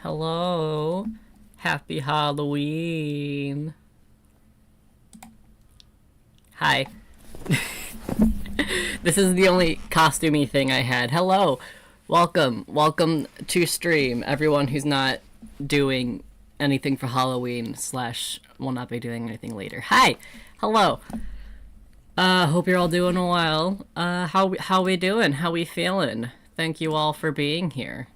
Hello. Happy Halloween. Hi. This is the only costumey thing I had. Hello. Welcome. Welcome to stream. Everyone who's not doing anything for Halloween / will not be doing anything later. Hi. Hello. Hope you're all doing well. How we doing? How we feeling? Thank you all for being here.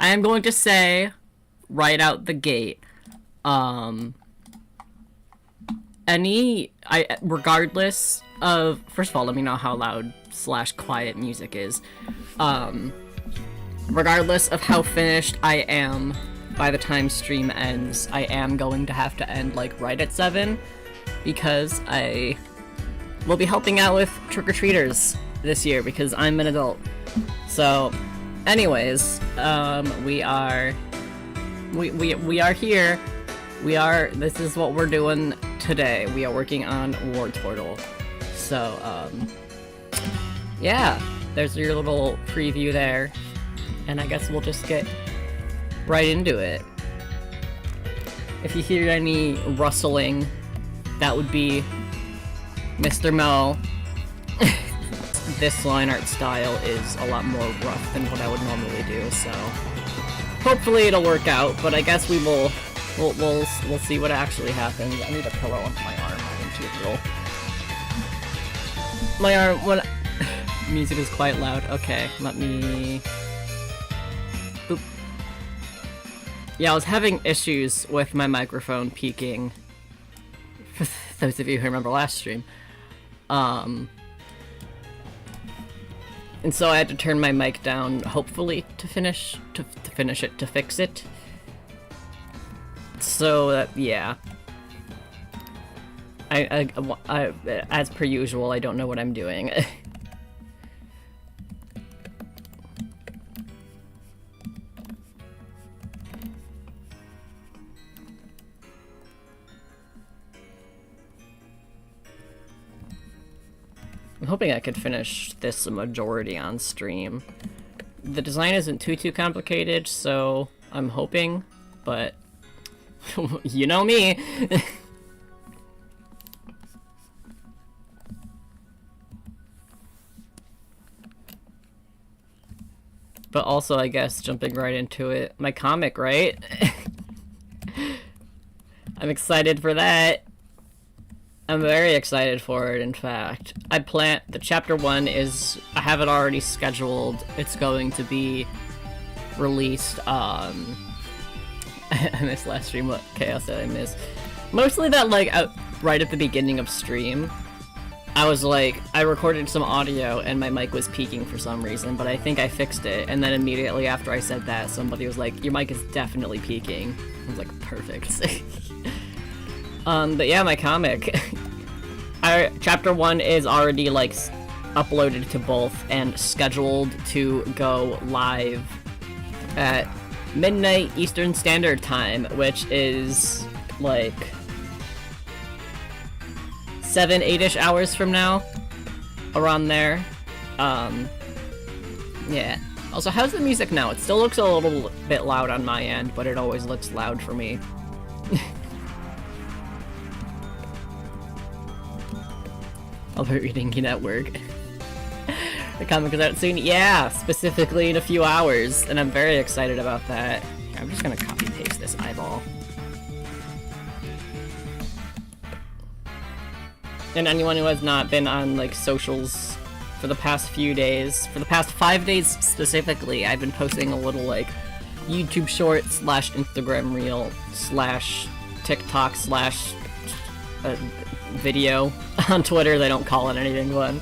I am going to say right out the gate, regardless of, first of all, let me know how loud / quiet music is. Regardless of how finished I am by the time stream ends, I am going to have to end like right at 7 because I will be helping out with trick-or-treaters this year because I'm an adult. So, anyways, we are here. This is what we're doing today. We are working on Wartortle. So, yeah, there's your little preview there. And I guess we'll just get right into it. If you hear any rustling, that would be Mr. Mel. This line art style is a lot more rough than what I would normally do, so hopefully it'll work out, but I guess we'll see what actually happens. I need a pillow on my arm. I'm too little. My arm, when music is quite loud. Okay, let me... Boop. Yeah, I was having issues with my microphone peaking. For those of you who remember last stream. And so I had to turn my mic down, hopefully, to fix it. So, yeah. I, as per usual, I don't know what I'm doing. I'm hoping I could finish this a majority on stream. The design isn't too complicated, so I'm hoping, but you know me. But also, I guess, jumping right into it, my comic, right? I'm excited for that. I'm very excited for it, in fact. The chapter 1 is, I have it already scheduled. It's going to be released, I missed last stream, what chaos did I miss? Mostly that, like, right at the beginning of stream, I was like, I recorded some audio and my mic was peaking for some reason, but I think I fixed it, and then immediately after I said that, somebody was like, your mic is definitely peaking. I was like, perfect. But yeah, my comic. Chapter 1 is already, like, uploaded to both and scheduled to go live at midnight Eastern Standard Time, which is, like, 7-8-ish hours from now. Around there. Yeah. Also, how's the music now? It still looks a little bit loud on my end, but it always looks loud for me. I'll be reading it at work. The comic is out soon. Yeah, specifically in a few hours, and I'm very excited about that. Here, I'm just gonna copy-paste this eyeball. And anyone who has not been on, like, socials for the past few days, for the past 5 days specifically, I've been posting a little, like, YouTube short / Instagram reel / TikTok / video. On Twitter, they don't call it anything fun.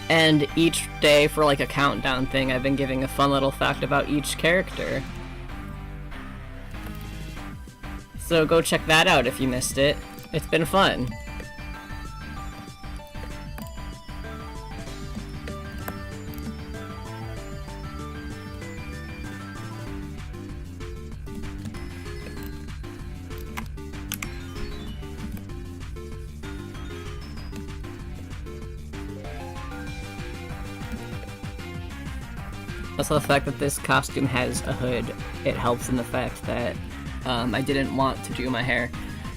And each day for, like, a countdown thing, I've been giving a fun little fact about each character. So go check that out if you missed it. It's been fun. Also, the fact that this costume has a hood, it helps in the fact that I didn't want to do my hair,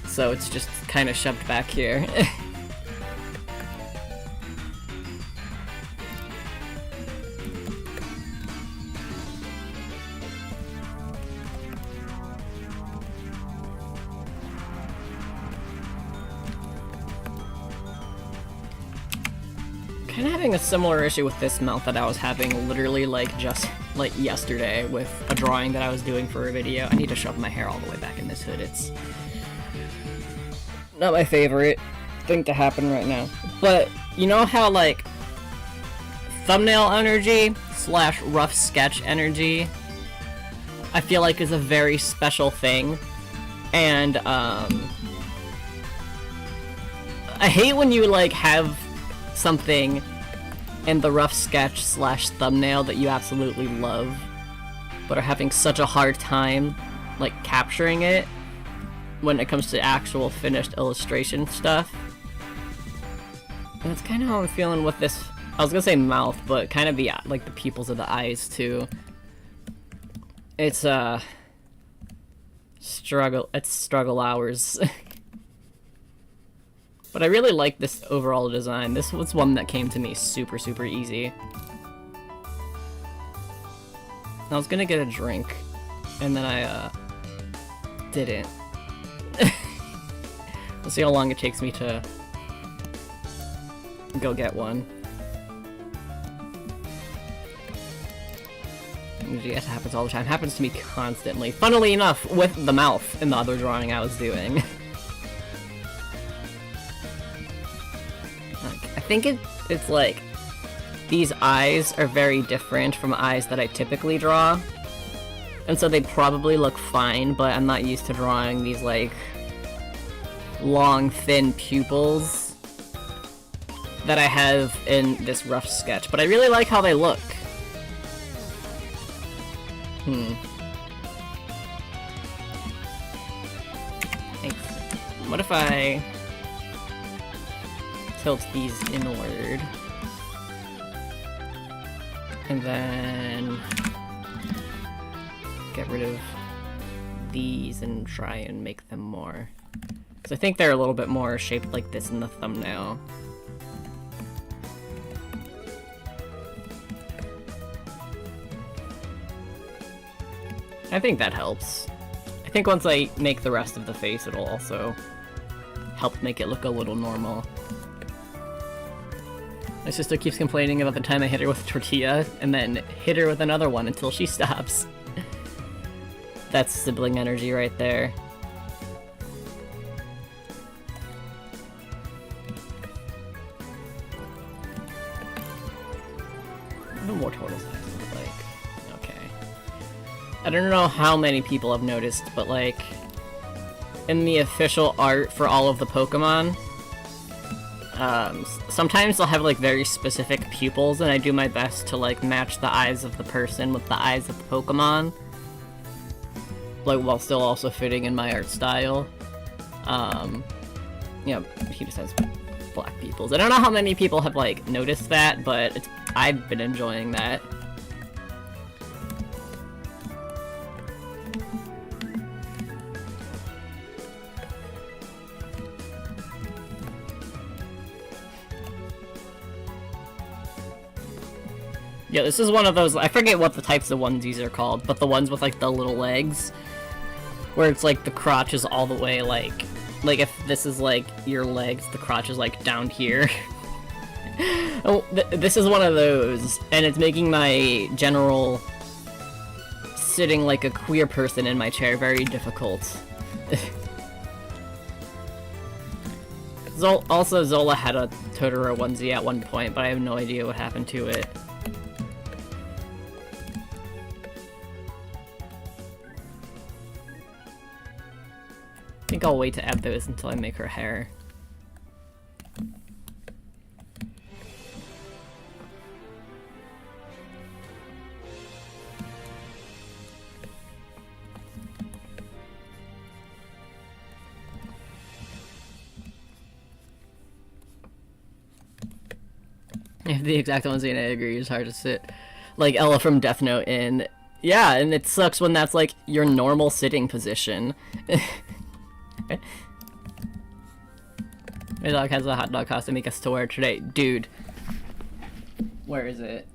so it's just kind of shoved back here. Kind of having a similar issue with this mount that I was having literally just yesterday with a drawing that I was doing for a video. I need to shove my hair all the way back in this hood. It's not my favorite thing to happen right now. But you know how like thumbnail energy / rough sketch energy I feel like is a very special thing, and I hate when you like have something in the rough sketch / thumbnail that you absolutely love, but are having such a hard time like capturing it when it comes to actual finished illustration stuff. And that's kind of how I'm feeling with this. I was gonna say mouth, but kind of the like the pupils of the eyes too. It's struggle hours. But I really like this overall design. This was one that came to me super, super easy. I was gonna get a drink, and then I, didn't. We'll see how long it takes me to go get one. It happens all the time. It happens to me constantly. Funnily enough, with the mouth in the other drawing I was doing. I think it's like these eyes are very different from eyes that I typically draw, and so they probably look fine, but I'm not used to drawing these like long thin pupils that I have in this rough sketch, but I really like how they look. Thanks. What if I tilt these inward, and then get rid of these and try and make them more, because I think they're a little bit more shaped like this in the thumbnail. I think that helps. I think once I make the rest of the face, it'll also help make it look a little normal. My sister keeps complaining about the time I hit her with a tortilla, and then hit her with another one until she stops. That's sibling energy right there. What do Wartortle's eyes look like? Okay. I don't know how many people have noticed, but like, in the official art for all of the Pokémon, sometimes they'll have like very specific pupils, and I do my best to like match the eyes of the person with the eyes of the Pokemon, like while still also fitting in my art style. Yeah, he just has black pupils. I don't know how many people have like noticed that, but I've been enjoying that. Yeah, this is one of those, I forget what the types of onesies are called, but the ones with like the little legs, where it's like the crotch is all the way like if this is like your legs, the crotch is like down here. Oh, this is one of those, and it's making my general sitting like a queer person in my chair very difficult. Also, Zola had a Totoro onesie at one point, but I have no idea what happened to it. I think I'll wait to add those until I make her hair. If the exact onesie, and I agree, is hard to sit. like Ella from Death Note in. Yeah, and it sucks when that's like your normal sitting position. My dog has a hot dog costume he gets to wear today. Dude. Where is it?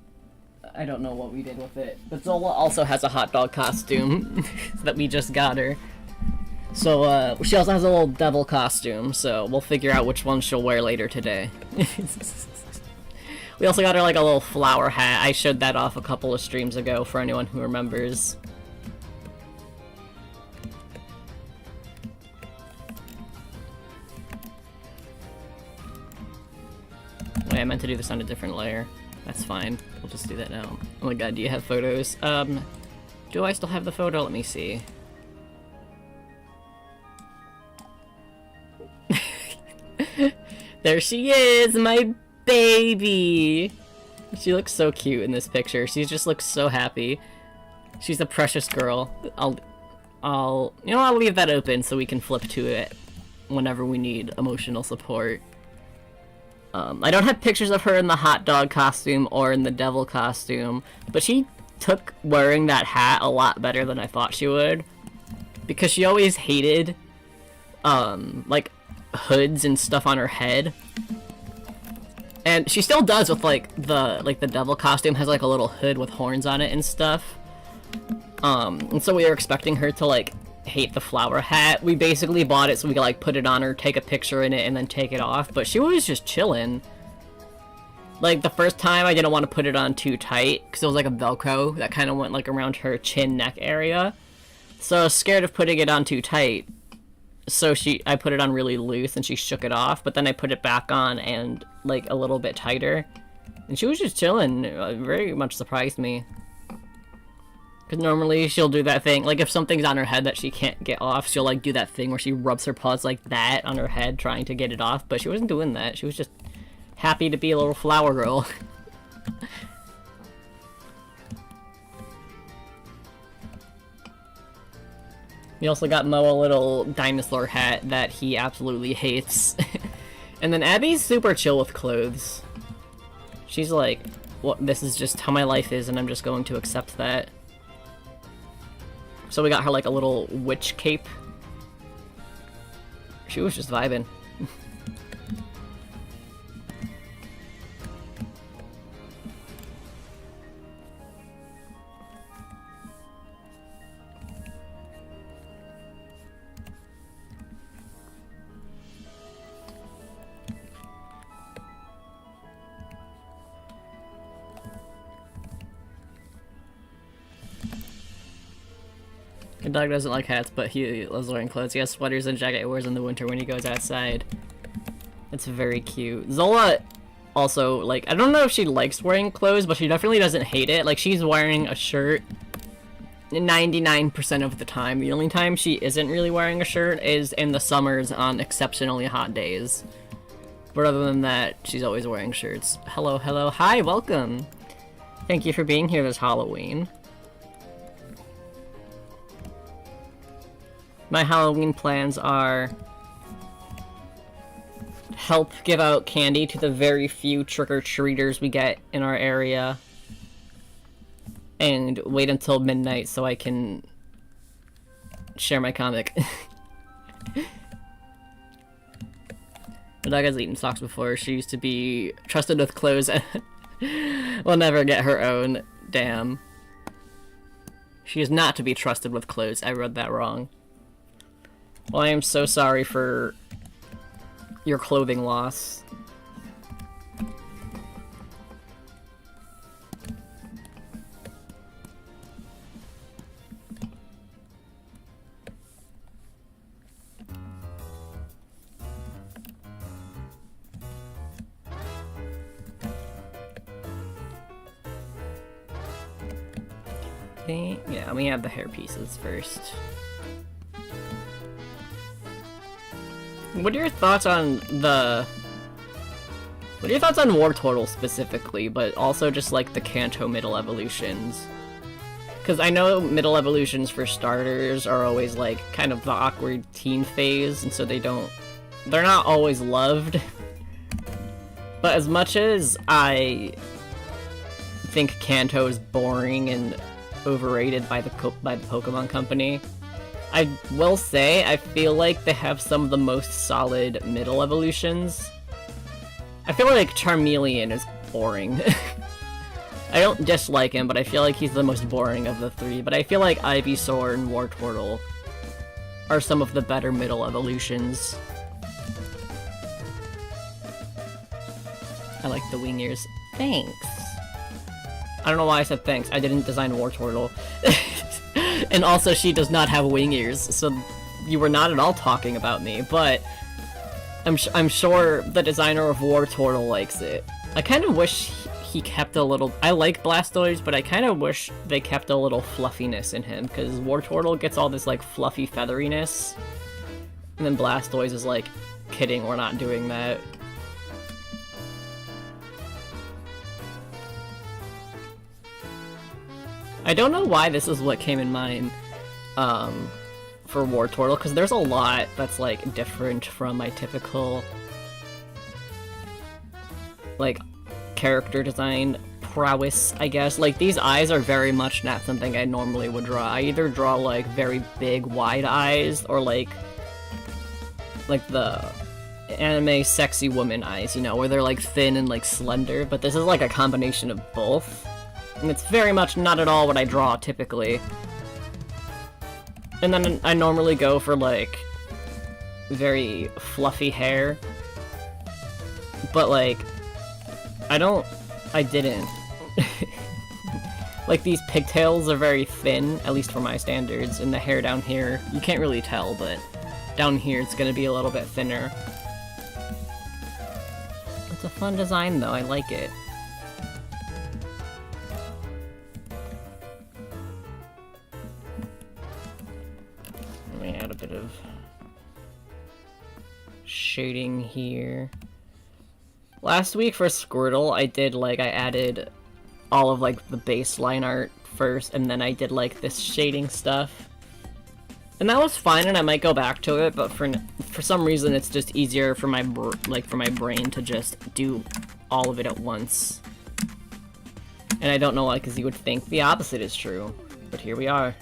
I don't know what we did with it. But Zola also has a hot dog costume that we just got her. So, she also has a little devil costume, so we'll figure out which one she'll wear later today. We also got her, like, a little flower hat. I showed that off a couple of streams ago for anyone who remembers. Wait, I meant to do this on a different layer. That's fine. We'll just do that now. Oh my god, do you have photos? Do I still have the photo? Let me see. There she is, my baby! She looks so cute in this picture. She just looks so happy. She's a precious girl. I'll leave that open so we can flip to it whenever we need emotional support. I don't have pictures of her in the hot dog costume or in the devil costume, but she took wearing that hat a lot better than I thought she would. Because she always hated, like, hoods and stuff on her head. And she still does with, the devil costume has, like, a little hood with horns on it and stuff. And so we were expecting her to, like, hate the flower hat. We basically bought it so we could, like, put it on her, take a picture in it, and then take it off. But she was just chilling. Like, the first time I didn't want to put it on too tight, because it was, like, a Velcro that kind of went, like, around her chin neck area. So I was scared of putting it on too tight. So I put it on really loose and she shook it off, but then I put it back on and, like, a little bit tighter. And she was just chilling. It very much surprised me. Because normally she'll do that thing, like, if something's on her head that she can't get off, she'll, like, do that thing where she rubs her paws like that on her head trying to get it off, but she wasn't doing that. She was just happy to be a little flower girl. We also got Mo a little dinosaur hat that he absolutely hates. And then Abby's super chill with clothes. She's like, well, this is just how my life is and I'm just going to accept that. So we got her like a little witch cape. She was just vibing. My dog doesn't like hats, but he loves wearing clothes. He has sweaters and jacket he wears in the winter when he goes outside. It's very cute. Zola also, like, I don't know if she likes wearing clothes, but she definitely doesn't hate it. Like, she's wearing a shirt 99% of the time. The only time she isn't really wearing a shirt is in the summers on exceptionally hot days. But other than that, she's always wearing shirts. Hello, hello, hi, welcome! Thank you for being here this Halloween. My Halloween plans are help give out candy to the very few trick-or-treaters we get in our area, and wait until midnight so I can share my comic. My dog has eaten socks before. She used to be trusted with clothes. Will never get her own. Damn. She is not to be trusted with clothes. I read that wrong. Well, I am so sorry for your clothing loss. Yeah, let me add the hair pieces first. What are your thoughts on Wartortle specifically, but also just like the Kanto middle evolutions? Because I know middle evolutions for starters are always like kind of the awkward teen phase, and so they're not always loved. But as much as I think Kanto is boring and overrated by the Pokemon Company. I will say, I feel like they have some of the most solid middle evolutions. I feel like Charmeleon is boring. I don't dislike him, but I feel like he's the most boring of the three. But I feel like Ivysaur and Wartortle are some of the better middle evolutions. I like the wing ears. Thanks. I don't know why I said thanks. I didn't design Wartortle. And also, she does not have wing ears, so you were not at all talking about me, but I'm sure the designer of Wartortle likes it. I kind of wish he kept a little... I like Blastoise, but I kind of wish they kept a little fluffiness in him, because Wartortle gets all this, like, fluffy featheriness, and then Blastoise is like, kidding, we're not doing that. I don't know why this is what came in mind for Wartortle, because there's a lot that's, like, different from my typical, like, character design prowess, I guess. Like, these eyes are very much not something I normally would draw. I either draw, like, very big, wide eyes, or, like the anime sexy woman eyes, you know, where they're, like, thin and, like, slender, but this is, like, a combination of both. And it's very much not at all what I draw, typically. And then I normally go for, like, very fluffy hair. But, like, I didn't. Like, these pigtails are very thin, at least for my standards, and the hair down here, you can't really tell, but down here it's gonna be a little bit thinner. It's a fun design, though. I like it. Add a bit of shading here. Last week for Squirtle, I added all of, like, the baseline art first, and then I did, like, this shading stuff. And that was fine, and I might go back to it, but for some reason it's just easier for my brain to just do all of it at once. And I don't know why, because you would think the opposite is true, but here we are.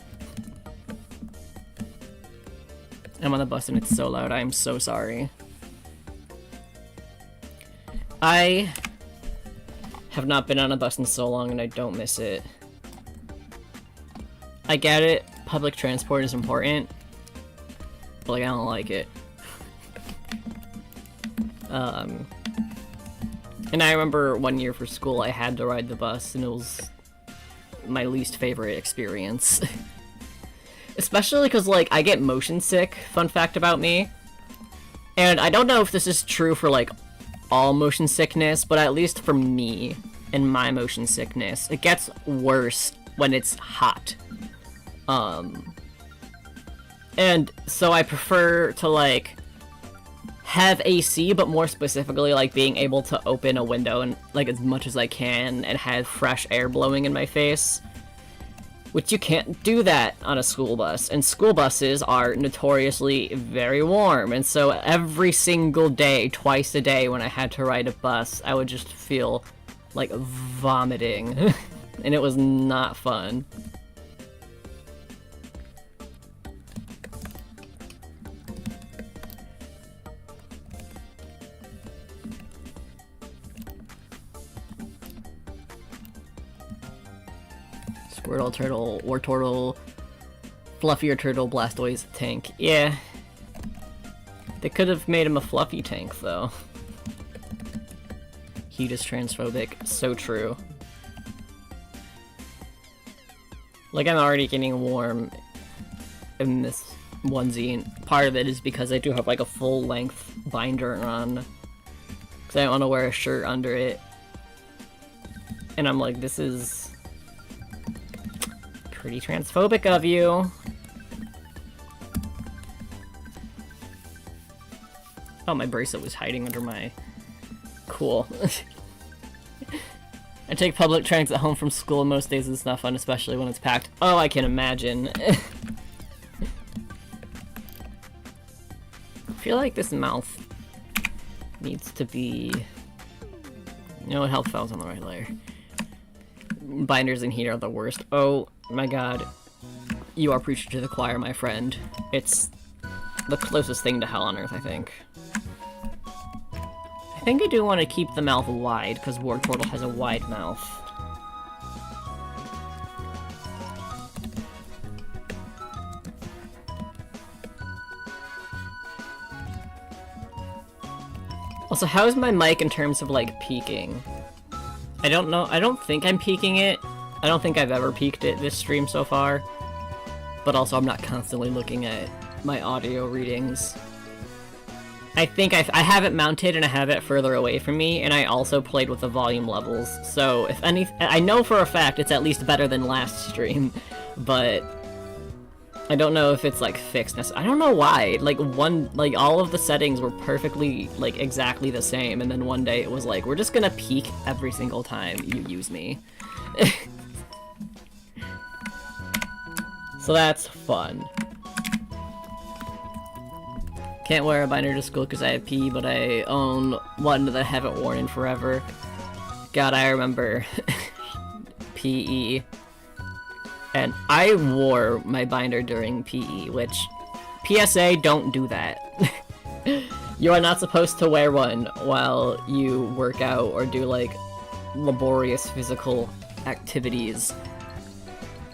I'm on the bus and it's so loud, I am so sorry. I have not been on a bus in so long and I don't miss it. I get it, public transport is important, but, like, I don't like it. And I remember one year for school I had to ride the bus and it was my least favorite experience. Especially because, like, I get motion sick, fun fact about me. And I don't know if this is true for, like, all motion sickness, but at least for me and my motion sickness, it gets worse when it's hot. And so I prefer to, like, have AC, but more specifically, like, being able to open a window and, like, as much as I can and have fresh air blowing in my face. Which you can't do that on a school bus, and school buses are notoriously very warm, and so every single day, twice a day, when I had to ride a bus, I would just feel like vomiting, and it was not fun. Squirtle, Turtle, Wartortle, Fluffier Turtle, Blastoise, Tank. Yeah. They could have made him a fluffy tank, though. Heat is transphobic. So true. Like, I'm already getting warm in this onesie, and part of it is because I do have, like, a full-length binder on. Because I don't want to wear a shirt under it. And I'm like, this is pretty transphobic of you. Oh, my bracelet was hiding under my... Cool. I take public transit home from school most days. It's not fun, especially when it's packed. Oh, I can imagine. I feel like this mouth needs to be... You know what? Health falls on the right layer. binders in heat are the worst. Oh my god. You are preaching to the choir, my friend. It's the closest thing to hell on earth, I think. I think I do want to keep the mouth wide, because Wartortle has a wide mouth. Also, how's my mic in terms of, like, peaking? I don't know. I don't think I'm peaking it. I don't think I've ever peaked it this stream so far. But also, I'm not constantly looking at my audio readings. I think I have it mounted and I have it further away from me, and I also played with the volume levels. So, if any... I know for a fact it's at least better than last stream, but... I don't know if it's, like, fixed. I don't know why. Like, all of the settings were perfectly, like, exactly the same, and then one day it was like, we're just gonna peak every single time you use me. So that's fun. Can't wear a binder to school because I have PE, but I own one that I haven't worn in forever. God, I remember PE. And I wore my binder during PE, which, PSA, don't do that. You are not supposed to wear one while you work out or do, like, laborious physical activities.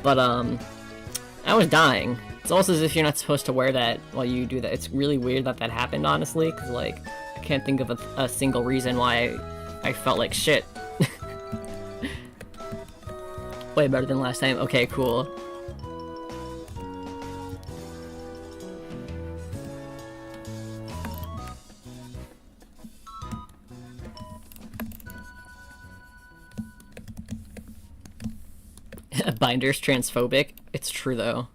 But, I was dying. It's almost as if you're not supposed to wear that while you do that. It's really weird that that happened, honestly, because, like, I can't think of a single reason why I felt like shit. Way better than last time. Okay, cool. Binder's transphobic. It's true, though.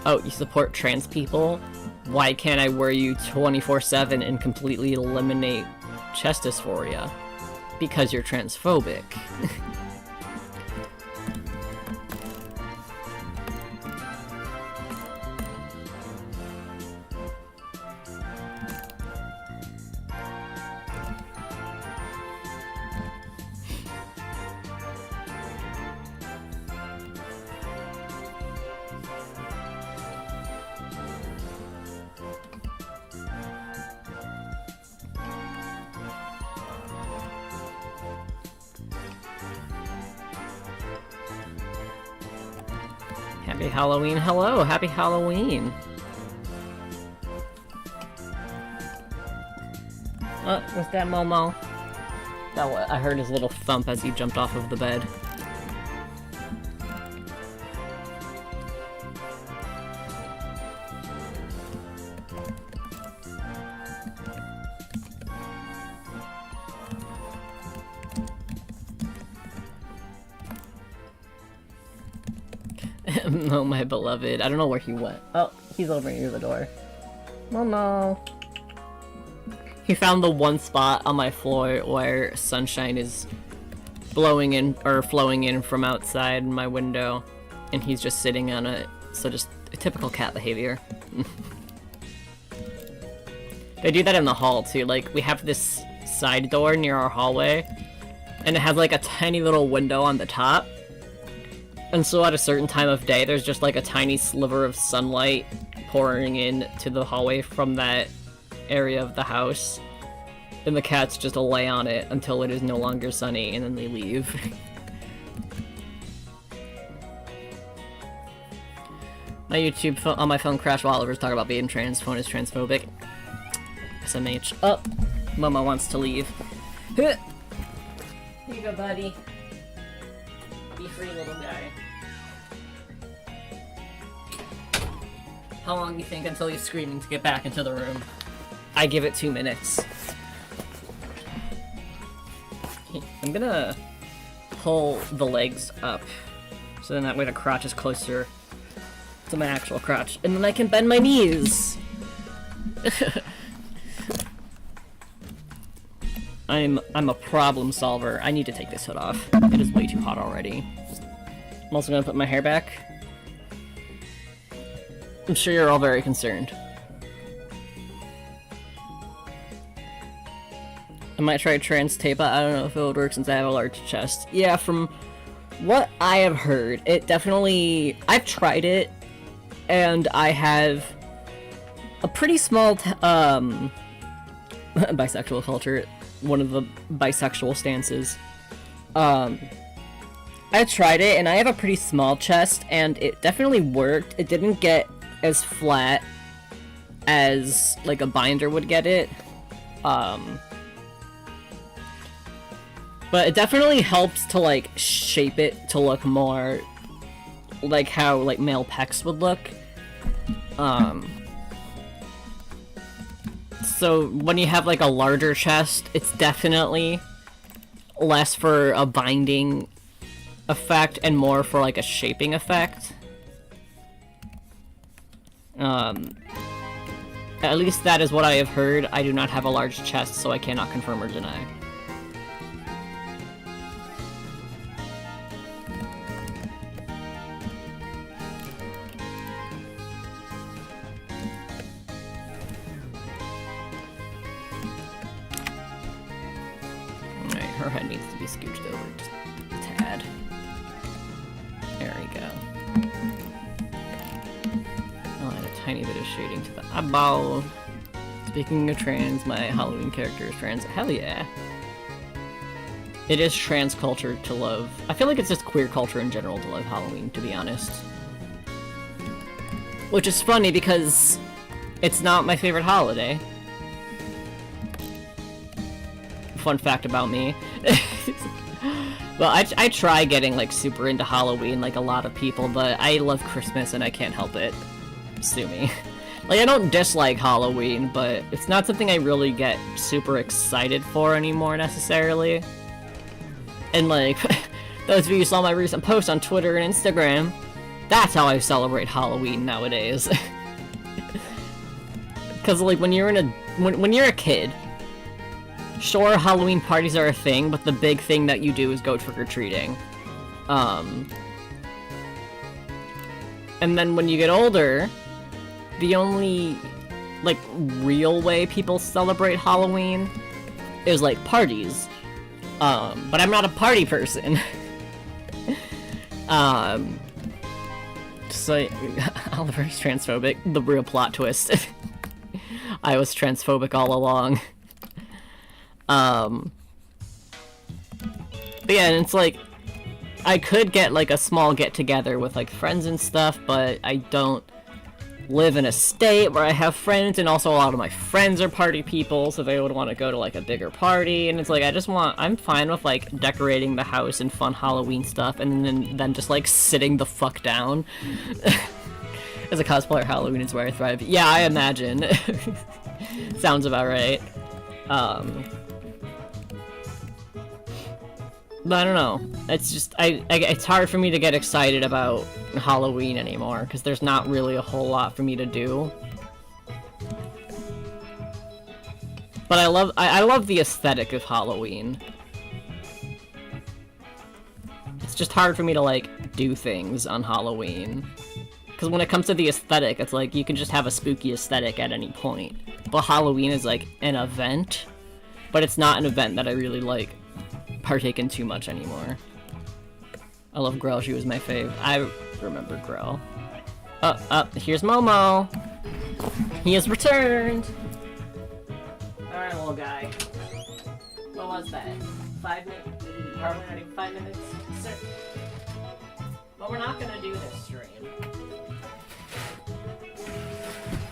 Oh, you support trans people? Why can't I wear you 24/7 and completely eliminate chest dysphoria? Because you're transphobic. Happy Halloween. Hello, happy Halloween. Was that Momo? I heard his little thump as he jumped off of the bed. Oh, my beloved. I don't know where he went. Oh, he's over near the door. Momo. He found the one spot on my floor where sunshine is blowing in, or flowing in from outside my window, and he's just sitting on it. So just a typical cat behavior. They do that in the hall, too. Like, we have this side door near our hallway, and it has, like, a tiny little window on the top. And so at a certain time of day, there's just like a tiny sliver of sunlight pouring in to the hallway from that area of the house. And the cats just lay on it until it is no longer sunny, and then they leave. My YouTube on my phone crashed while Oliver's talking about being trans. Phone is transphobic. SMH. Oh, Momo wants to leave. Here you go, buddy. Be free, little guy. How long do you think until he's screaming to get back into the room? I give it 2 minutes. I'm gonna pull the legs up, so then that way the crotch is closer to my actual crotch, and then I can bend my knees! I'm a problem solver. I need to take this hood off. It is way too hot already. I'm also gonna put my hair back. I'm sure you're all very concerned. I might try trans tape. I don't know if it would work since I have a large chest. Yeah, from what I have heard, it definitely... I've tried it, and I have a pretty small bisexual culture, one of the bisexual stances. I tried it, and I have a pretty small chest, and it definitely worked. It didn't get as flat as, like, a binder would get it. But it definitely helps to, like, shape it to look more like how, like, male pecs would look. So when you have, like, a larger chest, it's definitely less for a binding effect and more for, like, a shaping effect. At least that is what I have heard. I do not have a large chest, so I cannot confirm or deny. Alright, her head needs to be scooched over just a tad. There we go. I'll add a tiny bit of shading to the eyeball. Speaking of trans, my Halloween character is trans. Hell yeah. It is trans culture to love. I feel like it's just queer culture in general to love Halloween, to be honest. Which is funny because it's not my favorite holiday. Fun fact about me. Well, I try getting, like, super into Halloween like a lot of people, but I love Christmas and I can't help it. Sue me. Like, I don't dislike Halloween, but it's not something I really get super excited for anymore, necessarily. And, like, those of you who saw my recent post on Twitter and Instagram, that's how I celebrate Halloween nowadays. Because, like, when you're a kid, sure, Halloween parties are a thing, but the big thing that you do is go trick-or-treating. And then when you get older, the only, like, real way people celebrate Halloween is, like, parties. But I'm not a party person. So, Oliver's transphobic. The real plot twist. I was transphobic all along. But yeah, and it's like, I could get, like, a small get-together with, like, friends and stuff, but I don't live in a state where I have friends, and also a lot of my friends are party people, so they would want to go to, like, a bigger party, and it's like, I'm fine with, like, decorating the house and fun Halloween stuff, and then just, like, sitting the fuck down. As a cosplayer, Halloween is where I thrive. Yeah, I imagine. Sounds about right. But I don't know. It's just, it's hard for me to get excited about Halloween anymore, because there's not really a whole lot for me to do. But I love the aesthetic of Halloween. It's just hard for me to, like, do things on Halloween. Because when it comes to the aesthetic, it's like, you can just have a spooky aesthetic at any point. But Halloween is, like, an event. But it's not an event that I really, like, partake in too much anymore. I love Grell, she was my fave. I remember Grell. Here's Momo! He has returned! Alright, little guy. What was that? 5 minutes? Probably already 5 minutes? Sir. But we're not gonna do this stream.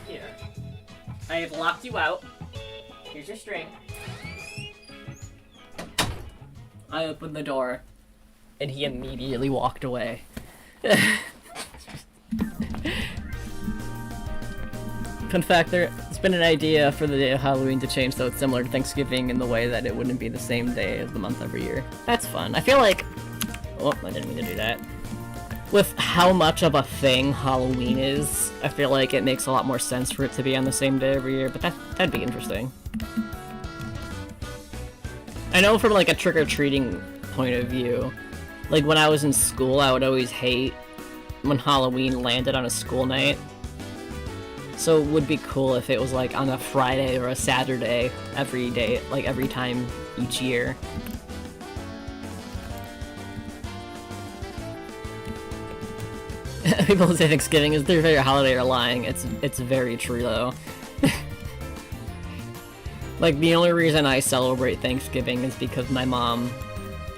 Here. I have locked you out. Here's your string. I opened the door, and he immediately walked away. Fun fact, it's been an idea for the day of Halloween to change so it's similar to Thanksgiving in the way that it wouldn't be the same day of the month every year. That's fun. I feel like... Oh, I didn't mean to do that. With how much of a thing Halloween is, I feel like it makes a lot more sense for it to be on the same day every year, but that'd be interesting. I know from, like, a trick-or-treating point of view, like, when I was in school, I would always hate when Halloween landed on a school night. So it would be cool if it was like on a Friday or a Saturday every day, like every time each year. People who say Thanksgiving is their favorite holiday are lying. It's very true though. Like the only reason I celebrate Thanksgiving is because my mom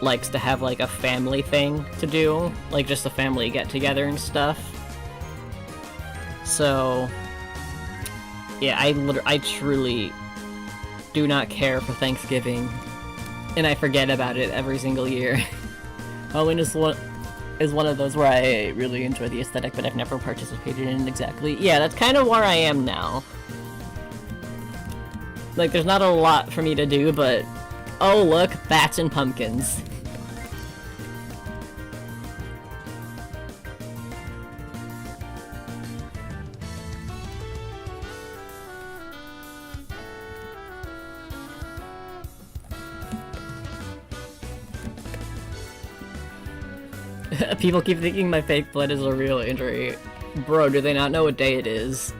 likes to have like a family thing to do, like just a family get together and stuff. So yeah, I truly do not care for Thanksgiving, and I forget about it every single year. Halloween is one of those where I really enjoy the aesthetic, but I've never participated in it exactly. Yeah, that's kind of where I am now. Like, there's not a lot for me to do, but oh look, bats and pumpkins. People keep thinking my fake blood is a real injury. Bro, do they not know what day it is?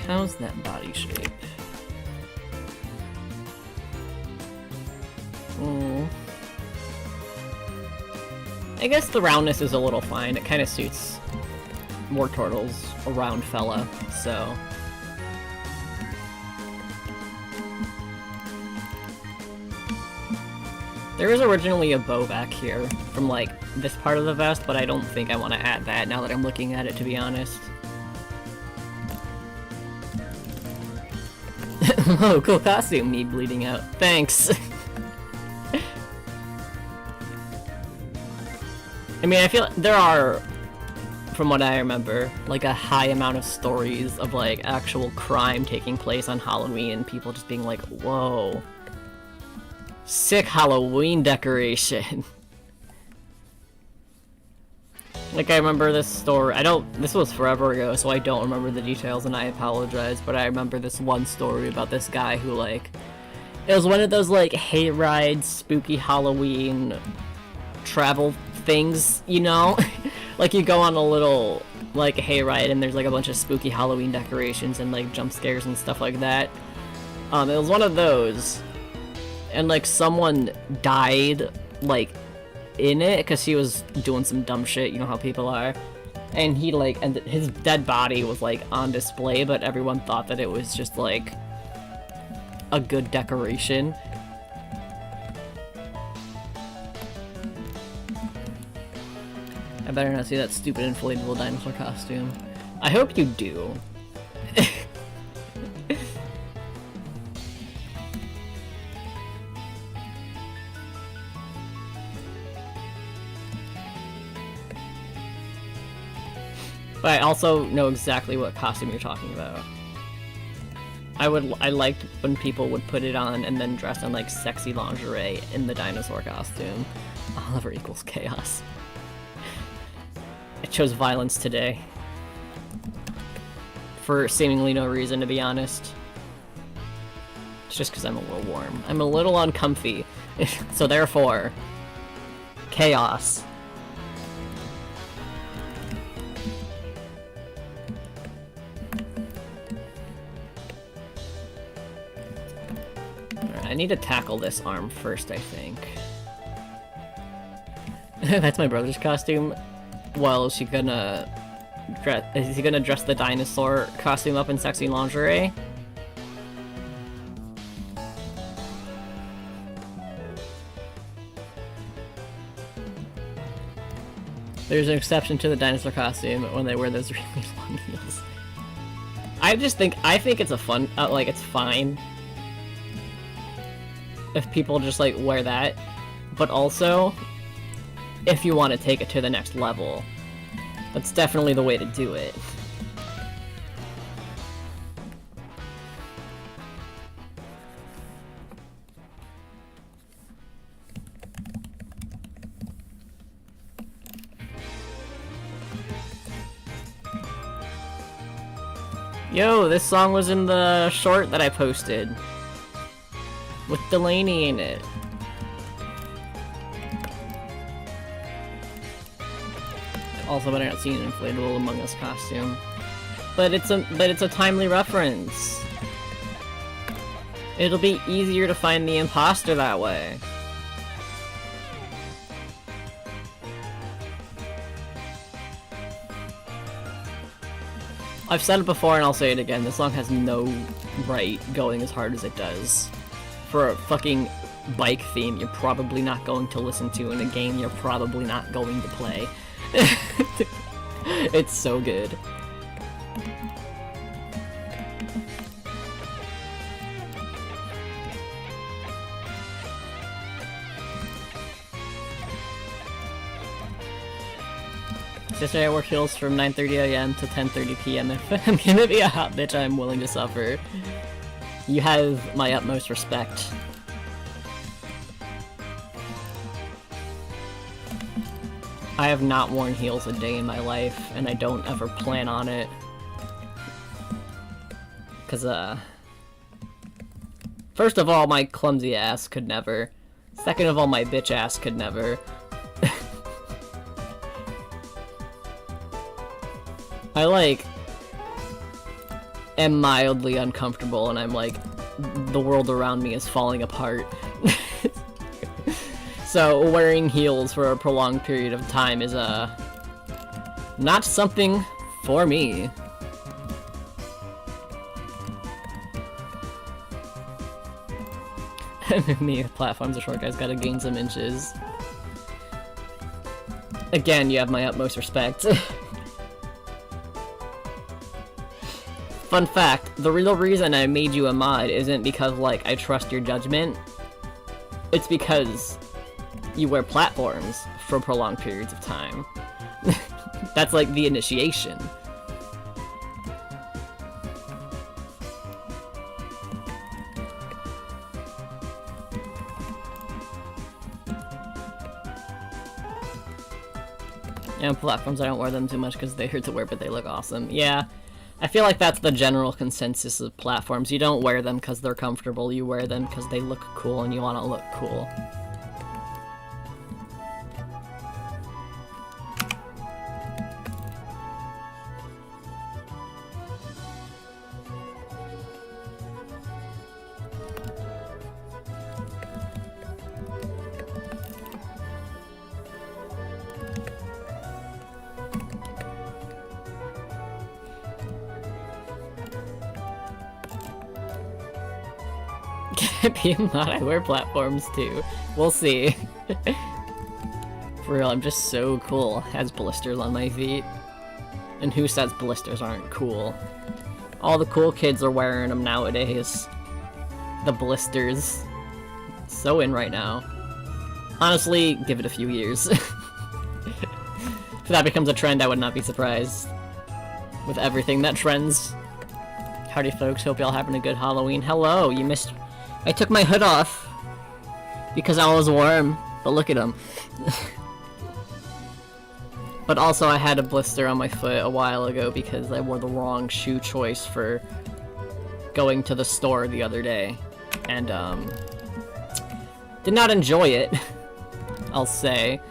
How's that body shape? I guess the roundness is a little fine. It kind of suits Wartortle's a round fella, so. There was originally a bow back here from like this part of the vest, but I don't think I want to add that now that I'm looking at it, to be honest. Whoa, cool costume, me bleeding out. Thanks. I mean, I feel there are, from what I remember, like a high amount of stories of like actual crime taking place on Halloween and people just being like, whoa. Sick Halloween decoration. Like, I remember this story, this was forever ago, so I don't remember the details and I apologize, but I remember this one story about this guy who, like, it was one of those, like, hayride, spooky Halloween travel things, you know? Like, you go on a little, like, hayride and there's, like, a bunch of spooky Halloween decorations and, like, jump scares and stuff like that. It was one of those, and, like, someone died, like, in it because he was doing some dumb shit, you know how people are, and he like, and his dead body was like on display, but everyone thought that it was just like a good decoration. I better not see that stupid inflatable dinosaur costume. I hope you do. But I also know exactly what costume you're talking about. I liked when people would put it on and then dress in like sexy lingerie in the dinosaur costume. Oliver equals chaos. I chose violence today. For seemingly no reason, to be honest. It's just because I'm a little warm. I'm a little uncomfy. So therefore, chaos. I need to tackle this arm first, I think. That's my brother's costume. Well, is he gonna dress the dinosaur costume up in sexy lingerie? There's an exception to the dinosaur costume when they wear those really long heels. I think it's a fun, like, it's fine if people just, like, wear that, but also, if you want to take it to the next level, that's definitely the way to do it. Yo, this song was in the short that I posted. With Delaney in it. Also, but I don't see an inflatable Among Us costume. But it's a timely reference. It'll be easier to find the imposter that way. I've said it before and I'll say it again, this song has no right going as hard as it does. For a fucking bike theme you're probably not going to listen to in a game you're probably not going to play. It's so good. Yesterday I work hills from 9:30 AM to 10:30 PM. If I'm gonna be a hot bitch, I'm willing to suffer. You have my utmost respect. I have not worn heels a day in my life, and I don't ever plan on it. Cause, first of all, my clumsy ass could never. Second of all, my bitch ass could never. I, like, am mildly uncomfortable, and I'm like, the world around me is falling apart. So, wearing heels for a prolonged period of time is, not something for me. Me, platforms are short, guys, gotta gain some inches. Again, you have my utmost respect. Fun fact, the real reason I made you a mod isn't because, like, I trust your judgment. It's because you wear platforms for prolonged periods of time. That's, like, the initiation. And platforms, I don't wear them too much because they hurt to wear, but they look awesome. Yeah. I feel like that's the general consensus of platforms. You don't wear them because they're comfortable, you wear them because they look cool and you want to look cool. I wear platforms too. We'll see. For real, I'm just so cool. Has blisters on my feet. And who says blisters aren't cool? All the cool kids are wearing them nowadays. The blisters. So in right now. Honestly, give it a few years. If that becomes a trend, I would not be surprised. With everything that trends. Howdy folks, hope y'all having a good Halloween. Hello, you missed... I took my hood off because I was warm, but look at him. But also I had a blister on my foot a while ago because I wore the wrong shoe choice for going to the store the other day. And, did not enjoy it, I'll say.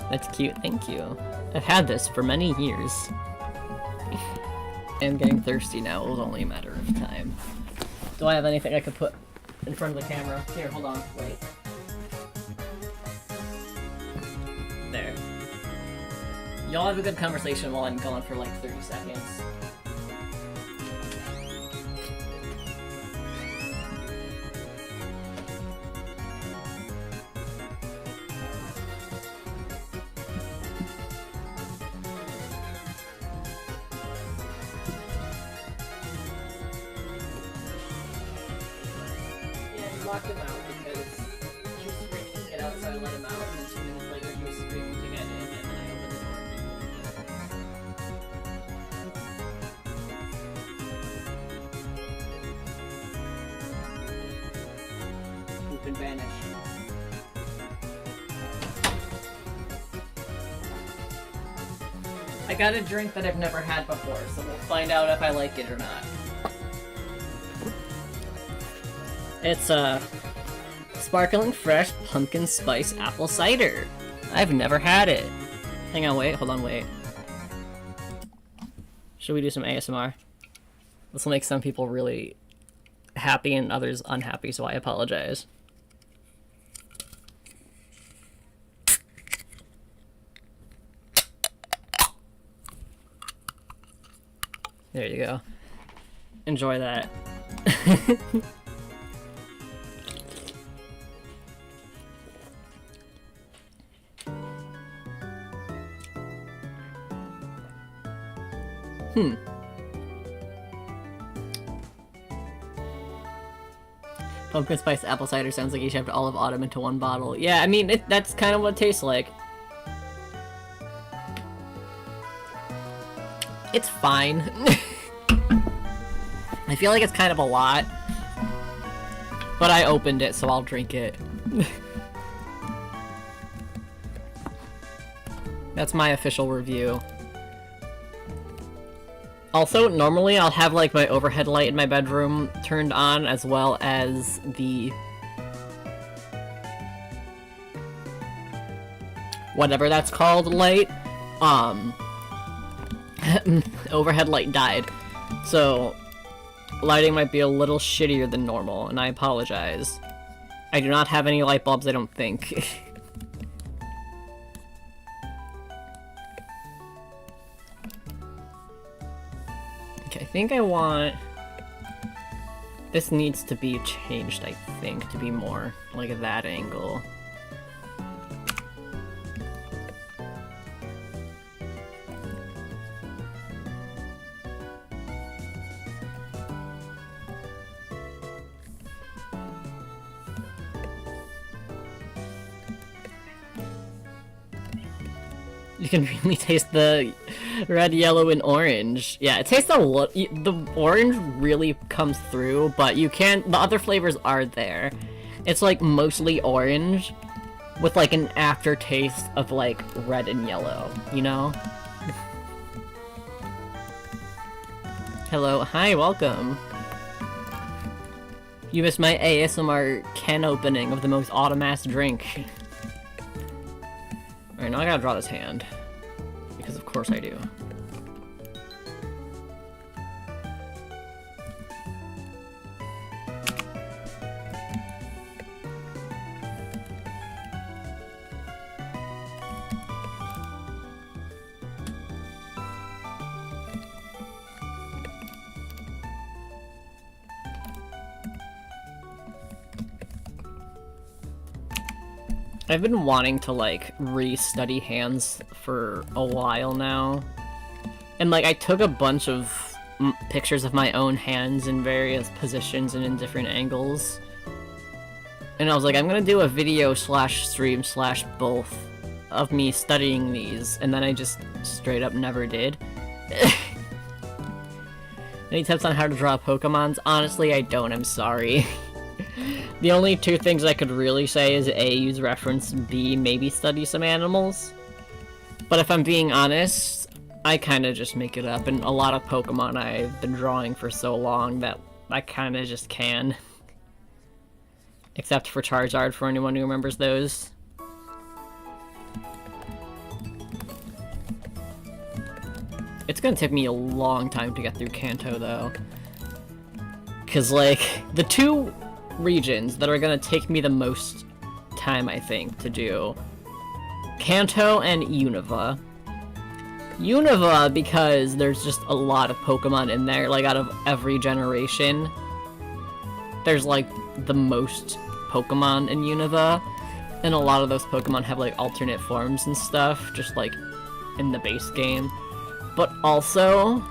That's cute, thank you. I've had this for many years. I'm getting thirsty now, it was only a matter of time. Do I have anything I could put in front of the camera? Here, hold on, wait. There. Y'all have a good conversation while I'm going for like 30 seconds. Locked him out because he was screaming to get out, so I let him out, and then 2 minutes later he was screaming to get in, and then I opened the door. Who can vanish? I got a drink that I've never had before, so we'll find out if I like it or not. It's sparkling fresh pumpkin spice apple cider. I've never had it. Hang on, wait, hold on, wait. Should we do some ASMR? This will make some people really happy and others unhappy, so I apologize. There you go. Enjoy that. Pumpkin spice apple cider sounds like you shoved all of autumn into one bottle. Yeah, I mean, that's kind of what it tastes like. It's fine. I feel like it's kind of a lot. But I opened it, so I'll drink it. That's my official review. Also, normally I'll have like my overhead light in my bedroom turned on, as well as the whatever that's called light. Overhead light died, so lighting might be a little shittier than normal, and I apologize. I do not have any light bulbs, I don't think. Okay, I think I want... This needs to be changed, I think, to be more like at that angle. You can really taste the red, yellow, and orange. Yeah, it tastes a lot. The orange really comes through, but you can't. The other flavors are there. It's like mostly orange, with like an aftertaste of like red and yellow. You know? Hello, hi, welcome. You missed my ASMR can opening of the most autumn-ass drink. Alright, now I gotta draw this hand. Because of course I do. I've been wanting to, like, re-study hands for a while now. And, like, I took a bunch of pictures of my own hands in various positions and in different angles. And I was like, I'm gonna do a video slash stream slash both of me studying these, and then I just straight up never did. Any tips on how to draw Pokemons? Honestly, I don't, I'm sorry. The only two things I could really say is A, use reference, B, maybe study some animals. But if I'm being honest, I kinda just make it up, and a lot of Pokemon I've been drawing for so long that I kinda just can. Except for Charizard, for anyone who remembers those. It's gonna take me a long time to get through Kanto, though. 'Cause, like, the two regions that are gonna take me the most time, I think, to do. Kanto and Unova. Unova, because there's just a lot of Pokemon in there, like, out of every generation. There's, like, the most Pokemon in Unova, and a lot of those Pokemon have, like, alternate forms and stuff, just, like, in the base game. But also,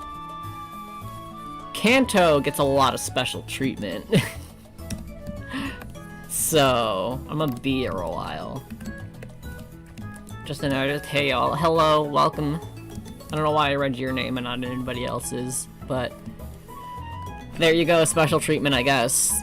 Kanto gets a lot of special treatment. So, I'm gonna be here a while. Just an artist. Hey y'all. Hello, welcome. I don't know why I read your name and not anybody else's, but there you go, special treatment, I guess.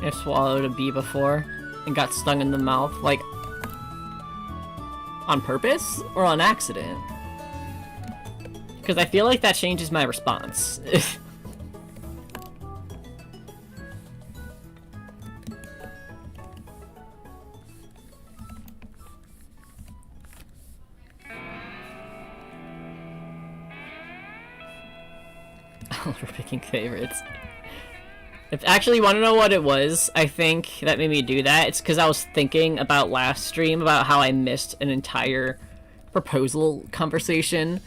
I've swallowed a bee before and got stung in the mouth, like, on purpose or on accident? Because I feel like that changes my response. For picking favorites. If actually, want to know what it was, I think that made me do that? It's because I was thinking about last stream about how I missed an entire proposal conversation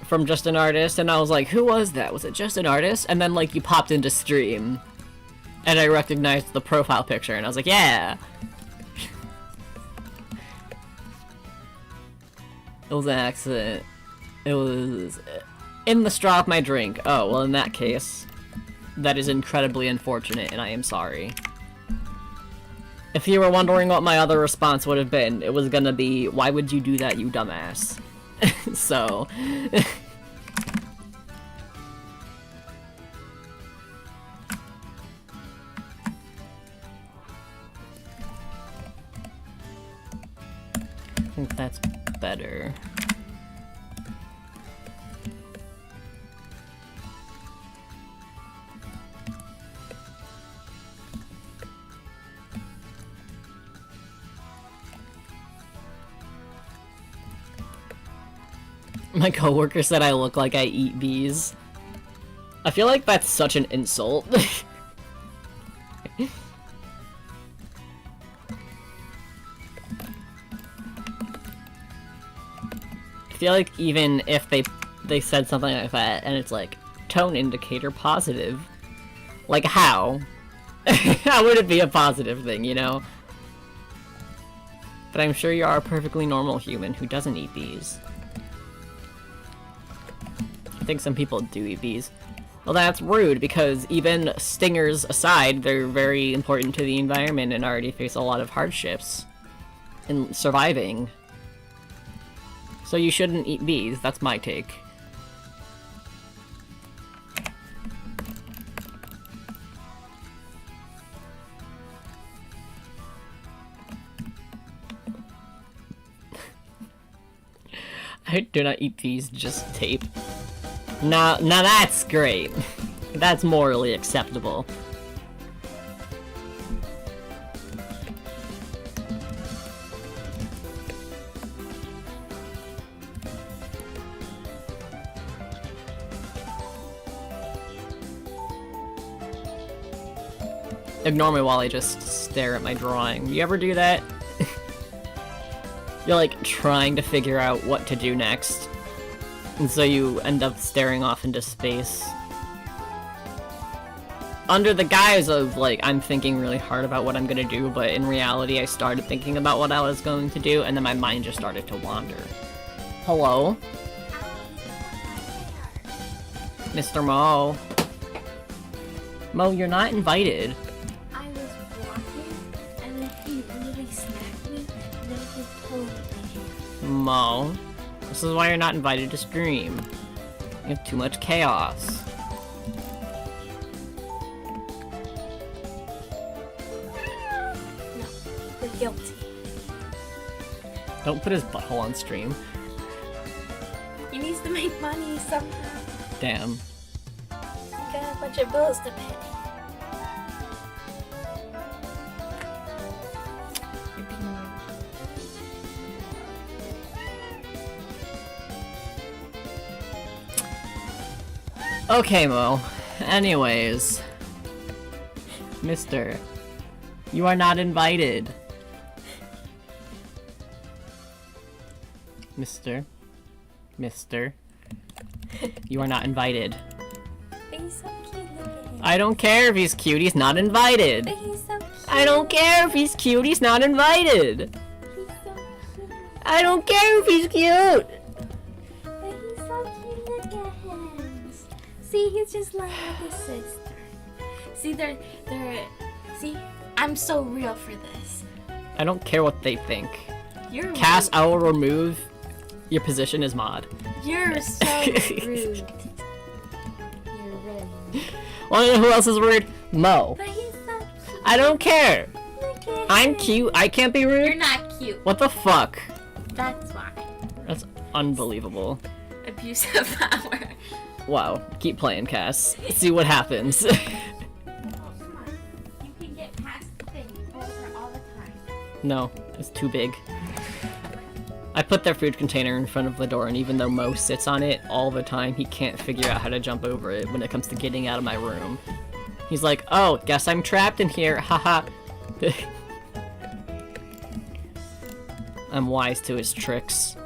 from Just an Artist, and I was like, who was that? Was it Just an Artist? And then, like, you popped into stream, and I recognized the profile picture, and I was like, yeah! It was an accident. It was in the straw of my drink. Oh, well, in that case, that is incredibly unfortunate, and I am sorry. If you were wondering what my other response would have been, it was gonna be, why would you do that, you dumbass? So... I think that's better. My coworker said I look like I eat bees. I feel like that's such an insult. I feel like even if they said something like that and it's like tone indicator positive, like how? How would it be a positive thing, you know? But I'm sure you are a perfectly normal human who doesn't eat bees. I think some people do eat bees. Well, that's rude, because even stingers aside, they're very important to the environment and already face a lot of hardships in surviving. So you shouldn't eat bees, that's my take. I do not eat bees, just tape. Now that's great. That's morally acceptable. Ignore me while I just stare at my drawing. You ever do that? You're like trying to figure out what to do next. And so you end up staring off into space. Under the guise of, like, I'm thinking really hard about what I'm gonna do, but in reality I started thinking about what I was going to do, and then my mind just started to wander. Hello? Mr. Mo. Mo, you're not invited. I was walking, and then he really smacked me, and then he pulled my hair. Mo. This is why you're not invited to stream. You have too much chaos. No, you're guilty. Don't put his butthole on stream. He needs to make money somehow. Damn. I got a bunch of bills to pay. You're being rude. Okay, Mo. Anyways. Mister. You are not invited. Mister. You are not invited. But he's so cute, look at him. I don't care if he's cute, he's not invited. But he's so cute. I don't care if he's cute, he's not invited. He's so cute. I don't care if he's cute. But he's so cute, look at him. See, he's just like his sister. See, see, I'm so real for this. I don't care what they think. You're Cass, rude. I will remove your position as mod. You're so rude. You're rude. Wanna know who else is rude? Mo. But he's so I don't care. Look at I'm him. cute. I can't be rude. You're not cute. What the fuck? That's why. That's unbelievable. Abusive power. Wow. Keep playing, Cass. See what happens. Oh, come on. You can get past the thing. You hold her all the time. No, it's too big. I put their food container in front of the door, and even though Mo sits on it all the time, he can't figure out how to jump over it when it comes to getting out of my room. He's like, oh, guess I'm trapped in here, haha. I'm wise to his tricks.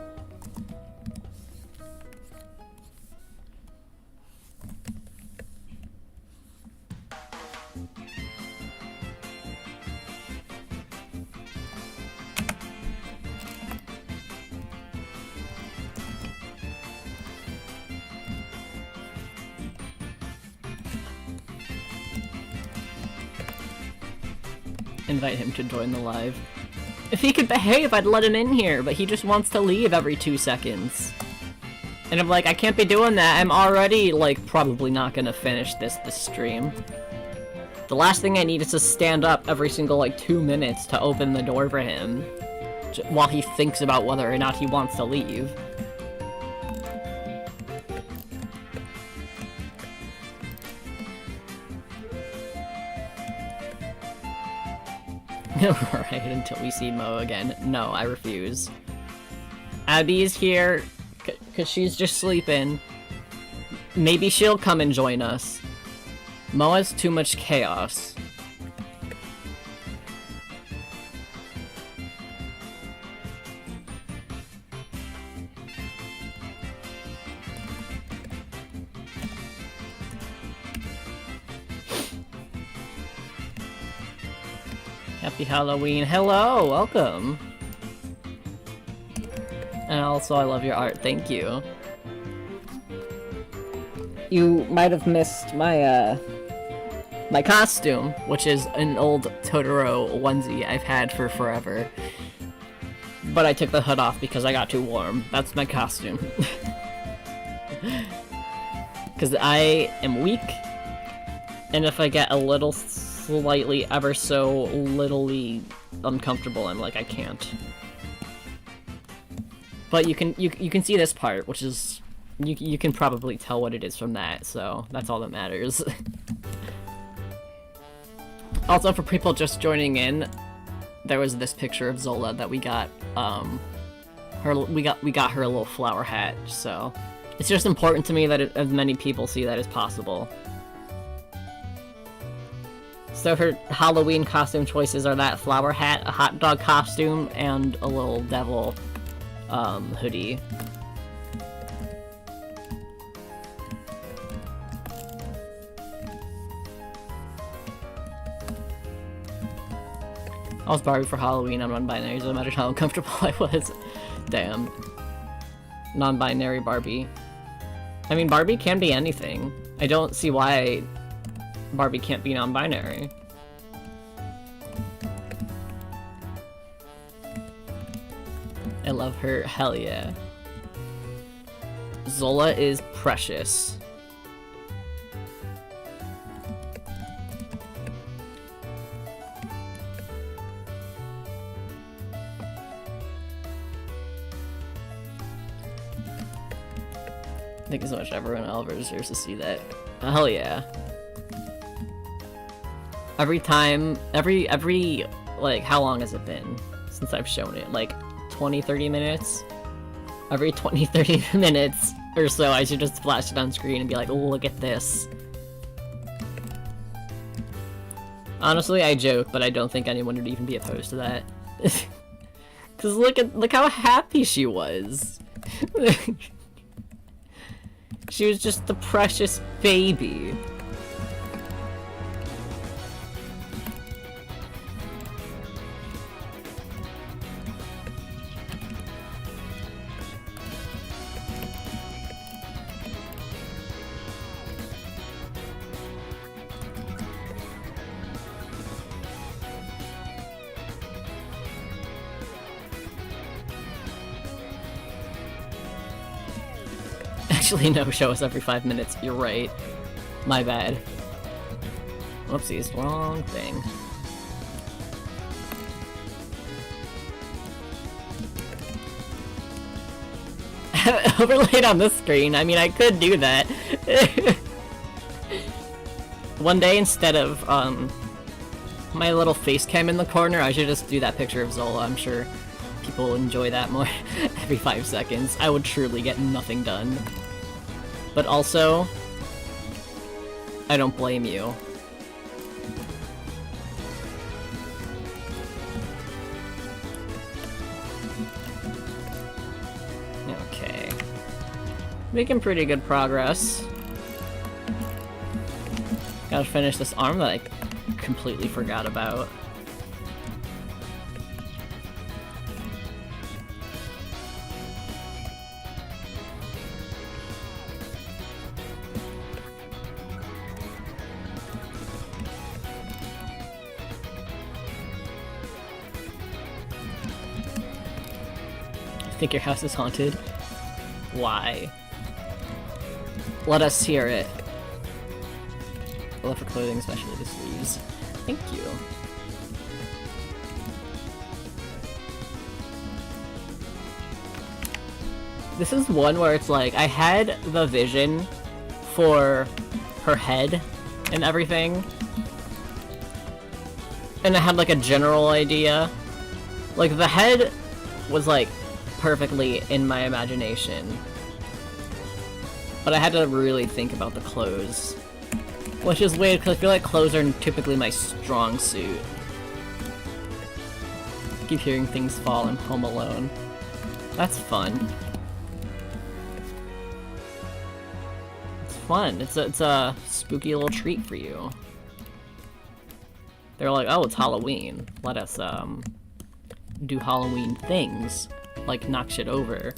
Invite him to join the live. If he could behave, I'd let him in here, but he just wants to leave every 2 seconds. And I'm like, I can't be doing that. I'm already, like, probably not gonna finish this stream. The last thing I need is to stand up every single, like, 2 minutes to open the door for him, while he thinks about whether or not he wants to leave. Right, until we see Mo again. No, I refuse. Abby's here, cause she's just sleeping. Maybe she'll come and join us. Mo has too much chaos. Happy Halloween. Hello, welcome. And also, I love your art. Thank you. You might have missed my, my costume, which is an old Totoro onesie I've had for forever. But I took the hood off because I got too warm. That's my costume. Because I am weak, and if I get a little slightly, ever so littly uncomfortable, I'm like, I can't. But you can see this part, which is, you can probably tell what it is from that, so that's all that matters. Also, for people just joining in, there was this picture of Zola that we got, we got her a little flower hat, so it's just important to me that as many people see that as possible. So her Halloween costume choices are that flower hat, a hot dog costume, and a little devil hoodie. I was Barbie for Halloween. I'm non-binary, so no matter how uncomfortable I was. Damn. Non-binary Barbie. I mean, Barbie can be anything. I don't see why Barbie can't be non-binary. I love her. Hell yeah. Zola is precious. Thank you so much, everyone. Oliver deserves to see that. Hell yeah. Every time, every, like, how long has it been since I've shown it? Like, 20-30 minutes? Every 20-30 minutes or so, I should just flash it on screen and be like, look at this. Honestly, I joke, but I don't think anyone would even be opposed to that. Cause look how happy she was. She was just the precious baby. Actually, no, show us every 5 minutes. You're right. My bad. Whoopsies, wrong thing. have it overlaid on this screen. I mean, I could do that. One day, instead of, my little face cam in the corner, I should just do that picture of Zola. I'm sure people enjoy that more. Every 5 seconds. I would truly get nothing done. But also, I don't blame you. Okay. Making pretty good progress. Gotta finish this arm that I completely forgot about. I think your house is haunted. Why? Let us hear it. I love for clothing, especially the sleeves. Thank you. This is one where it's like, I had the vision for her head and everything. And I had like a general idea. Like the head was like perfectly in my imagination. But I had to really think about the clothes. Which is weird, because I feel like clothes are typically my strong suit. I keep hearing things fall in Home Alone. That's fun. It's fun. It's a spooky little treat for you. They're like, oh, it's Halloween. Let us, do Halloween things. Like, knock shit over.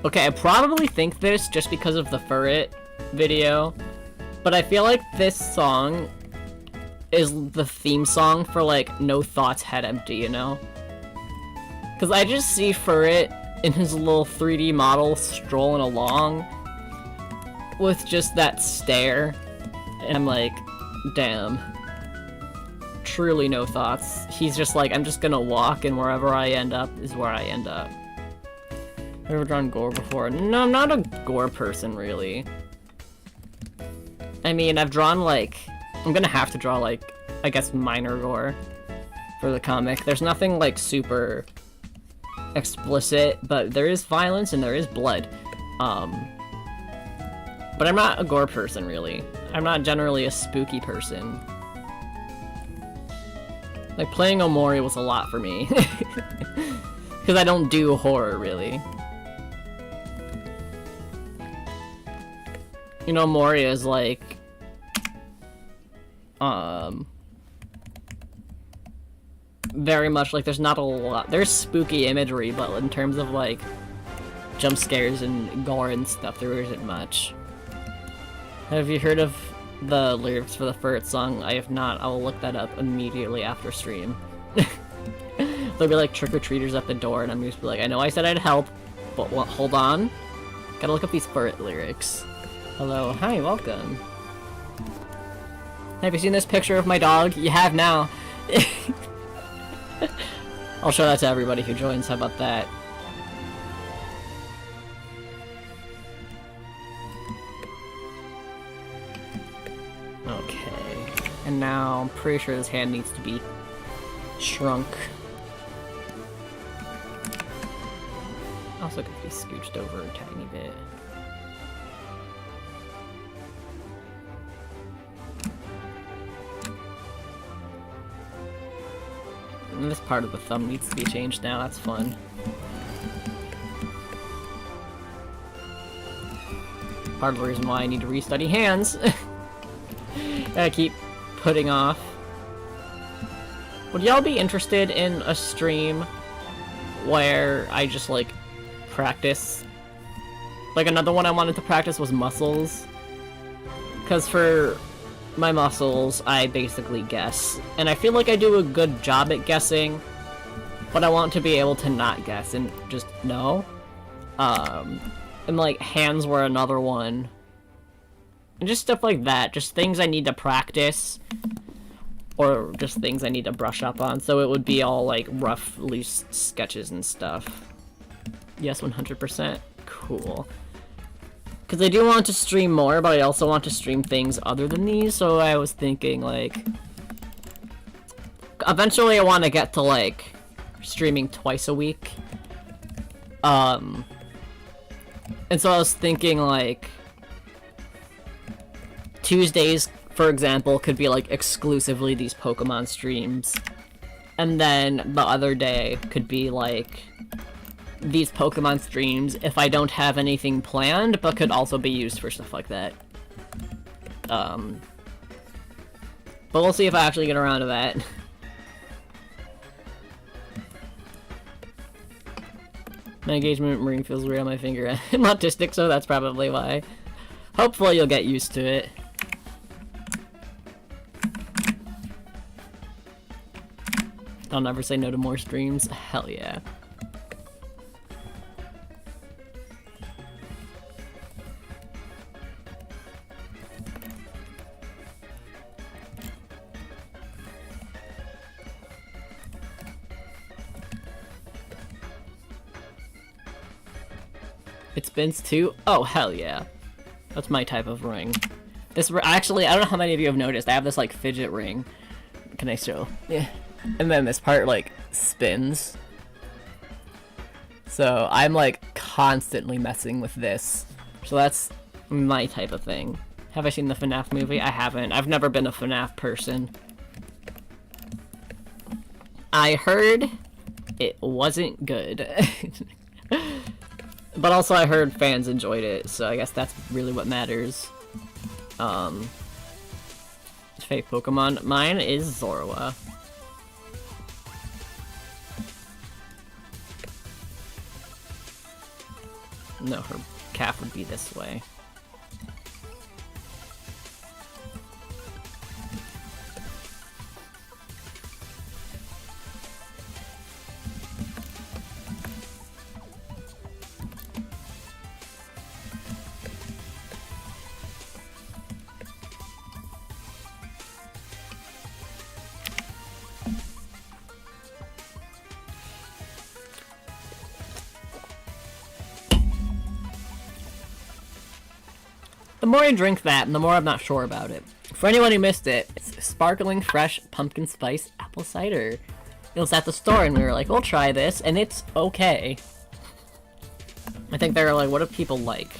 Okay, I probably think this just because of the Furret video, but I feel like this song is the theme song for, like, No Thoughts Head Empty, you know? Because I just see Furret in his little 3D model strolling along with just that stare, and I'm like, damn. Truly no thoughts. He's just like, I'm just gonna walk, and wherever I end up is where I end up. Have you ever drawn gore before? No, I'm not a gore person, really. I mean, I've drawn, like... I'm gonna have to draw, like, I guess minor gore for the comic. There's nothing, like, super explicit, but there is violence and there is blood. But I'm not a gore person, really. I'm not generally a spooky person. Like, playing Omori was a lot for me. Because I don't do horror, really. You know, Moria is like, very much like, there's not a lot, there's spooky imagery, but in terms of like, jump scares and gore and stuff, there isn't much. Have you heard of the lyrics for the Furret song? I have not. I will look that up immediately after stream. There'll be like trick-or-treaters at the door, and I'm just be like, I know I said I'd help, but hold on. Gotta look up these Furret lyrics. Hello. Hi, welcome. Have you seen this picture of my dog? You have now. I'll show that to everybody who joins. How about that? Okay. And now I'm pretty sure this hand needs to be shrunk. Also could be scooched over a tiny bit. And this part of the thumb needs to be changed now, that's fun. Part of the reason why I need to restudy hands. I keep putting off. Would y'all be interested in a stream where I just, like, practice? Like, another one I wanted to practice was muscles. Because for my muscles, I basically guess. And I feel like I do a good job at guessing, but I want to be able to not guess and just know. And, like, hands were another one. And just stuff like that. Just things I need to practice. or just things I need to brush up on, so it would be all like rough, loose sketches and stuff. Yes, 100%. Cool. Because I do want to stream more, but I also want to stream things other than these, so I was thinking, like... Eventually I want to get to, like, streaming twice a week. And so I was thinking, like... Tuesdays, for example, could be, like, exclusively these Pokemon streams. And then the other day could be, like... these Pokemon streams if I don't have anything planned, but could also be used for stuff like that. But we'll see if I actually get around to that. My engagement ring feels weird on my finger. I'm autistic, so that's probably why. Hopefully you'll get used to it. I'll never say no to more streams. Hell yeah. It spins too? Oh, hell yeah. That's my type of ring. Actually, I don't know how many of you have noticed, I have this, like, fidget ring. Can I show? Yeah. And then this part, like, spins. So, I'm, like, constantly messing with this. So that's my type of thing. Have I seen the FNAF movie? I haven't. I've never been a FNAF person. I heard it wasn't good. But also I heard fans enjoyed it, so I guess that's really what matters. Fake Pokemon. Mine is Zorua. No, her calf would be this way. The more I drink that, the more I'm not sure about it. For anyone who missed it, it's sparkling fresh pumpkin spice apple cider. It was at the store and we were like, we'll try this, and it's okay. I think they were like, what do people like?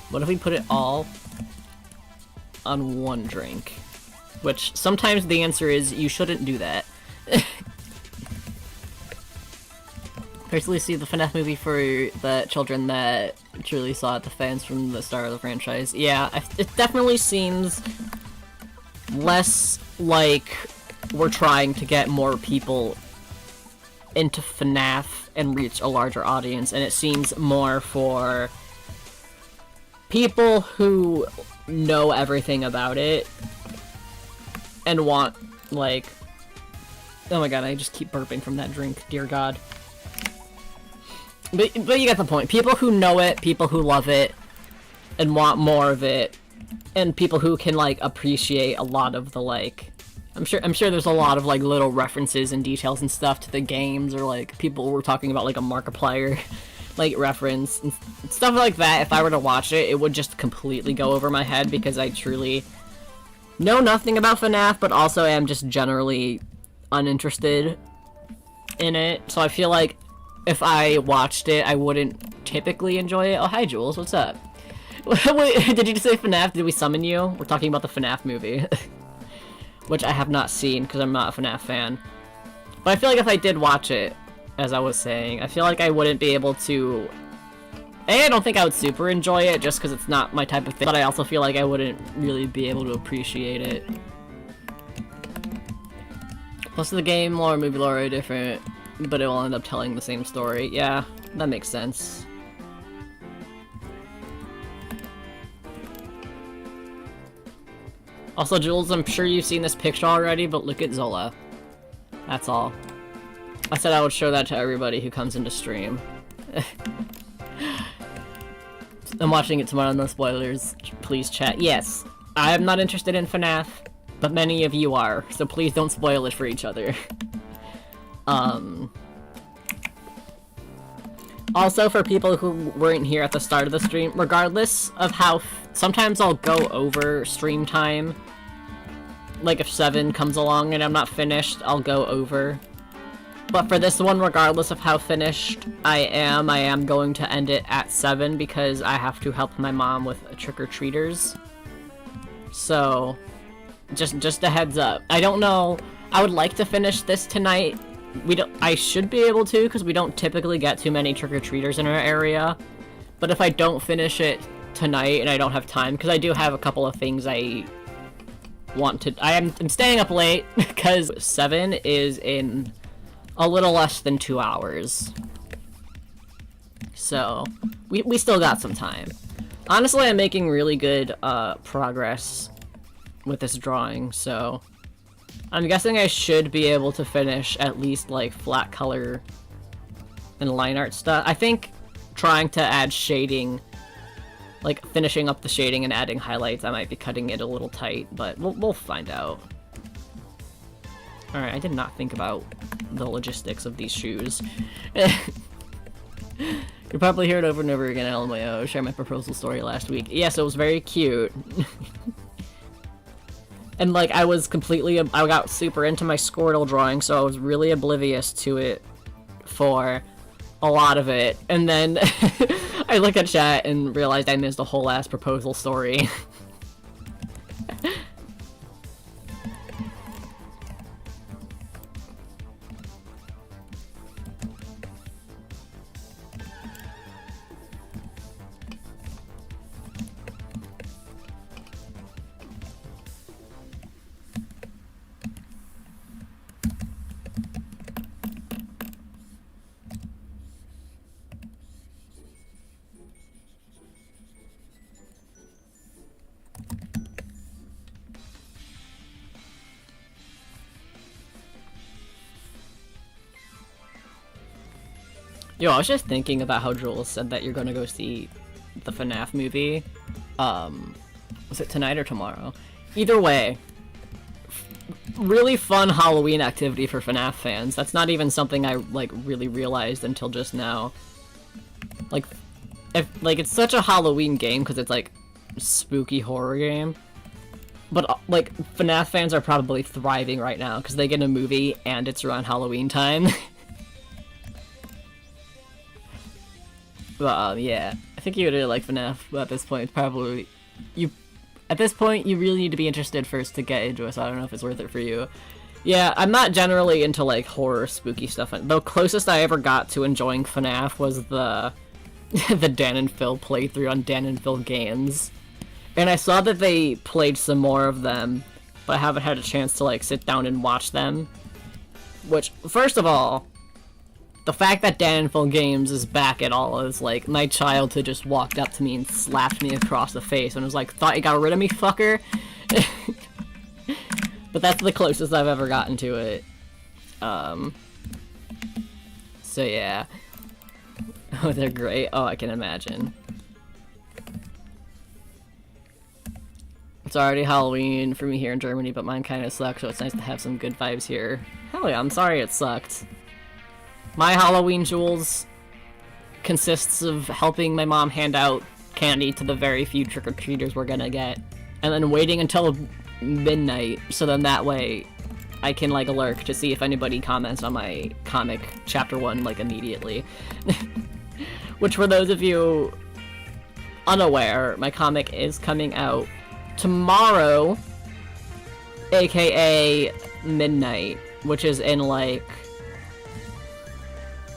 What if we put it all on one drink? Which, sometimes the answer is, you shouldn't do that. Personally see the FNAF movie for the children that truly saw it, the fans from the start of the franchise. Yeah, it definitely seems less like we're trying to get more people into FNAF and reach a larger audience, and it seems more for people who know everything about it and want, like... Oh my god, I just keep burping from that drink, dear god. But you get the point. People who know it, people who love it, and want more of it, and people who can, like, appreciate a lot of the, like... I'm sure there's a lot of, like, little references and details and stuff to the games, or, like, people were talking about, like, a Markiplier, like, reference, and stuff like that. If I were to watch it, it would just completely go over my head, because I truly know nothing about FNAF, but also am just generally uninterested in it. So I feel like if I watched it, I wouldn't typically enjoy it. Oh, hi, Jules. What's up? Wait, did you just say FNAF? Did we summon you? We're talking about the FNAF movie. Which I have not seen, because I'm not a FNAF fan. But I feel like if I did watch it, as I was saying, I feel like I wouldn't be able to... I don't think I would super enjoy it, just because it's not my type of thing. But I also feel like I wouldn't really be able to appreciate it. Most of the game lore and movie lore are different, but it will end up telling the same story. Yeah, that makes sense. Also, Jules, I'm sure you've seen this picture already, but look at Zola. That's all. I said I would show that to everybody who comes into stream. I'm watching it tomorrow, no spoilers. Please chat. Yes, I am not interested in FNAF. but many of you are, so please don't spoil it for each other. Also, for people who weren't here at the start of the stream, regardless of how... sometimes I'll go over stream time. Like, if 7 comes along and I'm not finished, I'll go over. But for this one, regardless of how finished I am going to end it at 7 because I have to help my mom with trick-or-treaters. So, just a heads up. I don't know... I would like to finish this tonight. I should be able to, because we don't typically get too many trick-or-treaters in our area. But if I don't finish it tonight and I don't have time, because I do have a couple of things I want to... I'm staying up late, because 7 is in a little less than 2 hours. So, we still got some time. Honestly, I'm making really good progress with this drawing, so... I'm guessing I should be able to finish at least, like, flat color and line art stuff. I think trying to add shading, like, finishing up the shading and adding highlights, I might be cutting it a little tight, but we'll find out. Alright, I did not think about the logistics of these shoes. You'll probably hear it over and over again, LMAO. Share my proposal story last week. Yes, it was very cute. And, like, I got super into my Squirtle drawing, so I was really oblivious to it for a lot of it. And then I looked at chat and realized I missed a whole ass proposal story. Yo, I was just thinking about how Jules said that you're gonna go see the FNAF movie. Was it tonight or tomorrow? Either way, really fun Halloween activity for FNAF fans. That's not even something I, like, really realized until just now. Like, it's such a Halloween game because it's, like, spooky horror game. But, like, FNAF fans are probably thriving right now because they get a movie and it's around Halloween time. But, yeah, I think you would really like FNAF at this point. Probably, at this point, you really need to be interested first to get into it, so I don't know if it's worth it for you. Yeah, I'm not generally into, like, horror, spooky stuff. The closest I ever got to enjoying FNAF was the Dan and Phil playthrough on Dan and Phil Games. And I saw that they played some more of them, but I haven't had a chance to, like, sit down and watch them. Which, first of all, the fact that Dan and Phil Games is back at all is, like, my childhood just walked up to me and slapped me across the face and was like, thought you got rid of me, fucker? But that's the closest I've ever gotten to it. So yeah. Oh, they're great. Oh, I can imagine. It's already Halloween for me here in Germany, but mine kind of sucks, so it's nice to have some good vibes here. Hell yeah, I'm sorry it sucked. My Halloween, Jules, consists of helping my mom hand out candy to the very few trick-or-treaters we're gonna get, and then waiting until midnight, so then that way I can, like, lurk to see if anybody comments on my comic chapter 1, like, immediately. Which, for those of you unaware, my comic is coming out tomorrow, aka midnight, which is in, like,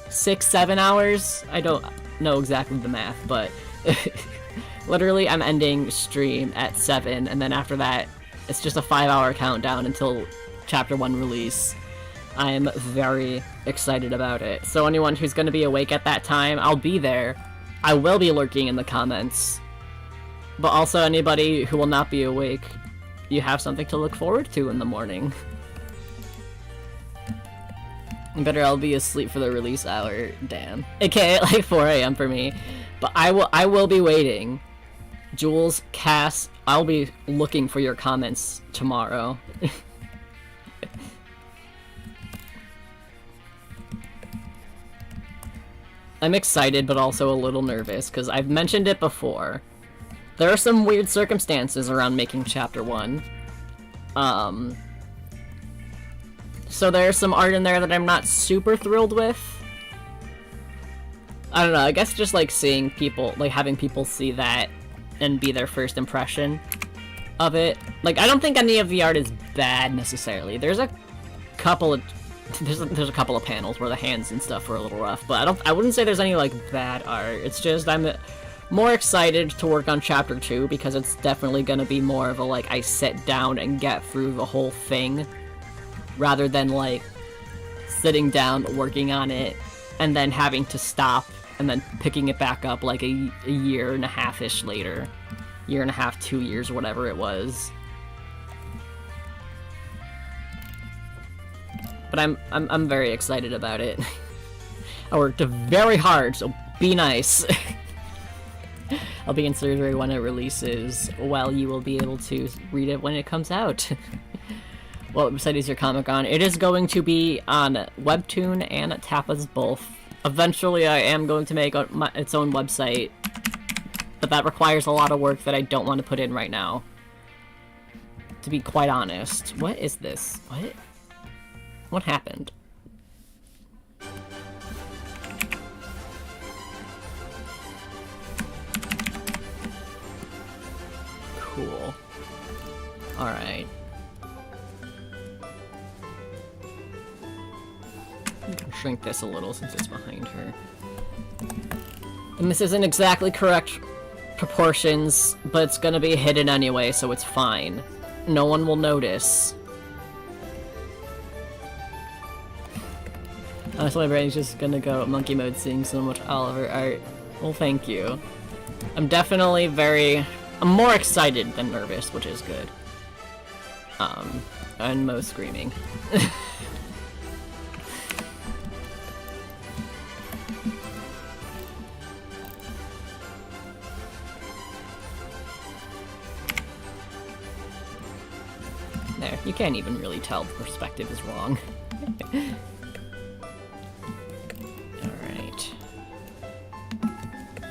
6-7 hours? I don't know exactly the math, but literally I'm ending stream at 7, and then after that, it's just a 5-hour countdown until chapter 1 release. I'm very excited about it. So anyone who's going to be awake at that time, I'll be there. I will be lurking in the comments. But also anybody who will not be awake, you have something to look forward to in the morning. Better I'll be asleep for the release hour, damn. Okay, like 4 AM for me. But I will be waiting. Jules, Cass, I'll be looking for your comments tomorrow. I'm excited, but also a little nervous, because I've mentioned it before. There are some weird circumstances around making Chapter 1. So there's some art in there that I'm not super thrilled with. I don't know, I guess just, like, seeing people, like, having people see that and be their first impression of it. Like, I don't think any of the art is bad, necessarily. There's a couple of... There's a couple of panels where the hands and stuff were a little rough, but I wouldn't say there's any, like, bad art. It's just I'm more excited to work on Chapter 2 because it's definitely gonna be more of a, like, I sit down and get through the whole thing, rather than, like, sitting down, working on it, and then having to stop, and then picking it back up, like, a year and a half-ish later. Year and a half, 2 years, whatever it was. But I'm very excited about it. I worked very hard, so be nice. I'll be in surgery when it releases, while you will be able to read it when it comes out. What website is your comic on? It is going to be on Webtoon and Tapas both. Eventually I am going to make its own website, but that requires a lot of work that I don't want to put in right now. To be quite honest. What is this? What? What happened? Cool. Alright. You can shrink this a little since it's behind her. And this isn't exactly correct proportions, but it's gonna be hidden anyway, so it's fine. No one will notice. Honestly, my brain's just gonna go monkey mode seeing so much Oliver art. Well, thank you. I'm definitely I'm more excited than nervous, which is good. And Mo's screaming. There, you can't even really tell the perspective is wrong. Alright.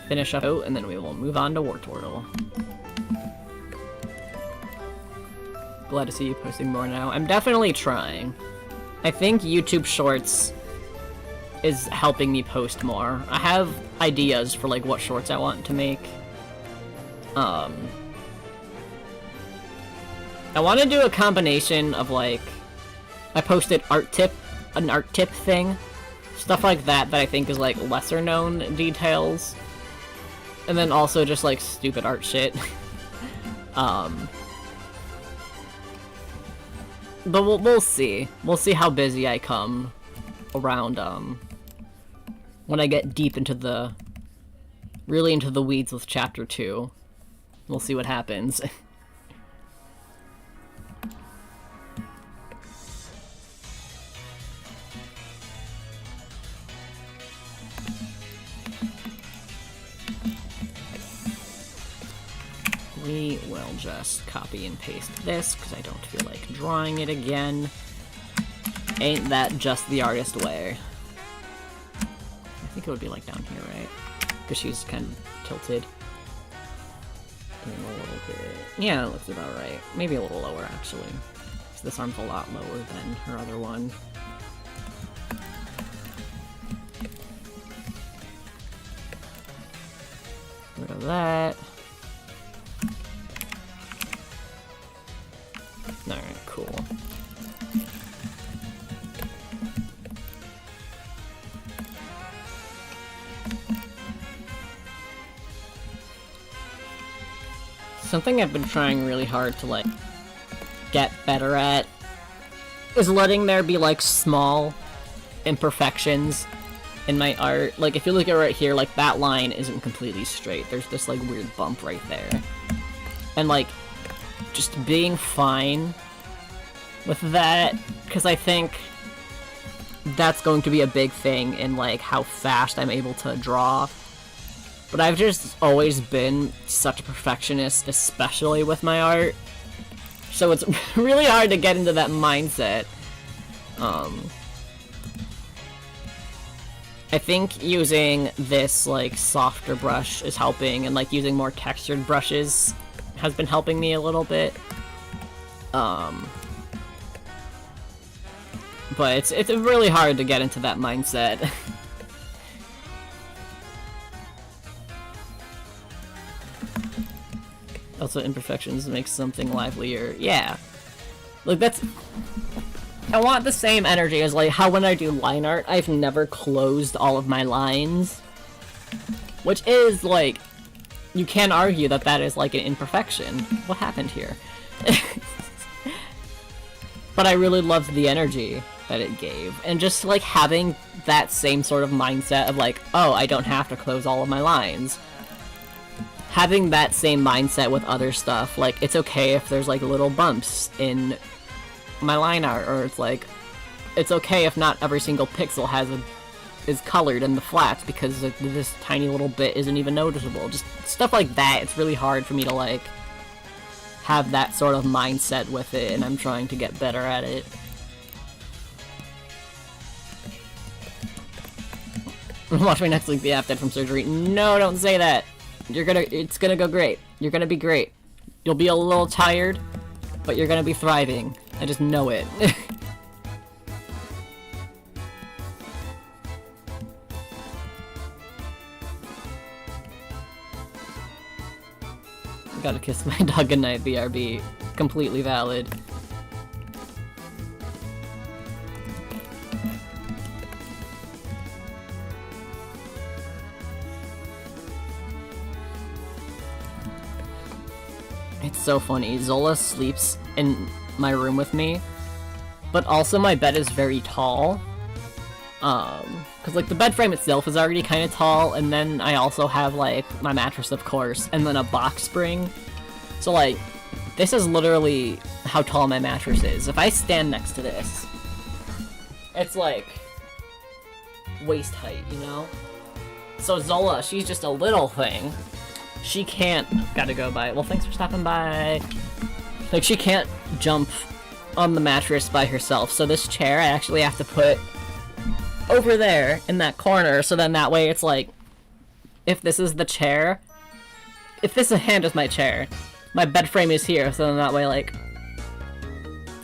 Finish up out, and then we will move on to Wartortle. Glad to see you posting more now. I'm definitely trying. I think YouTube Shorts is helping me post more. I have ideas for, like, what shorts I want to make. I want to do a combination of, like, I posted an art tip thing, stuff like that I think is, like, lesser known details, and then also just, like, stupid art shit. But we'll see. We'll see how busy I come around, when I get deep into really into the weeds with Chapter 2. We'll see what happens. We will just copy and paste this, because I don't feel like drawing it again. Ain't that just the artist way? I think it would be like down here, right? Because she's kind of tilted. And a little bit... Yeah, that looks about right. Maybe a little lower, actually. So this arm's a lot lower than her other one. Rid of that. Alright, cool. Something I've been trying really hard to, like, get better at is letting there be, like, small imperfections in my art. Like, if you look at right here, like, that line isn't completely straight. There's this, like, weird bump right there. And, like, just being fine with that, because I think that's going to be a big thing in, like, how fast I'm able to draw. But I've just always been such a perfectionist, especially with my art. So it's really hard to get into that mindset. I think using this, like, softer brush is helping, and, like, using more textured brushes has been helping me a little bit. But it's really hard to get into that mindset. Also, imperfections make something livelier. Yeah. Like, that's... I want the same energy as, like, how when I do line art, I've never closed all of my lines. Which is, like... You can't argue that that is, like, an imperfection. What happened here? But I really loved the energy that it gave. And just, like, having that same sort of mindset of, like, oh, I don't have to close all of my lines. Having that same mindset with other stuff, like, it's okay if there's, like, little bumps in my line art, or it's like, it's okay if not every single pixel is colored in the flats, because like, this tiny little bit isn't even noticeable. Just stuff like that, it's really hard for me to, like, have that sort of mindset with it, and I'm trying to get better at it. Watch my next week be after from surgery. No, don't say that! It's gonna go great. You're gonna be great. You'll be a little tired, but you're gonna be thriving. I just know it. Gotta kiss my dog goodnight, BRB. Completely valid. It's so funny. Zola sleeps in my room with me, but also my bed is very tall. Cause like the bed frame itself is already kind of tall, and then I also have like my mattress, of course, and then a box spring. So like, this is literally how tall my mattress is. If I stand next to this, it's like waist height, you know? So Zola, she's just a little thing. She can't... Gotta go by. Well, thanks for stopping by. Like, she can't jump on the mattress by herself, so this chair I actually have to put over there in that corner, so then that way it's like, if this is the chair, if this hand is my chair, my bed frame is here, so then that way, like,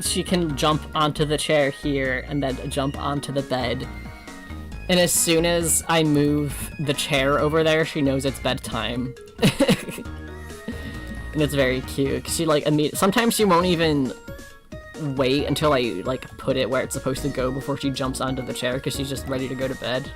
she can jump onto the chair here and then jump onto the bed. And as soon as I move the chair over there, she knows it's bedtime. And it's very cute, because she, like, sometimes she won't even wait until I, like, put it where it's supposed to go before she jumps onto the chair, because she's just ready to go to bed.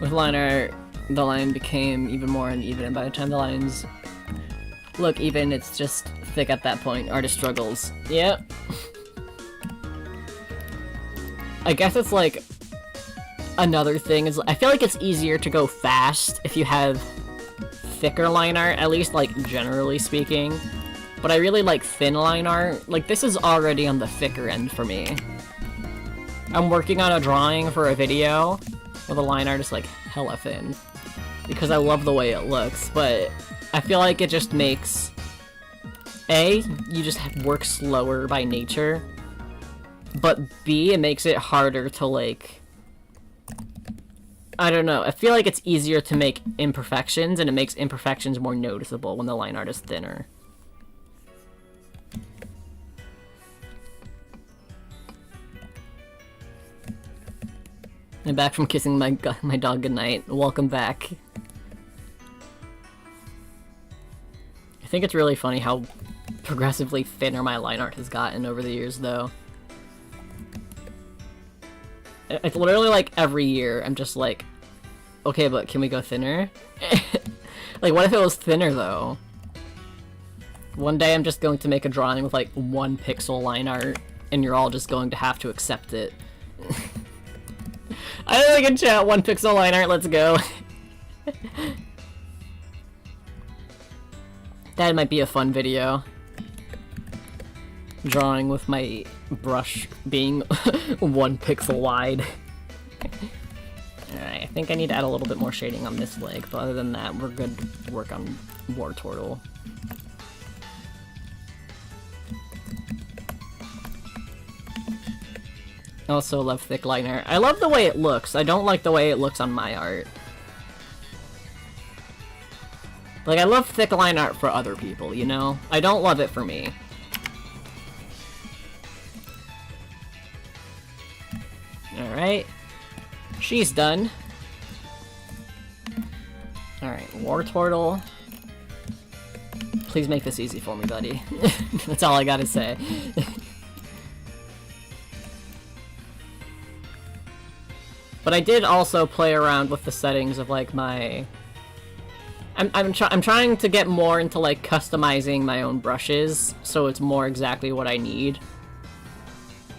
With line art, the line became even more uneven, and by the time the lines look even, it's just thick at that point. Artist struggles. Yep. I guess it's like, another thing is, I feel like it's easier to go fast if you have thicker line art, at least like generally speaking. But I really like thin line art. Like, this is already on the thicker end for me. I'm working on a drawing for a video where the line art is like hella thin, because I love the way it looks, but I feel like it just makes, A, you just work slower by nature, but B, it makes it harder to, like, I don't know, I feel like it's easier to make imperfections, and it makes imperfections more noticeable when the line art is thinner. I'm back from kissing my dog goodnight. Welcome back. I think it's really funny how progressively thinner my line art has gotten over the years, though. It's literally like every year I'm just like, okay, but can we go thinner? Like, what if it was thinner, though? One day I'm just going to make a drawing with like 1 pixel line art, and you're all just going to have to accept it. I think in chat 1 pixel line art, let's go. That might be a fun video. Drawing with my brush being 1 pixel wide. Alright, I think I need to add a little bit more shading on this leg, but other than that, we're good to work on Wartortle. I also love thick line art. I love the way it looks. I don't like the way it looks on my art. Like, I love thick line art for other people, you know? I don't love it for me. Alright. She's done. Alright, Wartortle. Please make this easy for me, buddy. That's all I gotta say. But I did also play around with the settings of, like, my... I'm trying to get more into, like, customizing my own brushes, so it's more exactly what I need.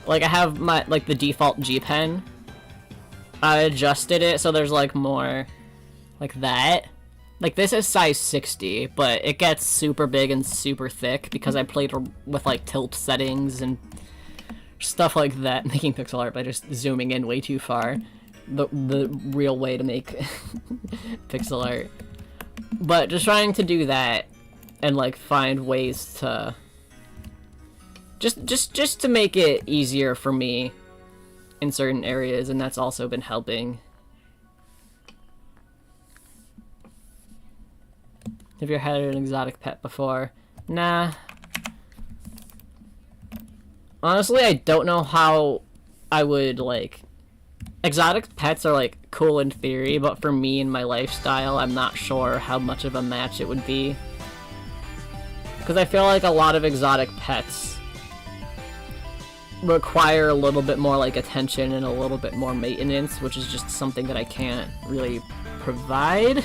Like, I have my, like, the default G pen. I adjusted it so there's, like, more like that. Like, this is size 60, but it gets super big and super thick because I played with, like, tilt settings and stuff like that, making pixel art by just zooming in way too far. The real way to make pixel art. But just trying to do that and, like, find ways to just to make it easier for me in certain areas, and that's also been helping. Have you had an exotic pet before? Nah. Honestly, I don't know how I would, like... Exotic pets are, like, cool in theory, but for me and my lifestyle, I'm not sure how much of a match it would be. Because I feel like a lot of exotic pets require a little bit more, like, attention and a little bit more maintenance, which is just something that I can't really provide.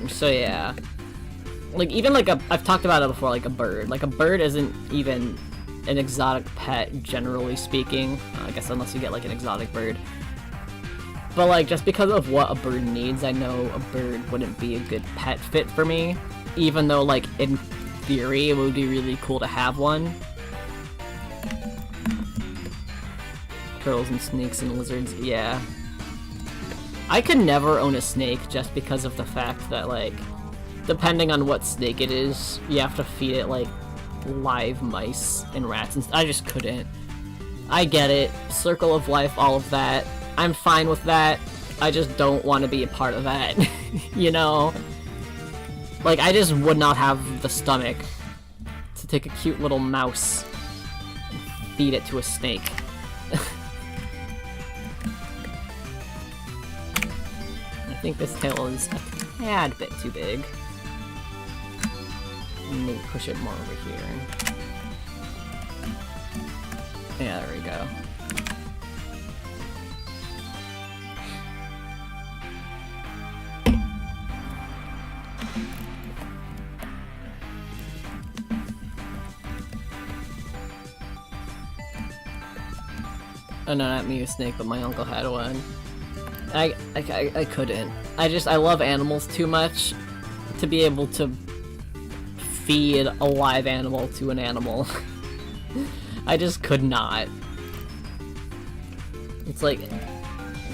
So yeah. Like, even, like, I've talked about it before, like, a bird. Like, a bird isn't even an exotic pet, generally speaking. I guess unless you get, like, an exotic bird. But, like, just because of what a bird needs, I know a bird wouldn't be a good pet fit for me. Even though, like, in theory, it would be really cool to have one. Turtles and snakes and lizards, yeah. I could never own a snake just because of the fact that, like, depending on what snake it is, you have to feed it, like, live mice and rats, and I just couldn't. I get it. Circle of life, all of that. I'm fine with that. I just don't want to be a part of that. You know? Like, I just would not have the stomach to take a cute little mouse and feed it to a snake. I think this tail is a tad bit too big. Maybe push it more over here. Yeah, there we go. Oh no, not me, a snake, but my uncle had one. I couldn't. I love animals too much to be able to feed a live animal to an animal. I just could not. It's like,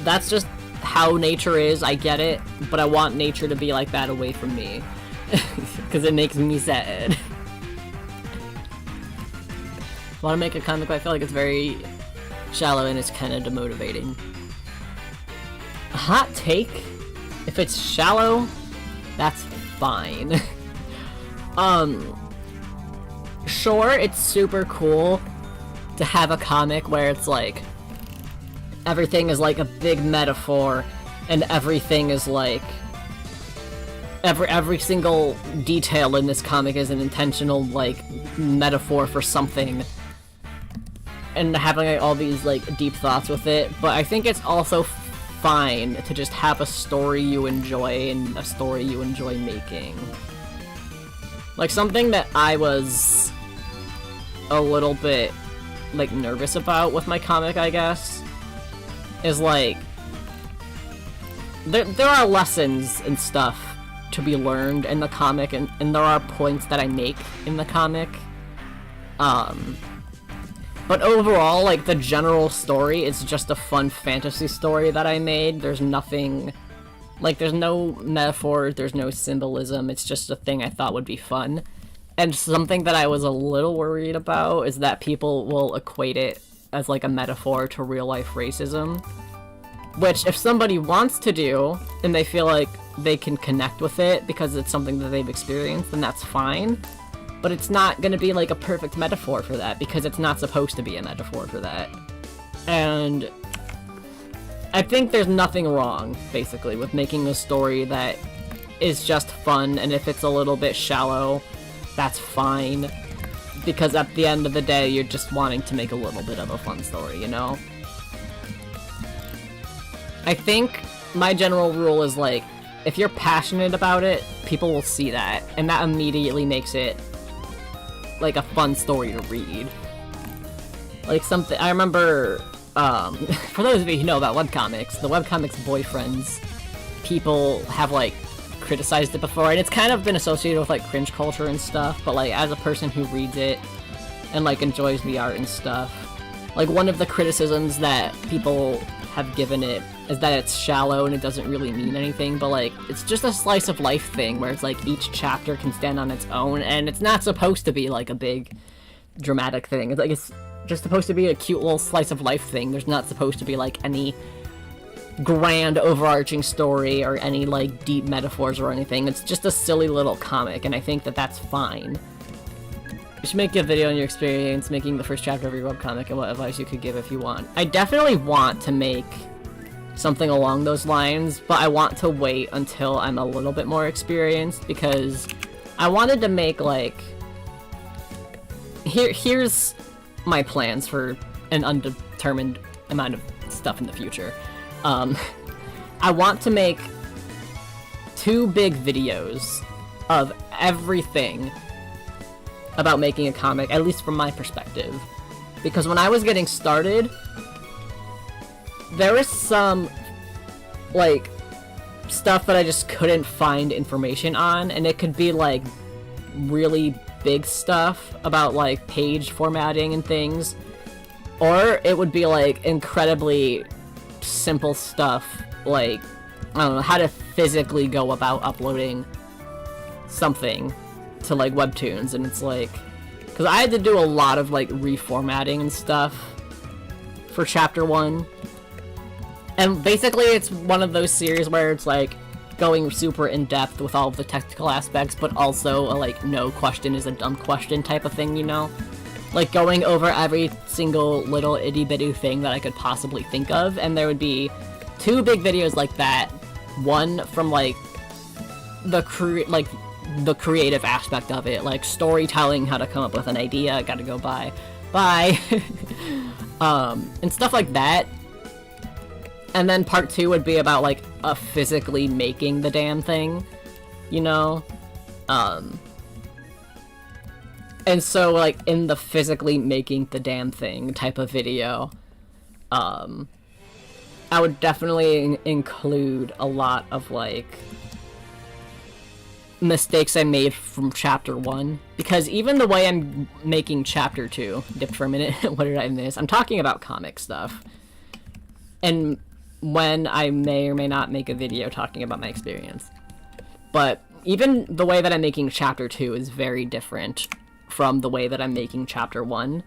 that's just how nature is, I get it, but I want nature to be like that away from me. Because it makes me sad. Want to make a comic, but I feel like it's very shallow and it's kind of demotivating. A hot take? If it's shallow, that's fine. Sure, it's super cool to have a comic where it's like everything is like a big metaphor and everything is like every single detail in this comic is an intentional like metaphor for something, and having like, all these like deep thoughts with it. But I think it's also fine to just have a story you enjoy and a story you enjoy making. Like, something that I was a little bit, like, nervous about with my comic, I guess, is, like, there are lessons and stuff to be learned in the comic, and there are points that I make in the comic. But overall, like, the general story is just a fun fantasy story that I made. There's nothing, like, there's no metaphors, there's no symbolism, it's just a thing I thought would be fun. And something that I was a little worried about is that people will equate it as, like, a metaphor to real-life racism. Which, if somebody wants to do, and they feel like they can connect with it because it's something that they've experienced, then that's fine. But it's not gonna be, like, a perfect metaphor for that, because it's not supposed to be a metaphor for that. And I think there's nothing wrong, basically, with making a story that is just fun, and if it's a little bit shallow, that's fine. Because at the end of the day, you're just wanting to make a little bit of a fun story, you know? I think my general rule is, like, if you're passionate about it, people will see that, and that immediately makes it, like, a fun story to read. Like, something, I remember, for those of you who know about webcomics, the webcomics boyfriends, people have, like, criticized it before, and it's kind of been associated with, like, cringe culture and stuff, but, like, as a person who reads it, and, like, enjoys the art and stuff, like, one of the criticisms that people have given it is that it's shallow and it doesn't really mean anything, but, like, it's just a slice of life thing where it's, like, each chapter can stand on its own, and it's not supposed to be, like, a big dramatic thing. It's, like, it's just supposed to be a cute little slice of life thing. There's not supposed to be, like, any grand overarching story or any, like, deep metaphors or anything. It's just a silly little comic, and I think that that's fine. You should make a video on your experience making the first chapter of your webcomic and what advice you could give if you want. I definitely want to make something along those lines, but I want to wait until I'm a little bit more experienced, because I wanted to make, like, here's my plans for an undetermined amount of stuff in the future. I want to make 2 big videos of everything about making a comic, at least from my perspective. Because when I was getting started, there was some, like, stuff that I just couldn't find information on, and it could be, like, really big stuff about, like, page formatting and things, or it would be, like, incredibly simple stuff, like, I don't know, how to physically go about uploading something to, like, webtoons, and it's like, because I had to do a lot of, like, reformatting and stuff for chapter 1, and basically it's one of those series where it's, like, going super in-depth with all of the technical aspects, but also a, like, no question is a dumb question type of thing, you know? Like, going over every single little itty-bitty thing that I could possibly think of, and there would be 2 big videos like that. One from, like, the creative aspect of it, like storytelling, how to come up with an idea, gotta go bye, and stuff like that. And then part 2 would be about, like, physically making the damn thing, you know? And so, like, in the physically making the damn thing type of video, I would definitely include a lot of, like, mistakes I made from chapter 1, because even the way I'm making chapter 2, dipped for a minute, what did I miss? I'm talking about comic stuff, and when I may or may not make a video talking about my experience, but even the way that I'm making chapter 2 is very different from the way that I'm making chapter 1,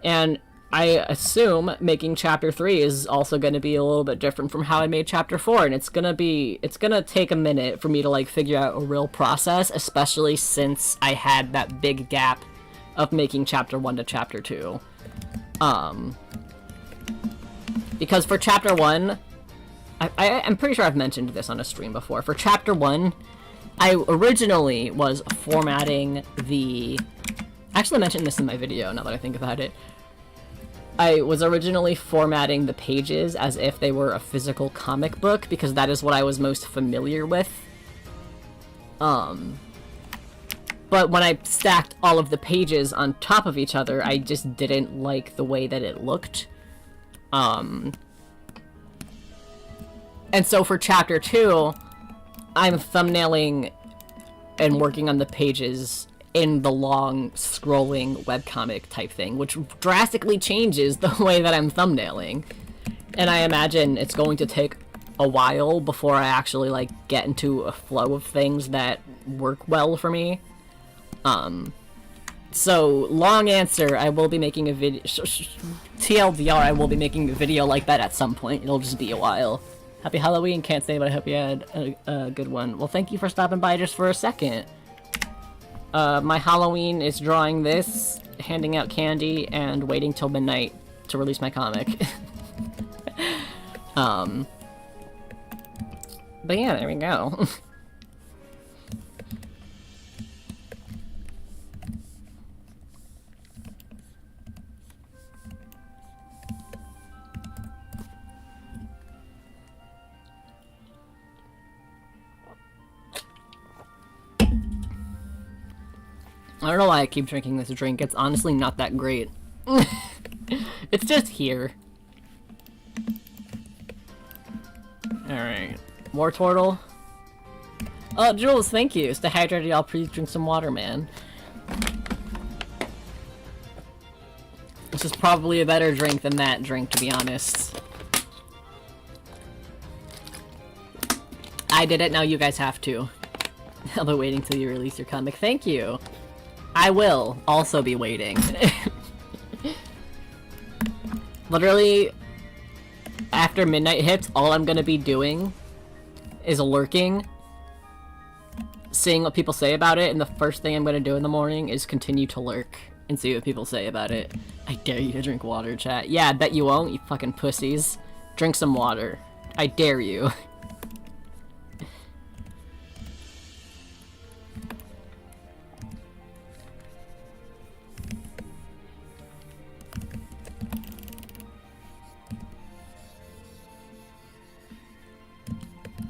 and I assume making chapter 3 is also going to be a little bit different from how I made chapter 4, and it's gonna take a minute for me to, like, figure out a real process, especially since I had that big gap of making chapter 1 to chapter 2. Because for chapter 1, I'm pretty sure I've mentioned this on a stream before. For chapter 1, I originally was formatting the... I actually mentioned this in my video, now that I think about it. I was originally formatting the pages as if they were a physical comic book, because that is what I was most familiar with. But when I stacked all of the pages on top of each other, I just didn't like the way that it looked. And so for chapter 2, I'm thumbnailing and working on the pages in the long scrolling webcomic type thing, which drastically changes the way that I'm thumbnailing. And I imagine it's going to take a while before I actually like get into a flow of things that work well for me. So long answer, I will be making a video, TLDR, I will be making a video like that at some point. It'll just be a while. Happy Halloween, can't say, but I hope you had a good one. Well, thank you for stopping by just for a second. My Halloween is drawing this, handing out candy, and waiting till midnight to release my comic. But yeah, there we go. I don't know why I keep drinking this drink. It's honestly not that great. It's just here. Alright. Wartortle. Oh, Jules, thank you. Stay hydrated, y'all. Please drink some water, man. This is probably a better drink than that drink, to be honest. I did it, now you guys have to. I'll be waiting till you release your comic. Thank you. I will also be waiting. Literally, after midnight hits, all I'm gonna be doing is lurking, seeing what people say about it, and the first thing I'm gonna do in the morning is continue to lurk and see what people say about it. I dare you to drink water, chat. Yeah, I bet you won't, you fucking pussies. Drink some water. I dare you.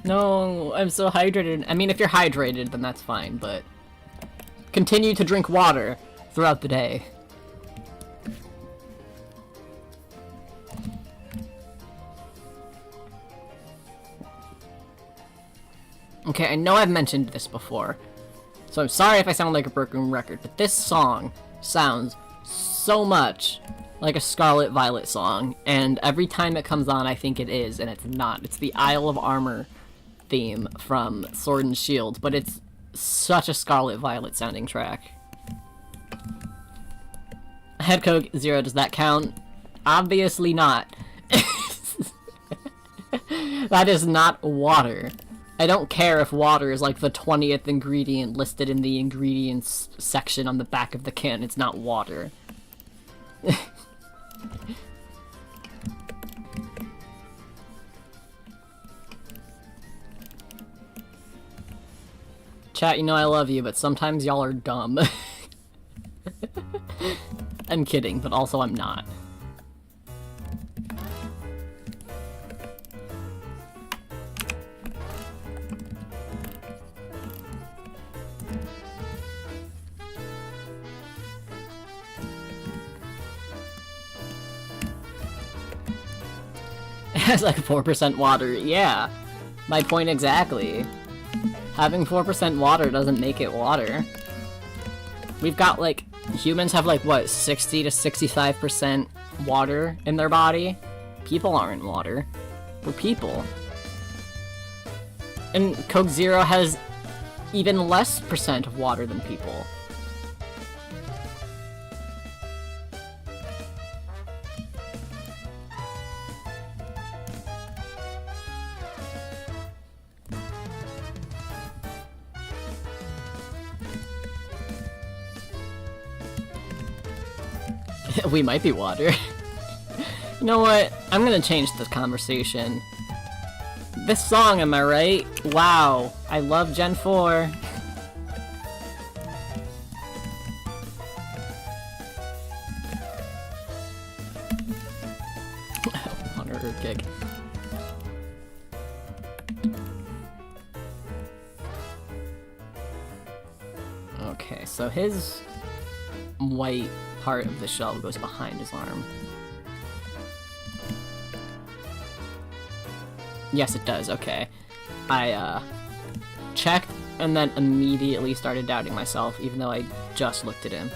No, I'm so hydrated. I mean, if you're hydrated, then that's fine, but continue to drink water throughout the day. Okay, I know I've mentioned this before, so I'm sorry if I sound like a broken record, but this song sounds so much like a Scarlet Violet song, and every time it comes on I think it is, and it's not. It's the Isle of Armor theme from Sword and Shield, but it's such a Scarlet Violet sounding track. Head Coke Zero, does that count? Obviously not. That is not water. I don't care if water is like the 20th ingredient listed in the ingredients section on the back of the can. It's not water. Chat, you know I love you, but sometimes y'all are dumb. I'm kidding, but also I'm not. It has like 4% water. Yeah, my point exactly. Having 4% water doesn't make it water. We've got like, humans have like what, 60 to 65% water in their body? People aren't water. We're people. And Coke Zero has even less percent of water than people. We might be water. You know what? I'm gonna change this conversation. This song, am I right? Wow. I love Gen 4. Honor gig. Okay, so his white part of the shell goes behind his arm. Yes, it does. Okay. I checked and then immediately started doubting myself, even though I just looked at him.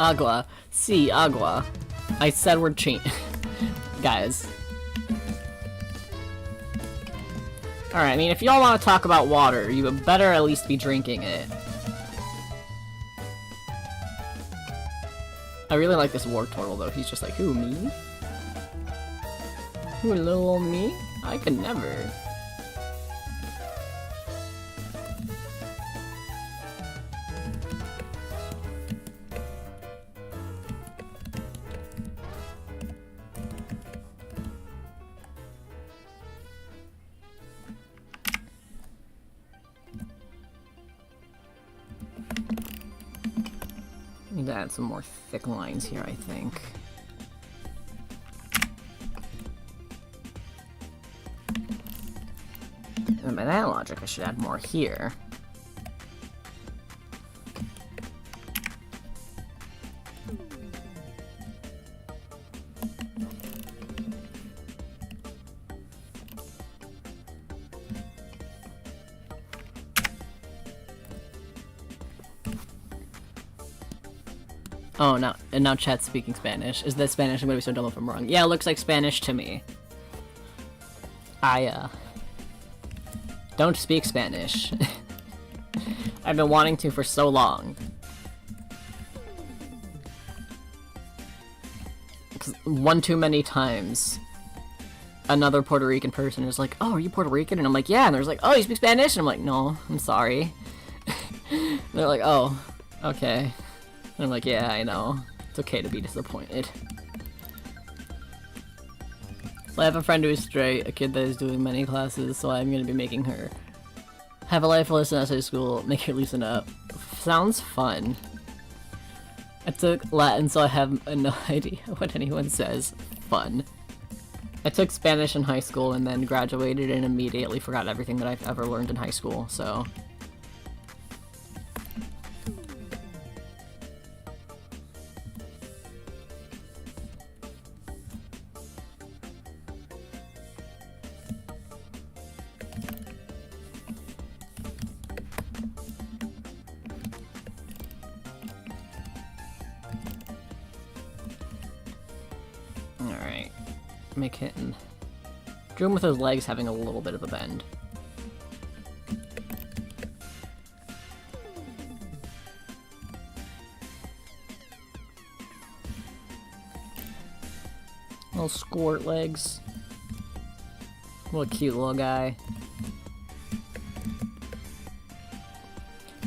Agua. Si, agua. I said we're guys. Alright, I mean, if y'all want to talk about water, you better at least be drinking it. I really like this Wartortle, though. He's just like, who, me? Who, little old me? I could never. Need to add some more thick lines here, I think. And by that logic, I should add more here. Oh, now, and now chat's speaking Spanish. Is that Spanish? I'm gonna be so dumb if I'm wrong. Yeah, it looks like Spanish to me. I, don't speak Spanish. I've been wanting to for so long. 'Cause one too many times, another Puerto Rican person is like, oh, are you Puerto Rican? And I'm like, yeah. And they're like, oh, you speak Spanish? And I'm like, no, I'm sorry. They're like, oh, okay. And I'm like, yeah, I know. It's okay to be disappointed. So I have a friend who is straight, a kid that is doing many classes, so I'm gonna be making her have a life lesson at high school, make her loosen up. Sounds fun. I took Latin, so I have no idea what anyone says. Fun. I took Spanish in high school and then graduated and immediately forgot everything that I've ever learned in high school, so... Alright. Make him... Drew him with his legs having a little bit of a bend. Little squirt legs. What a cute little guy.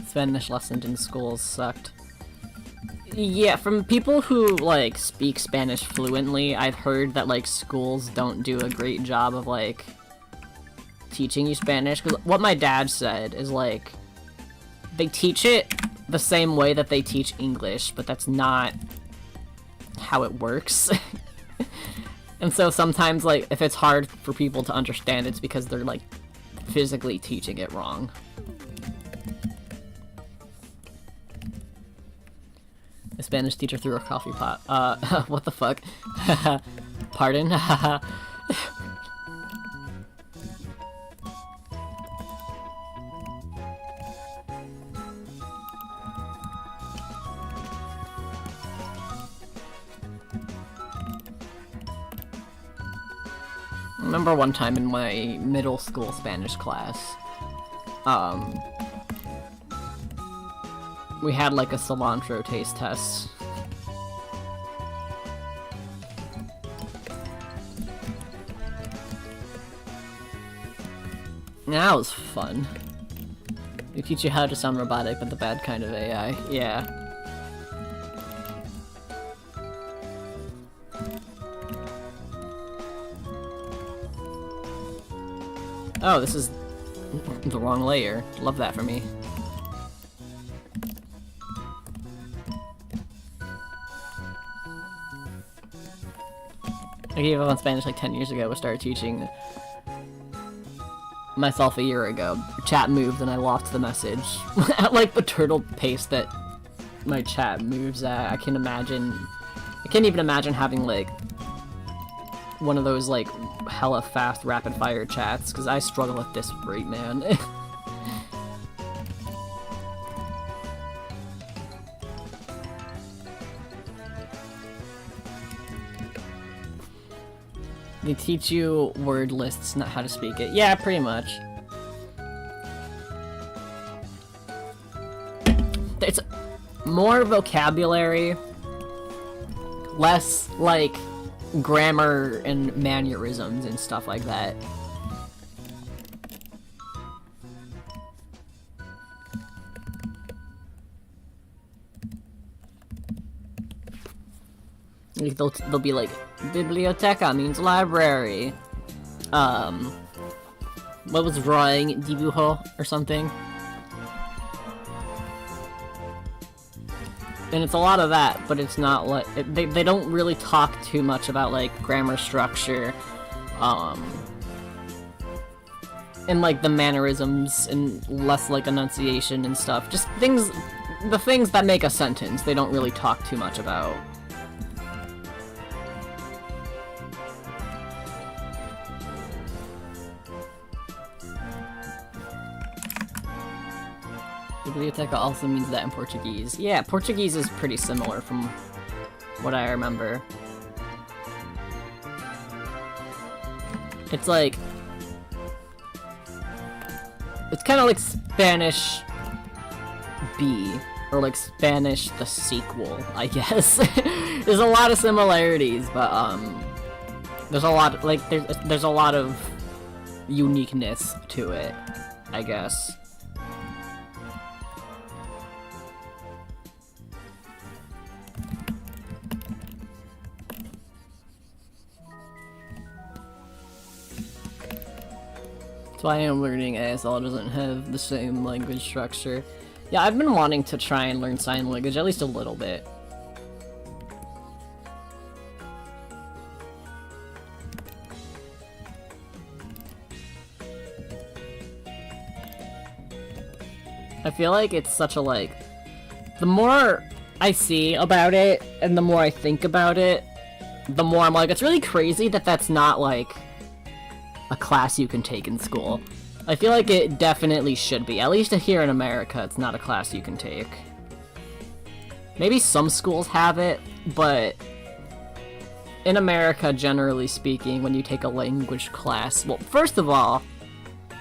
Spanish lessons in schools sucked. Yeah, from people who, like, speak Spanish fluently, I've heard that, like, schools don't do a great job of, like, teaching you Spanish. 'Cause what my dad said is, like, they teach it the same way that they teach English, but that's not how it works. And so sometimes, like, if it's hard for people to understand, it's because they're, like, physically teaching it wrong. A Spanish teacher threw a coffee pot. What the fuck? Pardon? I remember one time in my middle school Spanish class, we had like a cilantro taste test. That was fun. They teach you how to sound robotic, but the bad kind of AI. Yeah. Oh, this is the wrong layer. Love that for me. I gave up on Spanish like 10 years ago. I started teaching myself a year ago. Chat moved and I lost the message. At like the turtle pace that my chat moves at, I can't even imagine having like one of those like hella fast rapid fire chats, because I struggle at this rate, man. They teach you word lists, not how to speak it. Yeah, pretty much. It's more vocabulary, less, like, grammar and mannerisms and stuff like that. Like, they'll be like, biblioteca means library. What was drawing? Dibujo or something? And it's a lot of that, but it's not like, they don't really talk too much about like grammar structure, and like the mannerisms and less like enunciation and stuff. Just the things that make a sentence, they don't really talk too much about. Biblioteca also means that in Portuguese. Yeah, Portuguese is pretty similar from what I remember. It's like... it's kind of like Spanish B, or like Spanish the sequel, I guess. There's a lot of similarities, but there's a lot, like, there's a lot of uniqueness to it, I guess. That's why I'm learning ASL doesn't have the same language structure. Yeah, I've been wanting to try and learn sign language, at least a little bit. I feel like it's such a, like... the more I see about it, and the more I think about it, the more I'm like, it's really crazy that that's not, like, a class you can take in school. I feel like it definitely should be. At least here in America, it's not a class you can take. Maybe some schools have it, but in America, generally speaking, when you take a language class, well, first of all,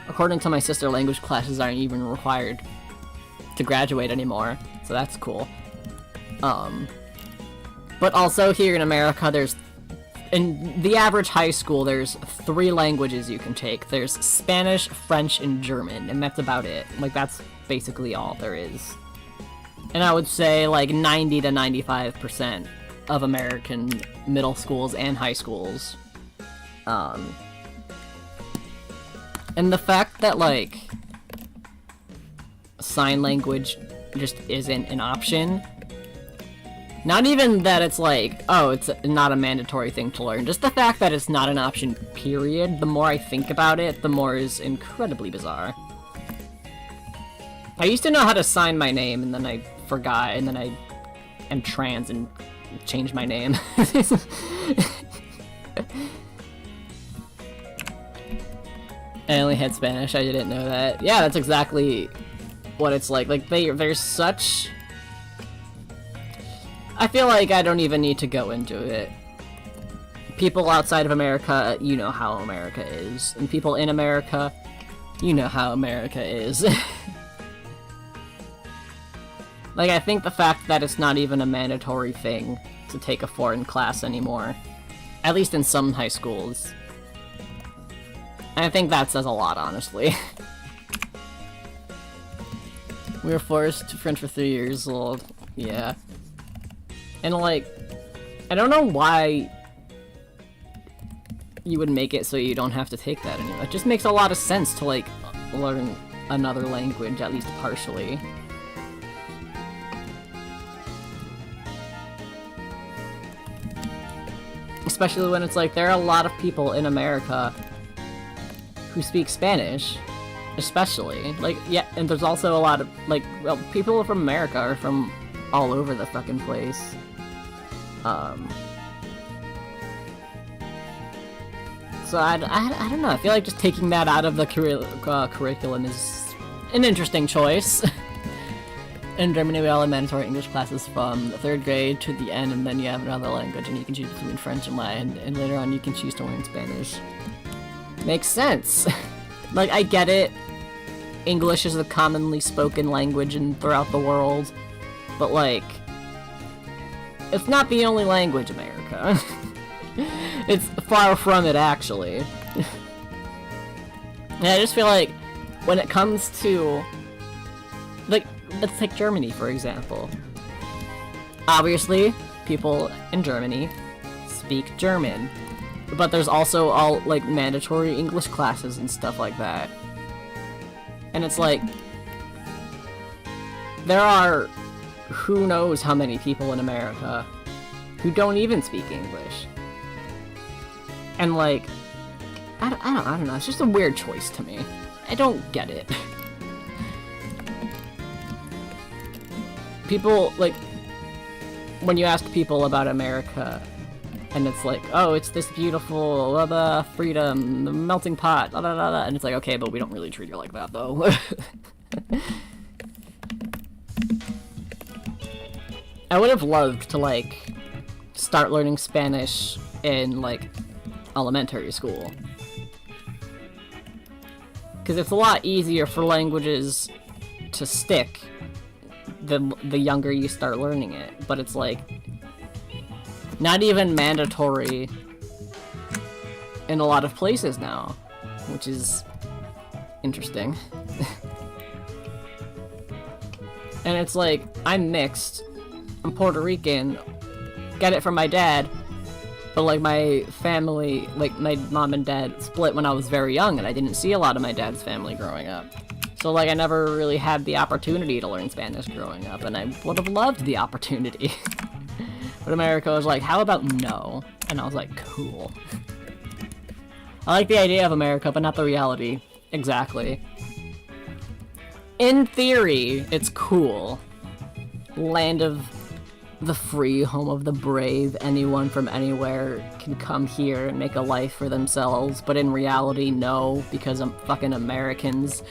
according to my sister, language classes aren't even required to graduate anymore, so that's cool. But also here in America, in the average high school, there's 3 languages you can take. There's Spanish, French, and German, and that's about it. Like, that's basically all there is. And I would say, like, 90 to 95% of American middle schools and high schools. And the fact that, like, sign language just isn't an option. Not even that it's like, oh, it's not a mandatory thing to learn. Just the fact that it's not an option, period. The more I think about it, the more is incredibly bizarre. I used to know how to sign my name, and then I forgot, and then I am trans and changed my name. I only had Spanish, I didn't know that. Yeah, that's exactly what it's like. Like, there's such... I feel like I don't even need to go into it. People outside of America, you know how America is. And people in America, you know how America is. Like, I think the fact that it's not even a mandatory thing to take a foreign class anymore, at least in some high schools, I think that says a lot, honestly. We were forced to French for 3 years old. Yeah. And, like, I don't know why you would make it so you don't have to take that anymore. It just makes a lot of sense to, like, learn another language, at least partially. Especially when it's like, there are a lot of people in America who speak Spanish, especially. Like, yeah, and there's also a lot of, like, well, people from America are from all over the fucking place. So I don't know, I feel like just taking that out of the curriculum is an interesting choice. In Germany, we all have mandatory English classes from the 3rd grade to the end, and then you have another language, and you can choose between French and Latin, and later on you can choose to learn Spanish. Makes sense. Like, I get it. English is a commonly spoken language throughout the world, but, like, it's not the only language, America. It's far from it, actually. And I just feel like, when it comes to, like, let's take Germany, for example. Obviously, people in Germany speak German, but there's also all, like, mandatory English classes and stuff like that. And it's like, there are who knows how many people in America who don't even speak English. And, like, I don't know, it's just a weird choice to me. I don't get it. People, like, when you ask people about America, and it's like, oh, it's this beautiful, freedom, the melting pot, and it's like, okay, but we don't really treat it like that, though. I would have loved to, like, start learning Spanish in, like, elementary school. Because it's a lot easier for languages to stick the younger you start learning it, but it's like not even mandatory in a lot of places now, which is interesting. And it's like, I'm mixed, I'm Puerto Rican, get it from my dad, but like my family, like my mom and dad split when I was very young, and I didn't see a lot of my dad's family growing up. So, like, I never really had the opportunity to learn Spanish growing up, and I would have loved the opportunity. But America was like, how about no? And I was like, cool. I like the idea of America, but not the reality. Exactly. In theory, it's cool. Land of the free, home of the brave, anyone from anywhere can come here and make a life for themselves, but in reality, no, because I'm fucking Americans.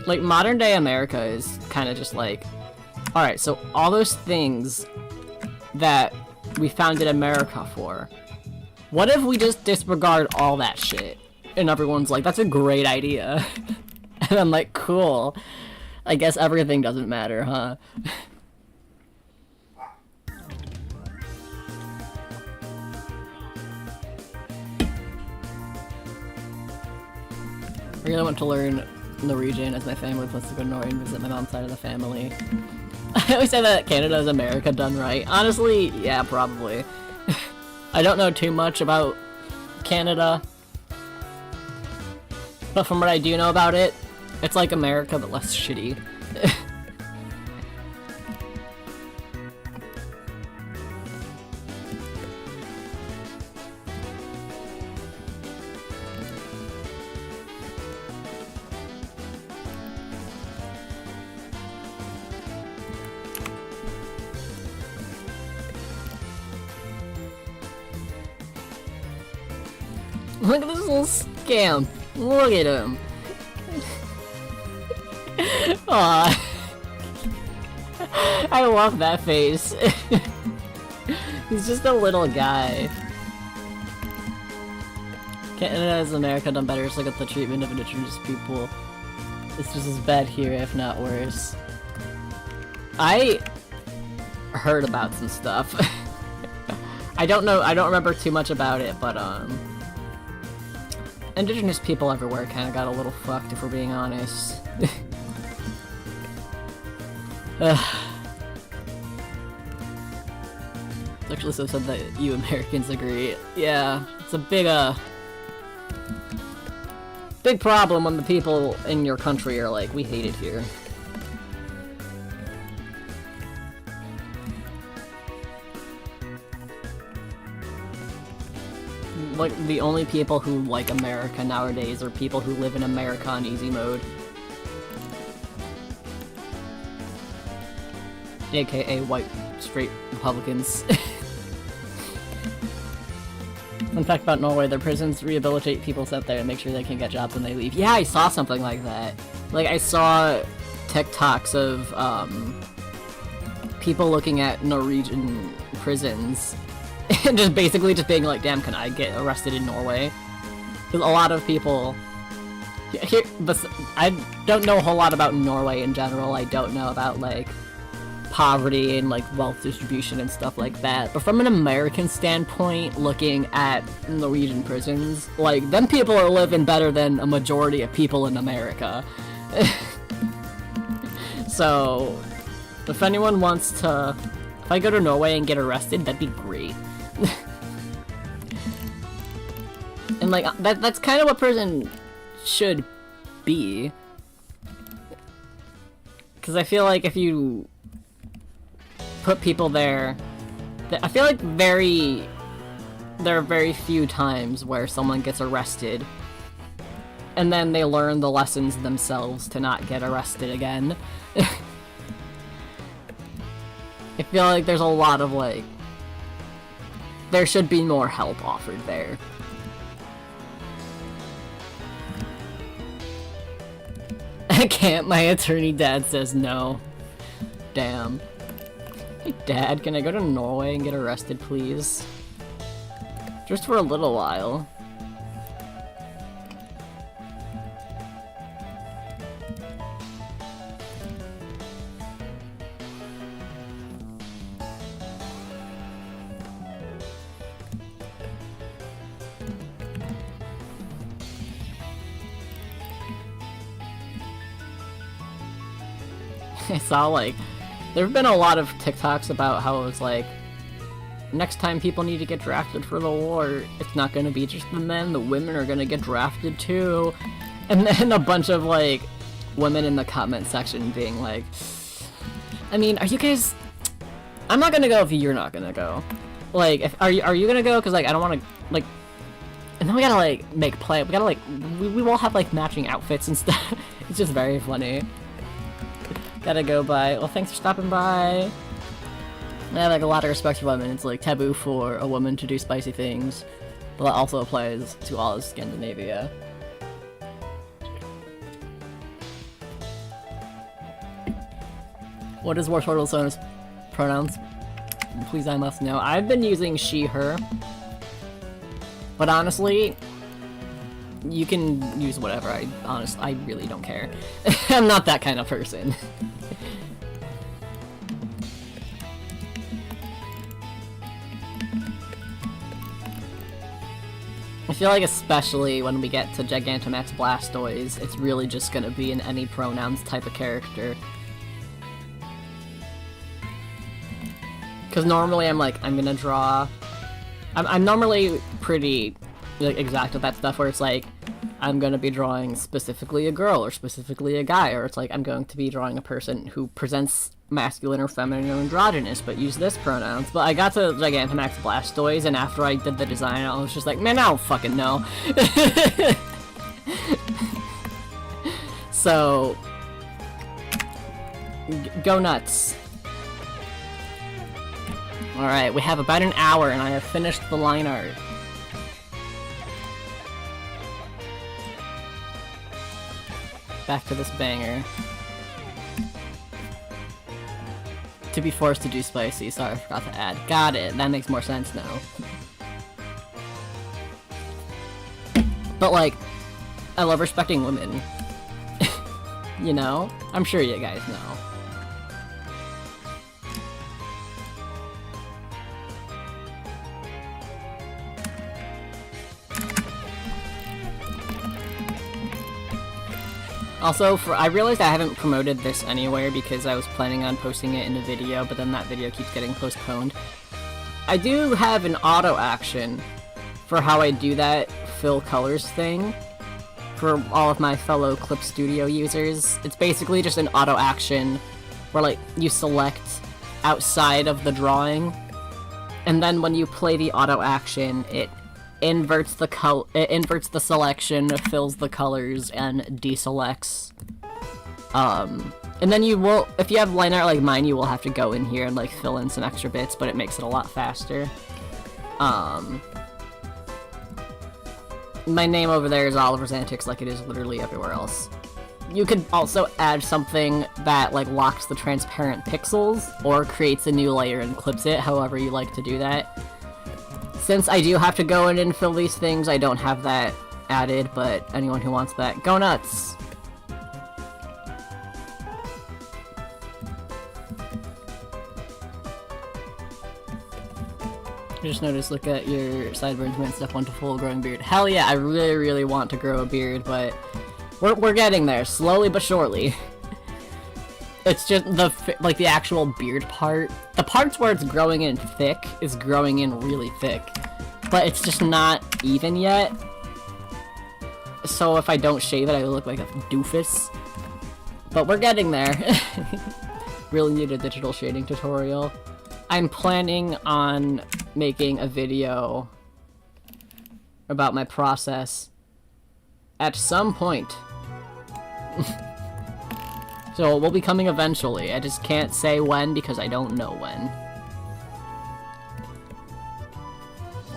Like, modern day America is kind of just like, alright, so all those things that we founded America for, what if we just disregard all that shit? And everyone's like, that's a great idea. And I'm like, cool. I guess everything doesn't matter, huh? I really want to learn Norwegian as my family plans to go to Norway and visit my mom's side of the family. I always say that Canada is America done right. Honestly, yeah, probably. I don't know too much about Canada, but from what I do know about it, it's like America, but less shitty. Look at this little scamp. Look at him. Aw. I love that face. He's just a little guy. Canada has America done better? Just look at the treatment of indigenous people. It's just as bad here, if not worse. I heard about some stuff. I don't remember too much about it, but indigenous people everywhere kind of got a little fucked, if we're being honest. Actually, so said that you Americans agree. Yeah, it's a big problem when the people in your country are like, we hate it here. Like, the only people who like America nowadays are people who live in America on easy mode. AKA white, straight Republicans. Fun fact about Norway, their prisons rehabilitate people sent there and make sure they can get jobs when they leave. Yeah, I saw something like that. Like, I saw TikToks of, people looking at Norwegian prisons and just basically just being like, damn, can I get arrested in Norway? Because a lot of people... Here, but I don't know a whole lot about Norway in general. I don't know about, like, poverty and like wealth distribution and stuff like that, but from an American standpoint, looking at Norwegian prisons, like, them people are living better than a majority of people in America. So if anyone wants to, if I go to Norway and get arrested, that'd be great. And like, that's kind of what prison should be, because I feel like if you put people there, I feel like there are very few times where someone gets arrested and then they learn the lessons themselves to not get arrested again. I feel like there's a lot of, like, there should be more help offered there. I can't, my attorney dad says no. Damn. Hey Dad, can I go to Norway and get arrested, please? Just for a little while. I saw, like, there have been a lot of TikToks about how it's like, next time people need to get drafted for the war, it's not gonna be just the men, the women are gonna get drafted too. And then a bunch of, like, women in the comment section being like, I mean, are you guys... I'm not gonna go if you're not gonna go. Like, are you gonna go? Because, like, I don't want to, like... And then we gotta, like, make play. We gotta, like... We will have, like, matching outfits and stuff. It's just very funny. Gotta go by. Well, thanks for stopping by. I have, like, a lot of respect for women. It's, like, taboo for a woman to do spicy things. But that also applies to all of Scandinavia. What is Wartortle's own pronouns? Please, I must know. I've been using she, her. But honestly, you can use whatever. I really don't care. I'm not that kind of person. I feel like especially when we get to Gigantamax Blastoise, it's really just gonna be an any pronouns type of character. Because normally I'm like, I'm gonna draw... I'm normally pretty, like, exact with that stuff where it's like, I'm gonna be drawing specifically a girl or specifically a guy, or it's like, I'm going to be drawing a person who presents masculine or feminine or androgynous, but use this pronouns. But I got to Gigantamax Blastoise, and after I did the design, I was just like, man, I don't fucking know. So, go nuts. Alright, we have about an hour, and I have finished the line art. Back to this banger. To be forced to do spicy, sorry, I forgot to add. Got it, that makes more sense now. But, like, I love respecting women. You know? I'm sure you guys know. Also, I realized I haven't promoted this anywhere because I was planning on posting it in a video, but then that video keeps getting postponed. I do have an auto action for how I do that fill colors thing for all of my fellow Clip Studio users. It's basically just an auto action where like you select outside of the drawing, and then when you play the auto action, it inverts the selection, fills the colors, and deselects. And then you will, if you have line art like mine, you will have to go in here and like fill in some extra bits, but it makes it a lot faster. My name over there is Oliver's Antics, like it is literally everywhere else. You could also add something that like locks the transparent pixels, or creates a new layer and clips it, however you like to do that. Since I do have to go in and fill these things, I don't have that added, but anyone who wants that, go nuts! I just noticed, look at your sideburns, man, step 1 to full growing beard. Hell yeah, I really, really want to grow a beard, but we're getting there, slowly but surely. It's just the actual beard part. The parts where it's growing in thick is growing in really thick, but it's just not even yet. So if I don't shave it, I look like a doofus. But we're getting there. Really need a digital shading tutorial. I'm planning on making a video about my process at some point. So it will be coming eventually. I just can't say when because I don't know when.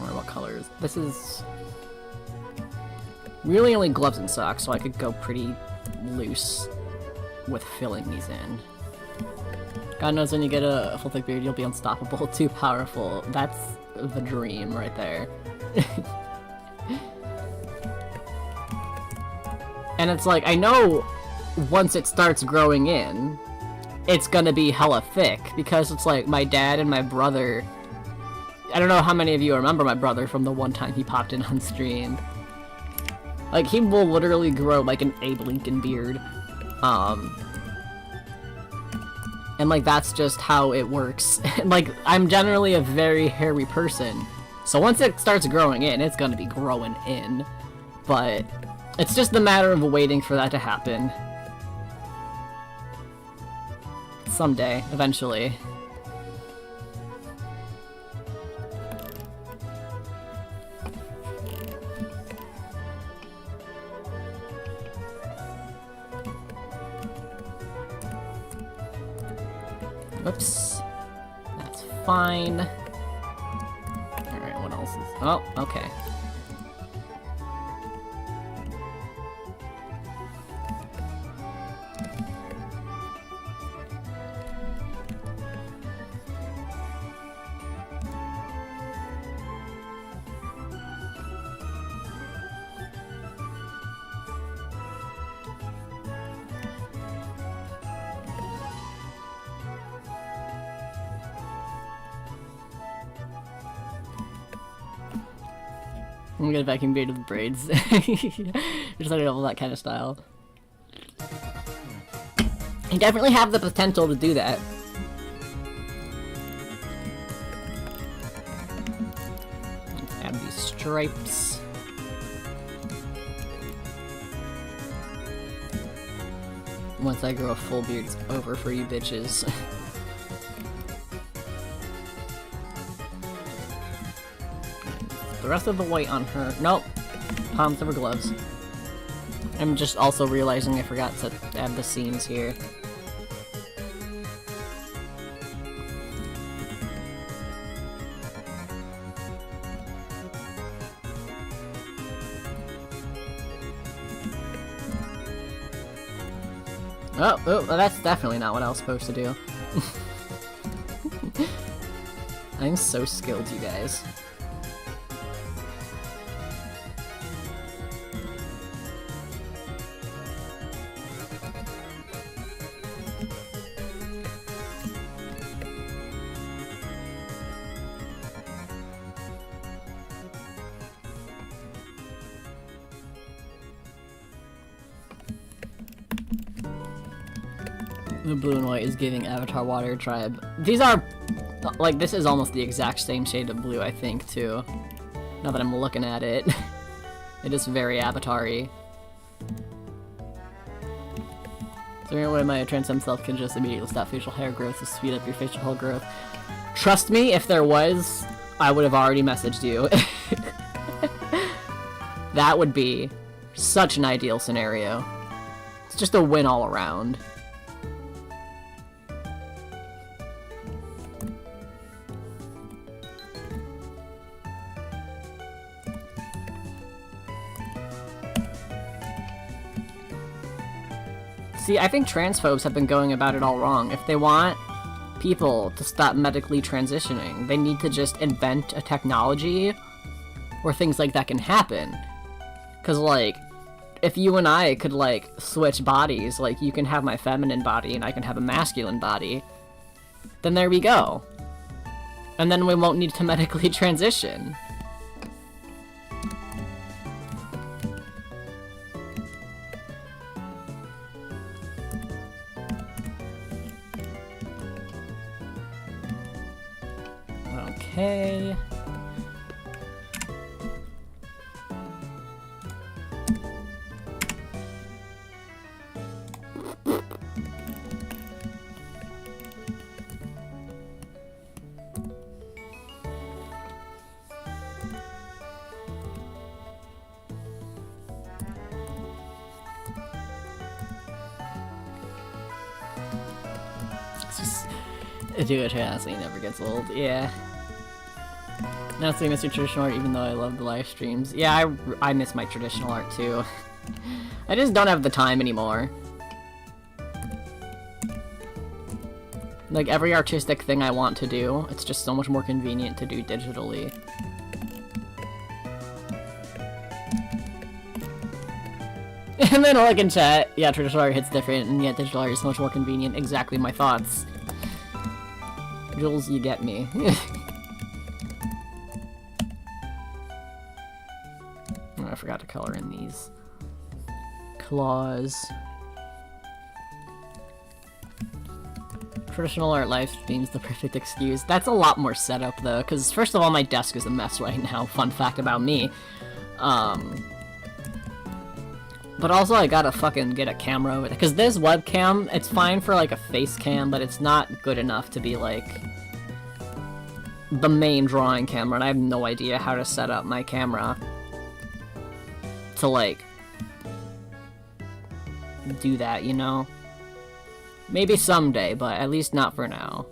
Or what colors. This is really only gloves and socks, so I could go pretty loose with filling these in. God knows when you get a full thick beard, you'll be unstoppable. Too powerful. That's the dream right there. And it's like, I know once it starts growing in, it's gonna be hella thick, because it's like my dad and my brother, I don't know how many of you remember my brother from the one time he popped in on stream. Like, he will literally grow like an Abe Lincoln beard. And like, that's just how it works. Like, I'm generally a very hairy person, so once it starts growing in, it's gonna be growing in. But it's just a matter of waiting for that to happen. Someday, eventually. Whoops. That's fine. Alright, what else is... Oh, okay. I'm gonna vacuum beard with braids. Just like all that kind of style. You definitely have the potential to do that. Add these stripes. Once I grow a full beard, it's over for you bitches. The rest of the white on her. Nope. Palms over gloves. I'm just also realizing I forgot to add the seams here. Oh, that's definitely not what I was supposed to do. I'm so skilled, you guys. The blue and white is giving Avatar Water Tribe. These are Like, this is almost the exact same shade of blue, I think, too. Now that I'm looking at it. It is very avatar-y. So anyway, my transcend self can just immediately stop facial hair growth to speed up your facial hair growth. Trust me, if there was, I would have already messaged you. That would be such an ideal scenario. It's just a win all around. See, I think transphobes have been going about it all wrong. If they want people to stop medically transitioning, they need to just invent a technology where things like that can happen. Because, like, if you and I could, like, switch bodies, like, you can have my feminine body and I can have a masculine body, then there we go. And then we won't need to medically transition. Okay. It's just, do it fast, it never gets old. Yeah. Now it's miss your traditional art, even though I love the live streams. Yeah, I miss my traditional art too. I just don't have the time anymore. Like, every artistic thing I want to do, it's just so much more convenient to do digitally. And then like in chat, yeah, traditional art hits different, and yet digital art is so much more convenient. Exactly my thoughts. Jules, you get me. Oh, I forgot to color in these claws. Traditional art live streams the perfect excuse. That's a lot more setup though, because first of all, my desk is a mess right now. Fun fact about me. But also I gotta fucking get a camera with it, because this webcam, it's fine for like a face cam, but it's not good enough to be like the main drawing camera, and I have no idea how to set up my camera to like do that, you know? Maybe someday, but at least not for now.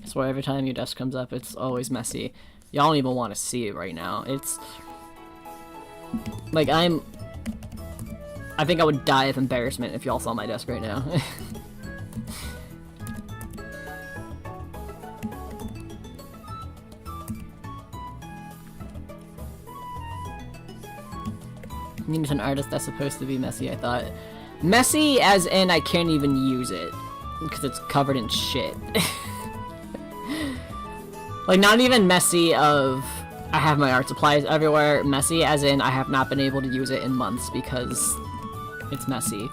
That's why every time your desk comes up, it's always messy. Y'all don't even want to see it right now. It's like I think I would die of embarrassment if y'all saw my desk right now. I mean, it's an artist that's supposed to be messy, I thought. Messy as in I can't even use it, because it's covered in shit. Like, not even messy of I have my art supplies everywhere, messy as in I have not been able to use it in months because it's messy.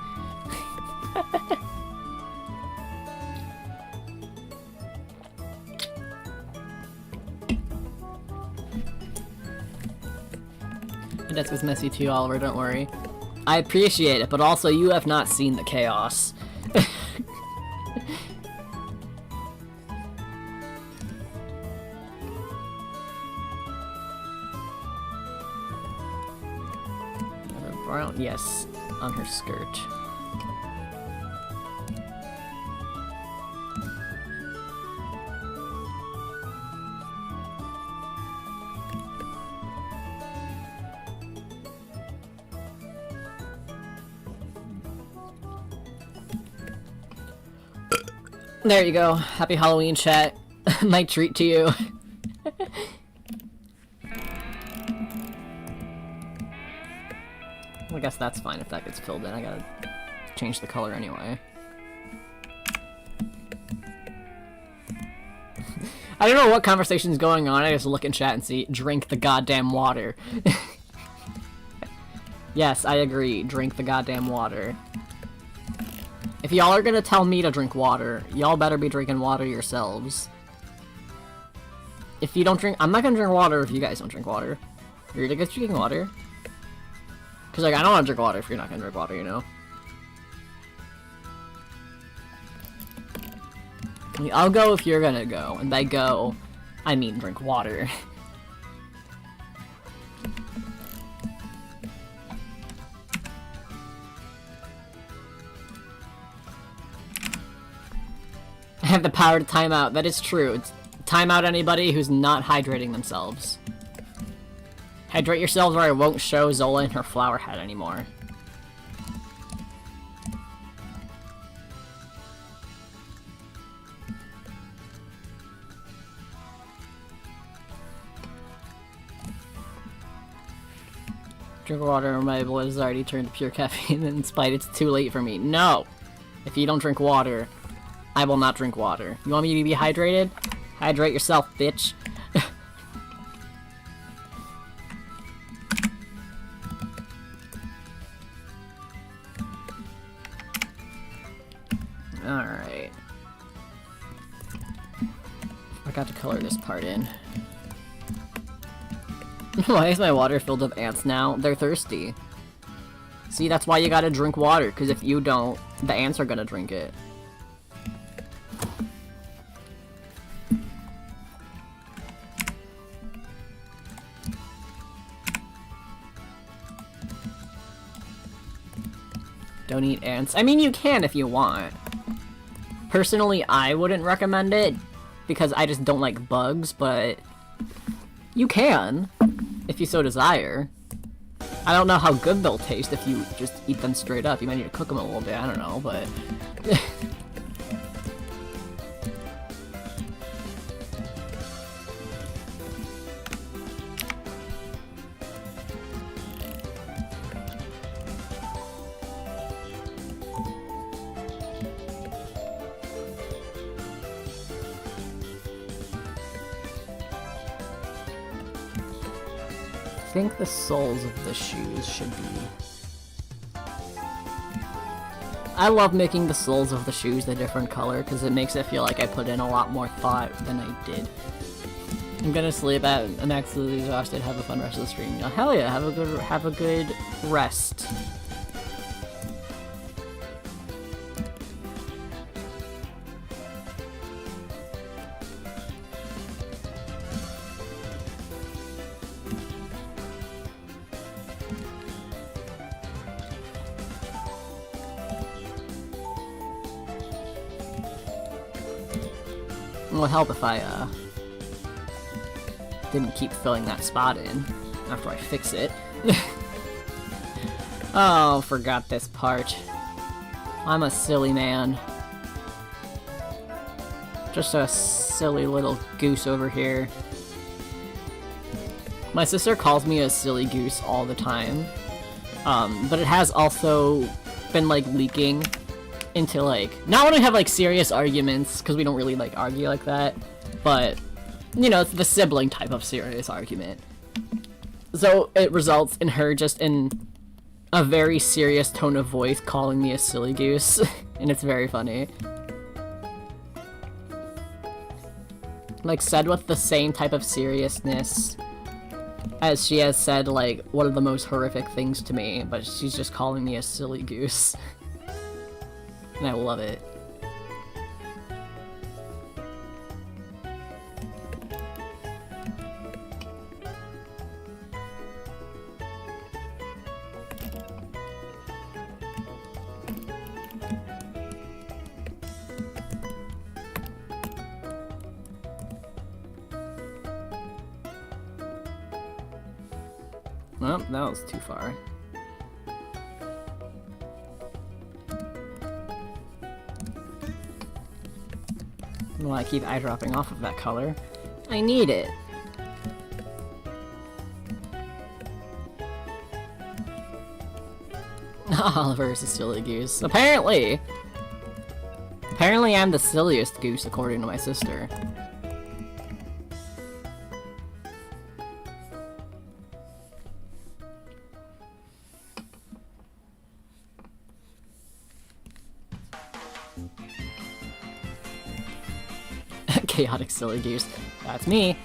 My desk is messy too, Oliver, don't worry. I appreciate it, but also you have not seen the chaos. Brown, yes, on her skirt. There you go. Happy Halloween, chat. My treat to you. I guess that's fine if that gets filled in. I gotta change the color anyway. I don't know what conversation's going on. I just look in chat and see, drink the goddamn water. Yes, I agree. Drink the goddamn water. If y'all are gonna tell me to drink water, y'all better be drinking water yourselves. If you don't drink- I'm not gonna drink water if you guys don't drink water. You're gonna get drinking water? Cause like, I don't wanna drink water if you're not gonna drink water, you know? I mean, I'll go if you're gonna go, and by go, I mean drink water. I have the power to time out. That is true. It's time out anybody who's not hydrating themselves. Hydrate yourselves or I won't show Zola in her flower hat anymore. Drink water or my blood has already turned to pure caffeine and in spite it's too late for me. No! If you don't drink water, I will not drink water. You want me to be hydrated? Hydrate yourself, bitch. Alright. I got to color this part in. Why is my water filled with ants now? They're thirsty. See, that's why you gotta drink water, because if you don't, the ants are gonna drink it. Don't eat ants. I mean, you can if you want. Personally, I wouldn't recommend it, because I just don't like bugs, but you can, if you so desire. I don't know how good they'll taste if you just eat them straight up. You might need to cook them a little bit, I don't know, but... I think the soles of the shoes should be... I love making the soles of the shoes a different color because it makes it feel like I put in a lot more thought than I did. I'm gonna sleep. I'm absolutely exhausted. Have a fun rest of the stream. Oh, hell yeah! Have a good rest. It would help if I, didn't keep filling that spot in after I fix it. Oh, forgot this part. I'm a silly man. Just a silly little goose over here. My sister calls me a silly goose all the time. But it has also been, like, leaking into, like, not when we have, like, serious arguments, because we don't really, like, argue like that, but, you know, it's the sibling type of serious argument. So it results in her just in a very serious tone of voice calling me a silly goose, and it's very funny. Like, said with the same type of seriousness as she has said, like, one of the most horrific things to me, but she's just calling me a silly goose. And I love it. Well, that was too far. Well, I keep eye dropping off of that color. I need it. Oliver is a silly goose. Apparently! Apparently I'm the silliest goose according to my sister. Chaotic Silly Goose. That's me.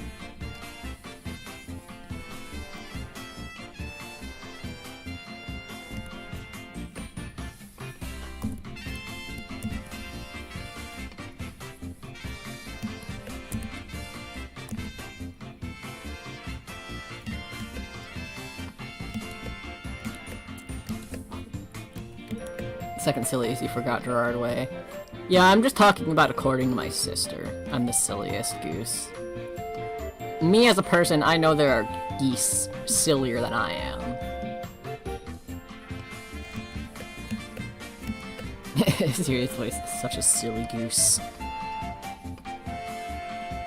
Second silliest, you forgot Gerard Way. Yeah, I'm just talking about according to my sister. I'm the silliest goose. Me as a person, I know there are geese sillier than I am. Seriously, such a silly goose.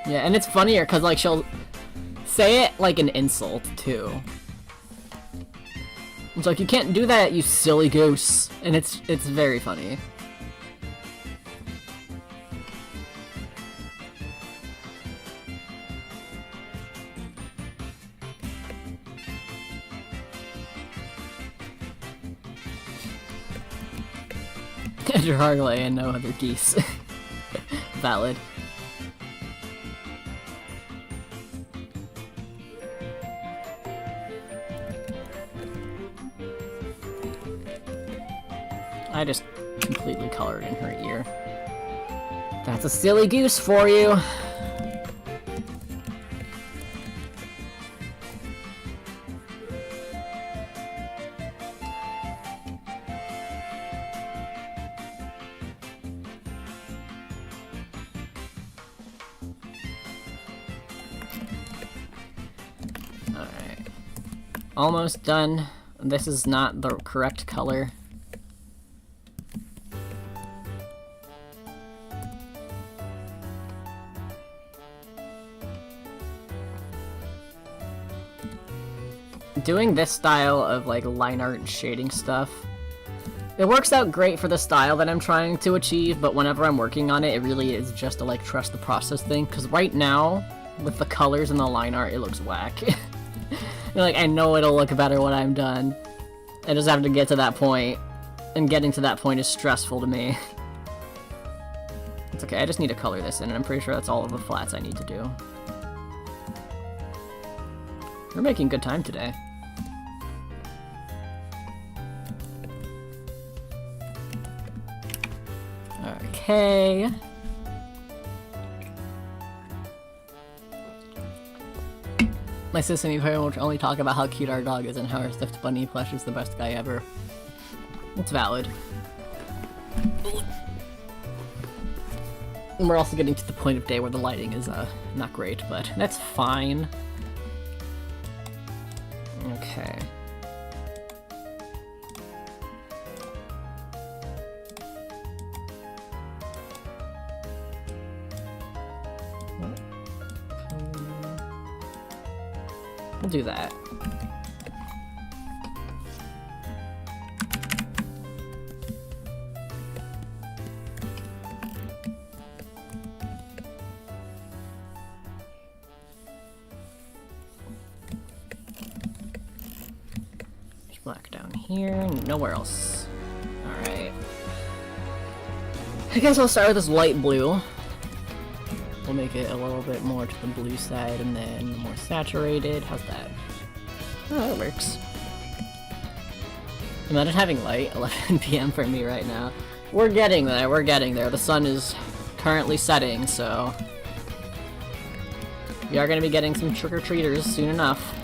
Yeah, and it's funnier because, like, she'll say it like an insult, too. It's like, you can't do that, you silly goose. And it's very funny. Harley and no other geese. Valid. I just completely colored in her ear. That's a silly goose for you! Alright. Almost done. This is not the correct color. Doing this style of like line art and shading stuff, it works out great for the style that I'm trying to achieve, but whenever I'm working on it, it really is just a like trust the process thing, because right now, with the colors and the line art, it looks whack. Like, I know it'll look better when I'm done. I just have to get to that point, and getting to that point is stressful to me. It's okay, I just need to color this in, and I'm pretty sure that's all of the flats I need to do. We're making good time today. Okay. My sister and me very much only talk about how cute our dog is and how our stuffed bunny plush is the best guy ever. It's valid. And we're also getting to the point of day where the lighting is not great, but that's fine. Okay. We'll do that. There's black down here, nowhere else. Alright. I guess I'll start with this light blue. We'll make it a little bit more to the blue side and then more saturated. How's that? Oh, that works. Imagine having light, 11 PM for me right now. We're getting there, we're getting there. The sun is currently setting, so we are going to be getting some trick-or-treaters soon enough.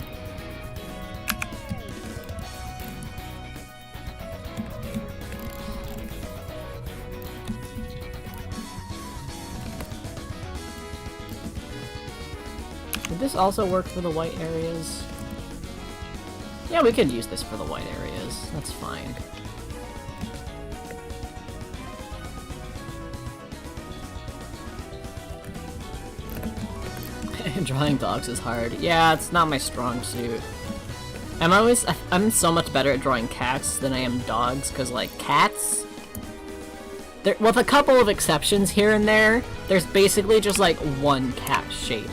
Would this also work for the white areas? Yeah, we could use this for the white areas. That's fine. Drawing dogs is hard. Yeah, it's not my strong suit. I'm so much better at drawing cats than I am dogs, because, like, cats, with a couple of exceptions here and there, there's basically just, like, one cat shape.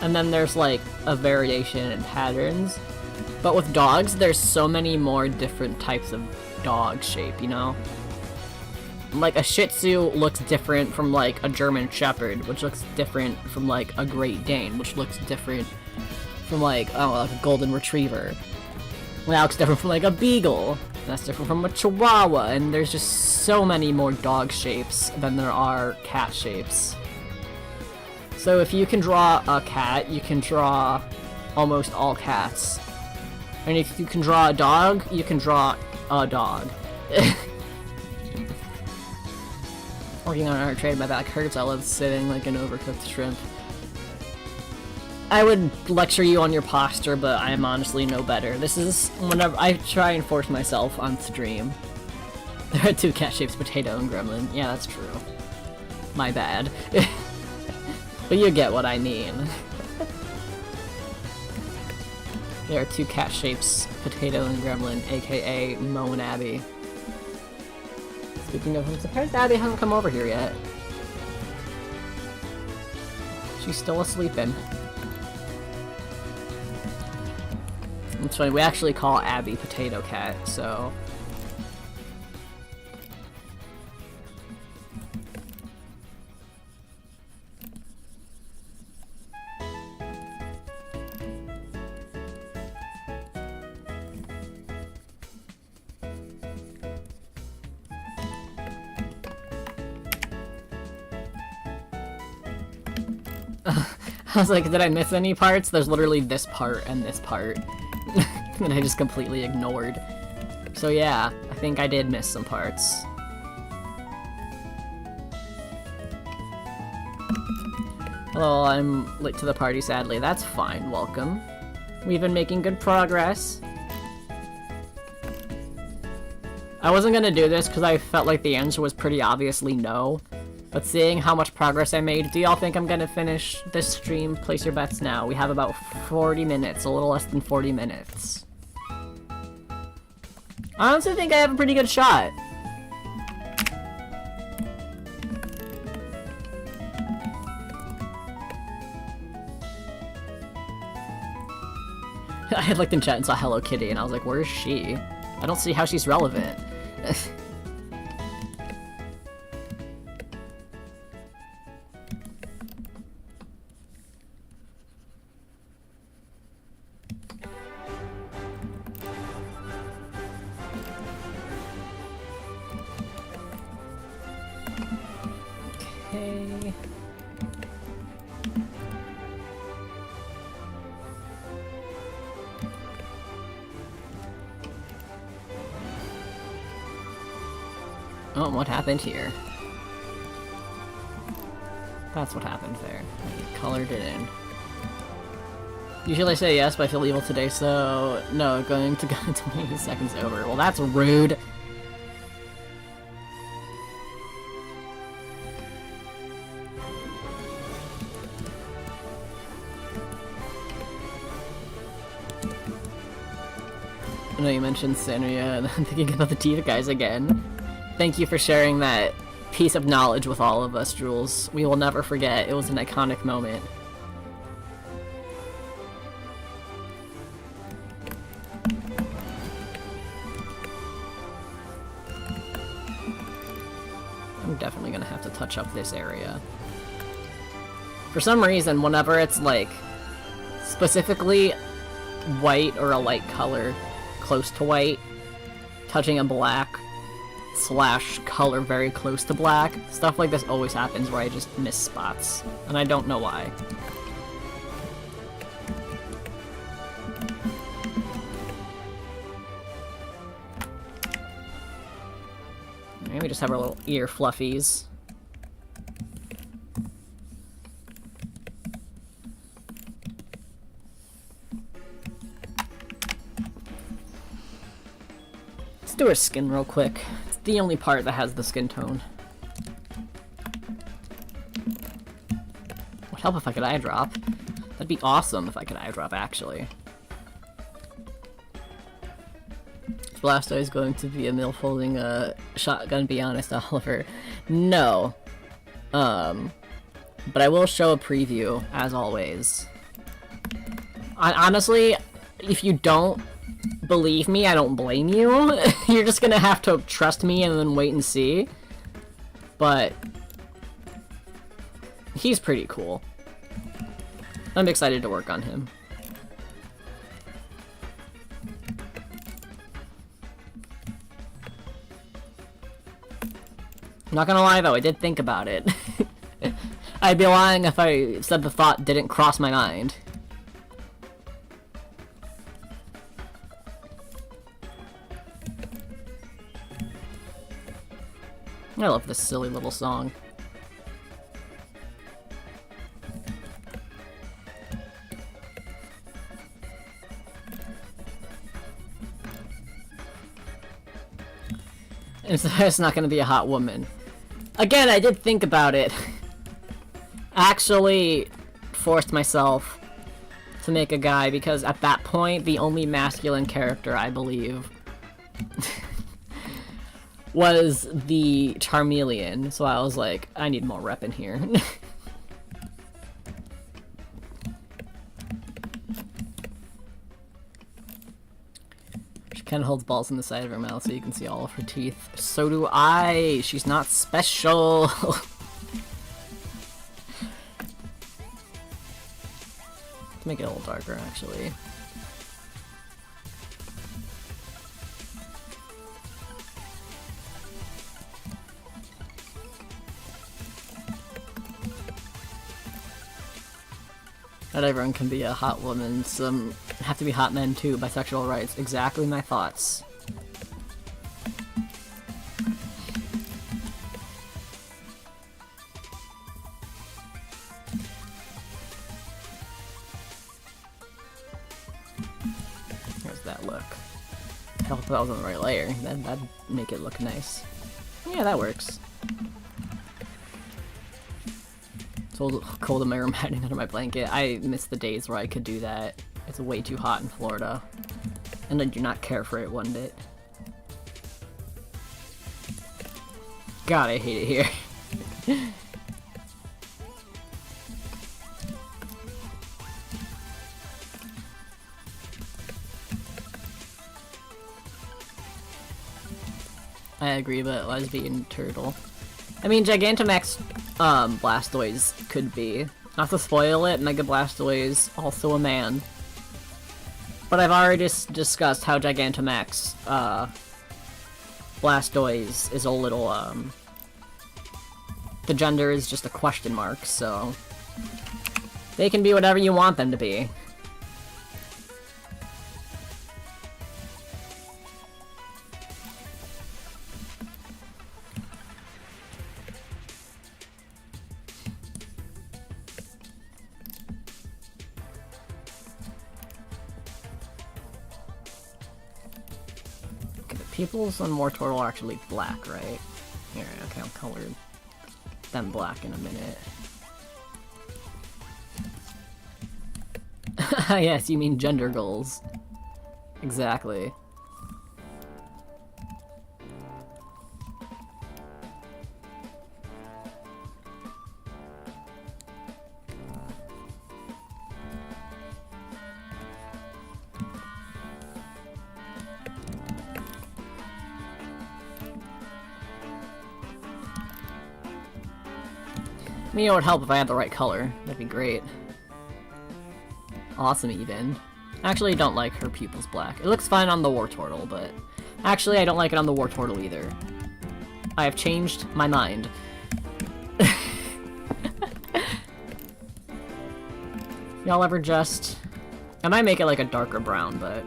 And then there's, like, a variation in patterns. But with dogs, there's so many more different types of dog shape, you know? Like, a Shih Tzu looks different from, like, a German Shepherd, which looks different from, like, a Great Dane, which looks different from, like, I don't know, like a Golden Retriever. That looks different from, like, a Beagle. That's different from a Chihuahua, and there's just so many more dog shapes than there are cat shapes. So if you can draw a cat, you can draw almost all cats. And if you can draw a dog, you can draw a dog. Working on art trade, my back hurts. I love sitting like an overcooked shrimp. I would lecture you on your posture, but I am honestly no better. This is whenever I try and force myself on stream. There are two cat shapes, potato and gremlin. Yeah, that's true. My bad. But you get what I mean. There are two cat shapes, potato and gremlin, aka Mo and Abby. Speaking of, I'm surprised Abby hasn't come over here yet. She's still asleeping. It's funny, we actually call Abby Potato Cat, so... I was like, did I miss any parts? There's literally this part and this part. And I just completely ignored. So yeah, I think I did miss some parts. Hello, I'm late to the party, sadly. That's fine, welcome. We've been making good progress. I wasn't gonna do this because I felt like the answer was pretty obviously no. But seeing how much progress I made, do y'all think I'm gonna finish this stream? Place your bets now. We have about 40 minutes, a little less than 40 minutes. I honestly think I have a pretty good shot. I had looked in chat and saw Hello Kitty, and I was like, where is she? I don't see how she's relevant. Okay. Oh, what happened here? That's what happened there. I colored it in. Usually I say yes, but I feel evil today, so no, going to go 20 seconds over. Well, that's rude. I know you mentioned Sanria, and I'm thinking about the Diva guys again. Thank you for sharing that piece of knowledge with all of us, Jules. We will never forget. It was an iconic moment. I'm definitely gonna have to touch up this area. For some reason, whenever it's like specifically white or a light color close to white, touching a black / color very close to black, stuff like this always happens where I just miss spots, and I don't know why. Maybe just have our little ear fluffies. Let's do her skin real quick. It's the only part that has the skin tone. Would help if I could eye drop. That'd be awesome if I could eye drop, actually. Blasto is going to be a MILF holding a shotgun, be honest, Oliver. No. But I will show a preview, as always. Honestly, if you don't believe me, I don't blame you. You're just gonna have to trust me and then wait and see. but he's pretty cool. I'm excited to work on him. Not gonna lie though, I did think about it. I'd be lying if I said the thought didn't cross my mind. I love this silly little song. It's not gonna be a hot woman. Again, I did think about it. I actually forced myself to make a guy because at that point, the only masculine character, I believe, was the Charmeleon. So I was like, I need more rep in here. She kind of holds balls in the side of her mouth so you can see all of her teeth. So do I! She's not special! Let's make it a little darker, actually. Not everyone can be a hot woman. Some have to be hot men too. Bisexual rights. Exactly my thoughts. Here's that look. Hell, if that was on the right layer, that'd make it look nice. Yeah, that works. Cold in my room, hiding under my blanket. I miss the days where I could do that. It's way too hot in Florida. And I do not care for it one bit. God, I hate it here. I agree, but lesbian turtle. I mean, Gigantamax Blastoise could be. Not to spoil it, Mega Blastoise, also a man. But I've already discussed how Gigantamax Blastoise is a little, the gender is just a question mark, so they can be whatever you want them to be. Pupils on Wartortle are actually black, right? Here, okay, I'll color them black in a minute. Yes, you mean gender goals. Exactly. I mean, it would help if I had the right color. That'd be great. Awesome, even. Actually, I don't like her pupils black. It looks fine on the Wartortle, but actually, I don't like it on the Wartortle either. I have changed my mind. Y'all ever just... I might make it like a darker brown, but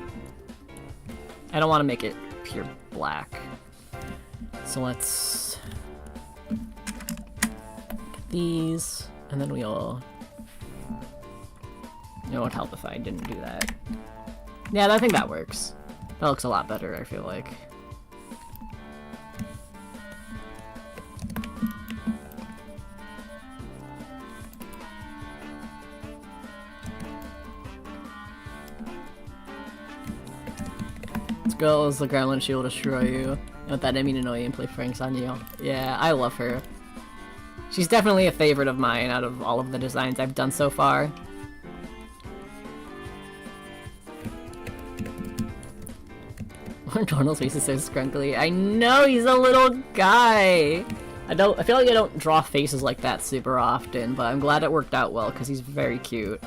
I don't want to make it pure black. So let's... these, and then we'll... It would help if I didn't do that. Yeah, I think that works. That looks a lot better, I feel like. This girl is the gremlin, she will destroy you. And with that, I mean annoy you and play pranks on you. Yeah, I love her. She's definitely a favorite of mine out of all of the designs I've done so far. Wartortle's face is so scrunkly. I know, he's a little guy! I feel like I don't draw faces like that super often, but I'm glad it worked out well because he's very cute.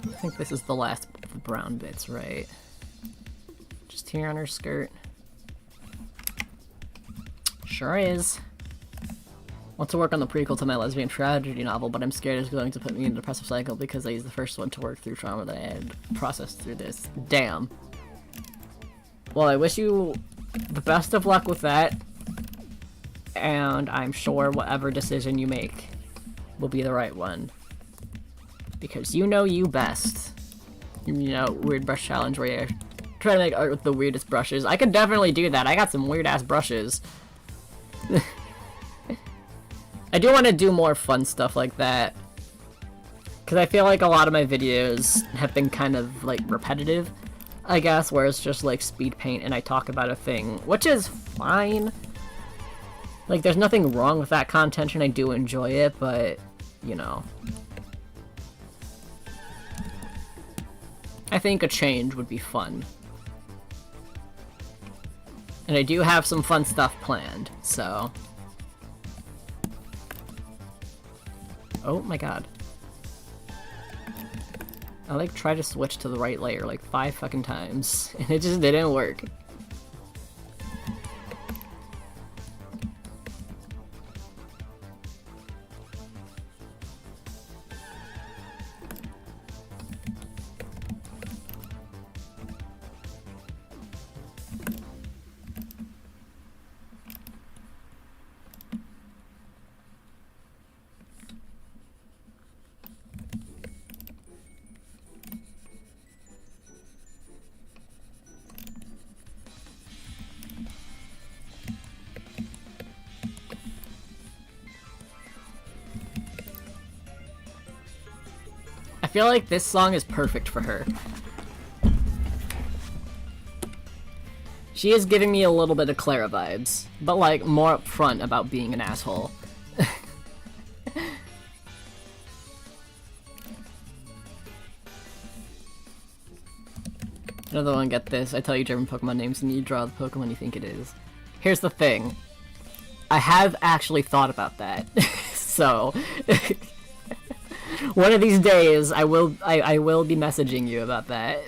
I think this is the last of the brown bits, right? Just here on her skirt. Sure is. Want to work on the prequel to my lesbian tragedy novel, but I'm scared it's going to put me in a depressive cycle because I was the first one to work through trauma that I had processed through this. Damn. Well, I wish you the best of luck with that, and I'm sure whatever decision you make will be the right one. Because you know you best. You know, weird brush challenge where you're trying to make art with the weirdest brushes. I could definitely do that. I got some weird ass brushes. I do want to do more fun stuff like that. Because I feel like a lot of my videos have been kind of like repetitive, I guess, where it's just like speed paint and I talk about a thing, which is fine. Like, there's nothing wrong with that content and I do enjoy it, but, you know. I think a change would be fun. And I do have some fun stuff planned, so... Oh my god. I like tried to switch to the right layer like 5 fucking times, and it just didn't work. I feel like this song is perfect for her. She is giving me a little bit of Clara vibes, but like more upfront about being an asshole. Another one, get this. I tell you German Pokemon names and you draw the Pokemon you think it is. Here's the thing. I have actually thought about that. So... one of these days, I will be messaging you about that,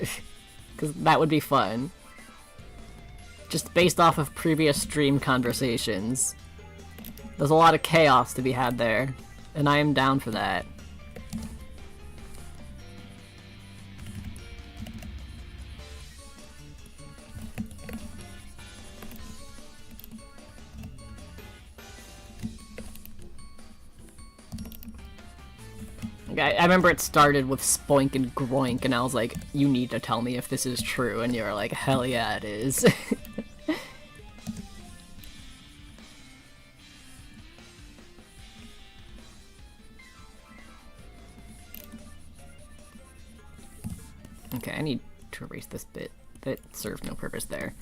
because that would be fun. Just based off of previous stream conversations. There's a lot of chaos to be had there, and I am down for that. I remember it started with Spoink and Groink, and I was like, you need to tell me if this is true, and you were like, hell yeah, it is. Okay, I need to erase this bit. That served no purpose there.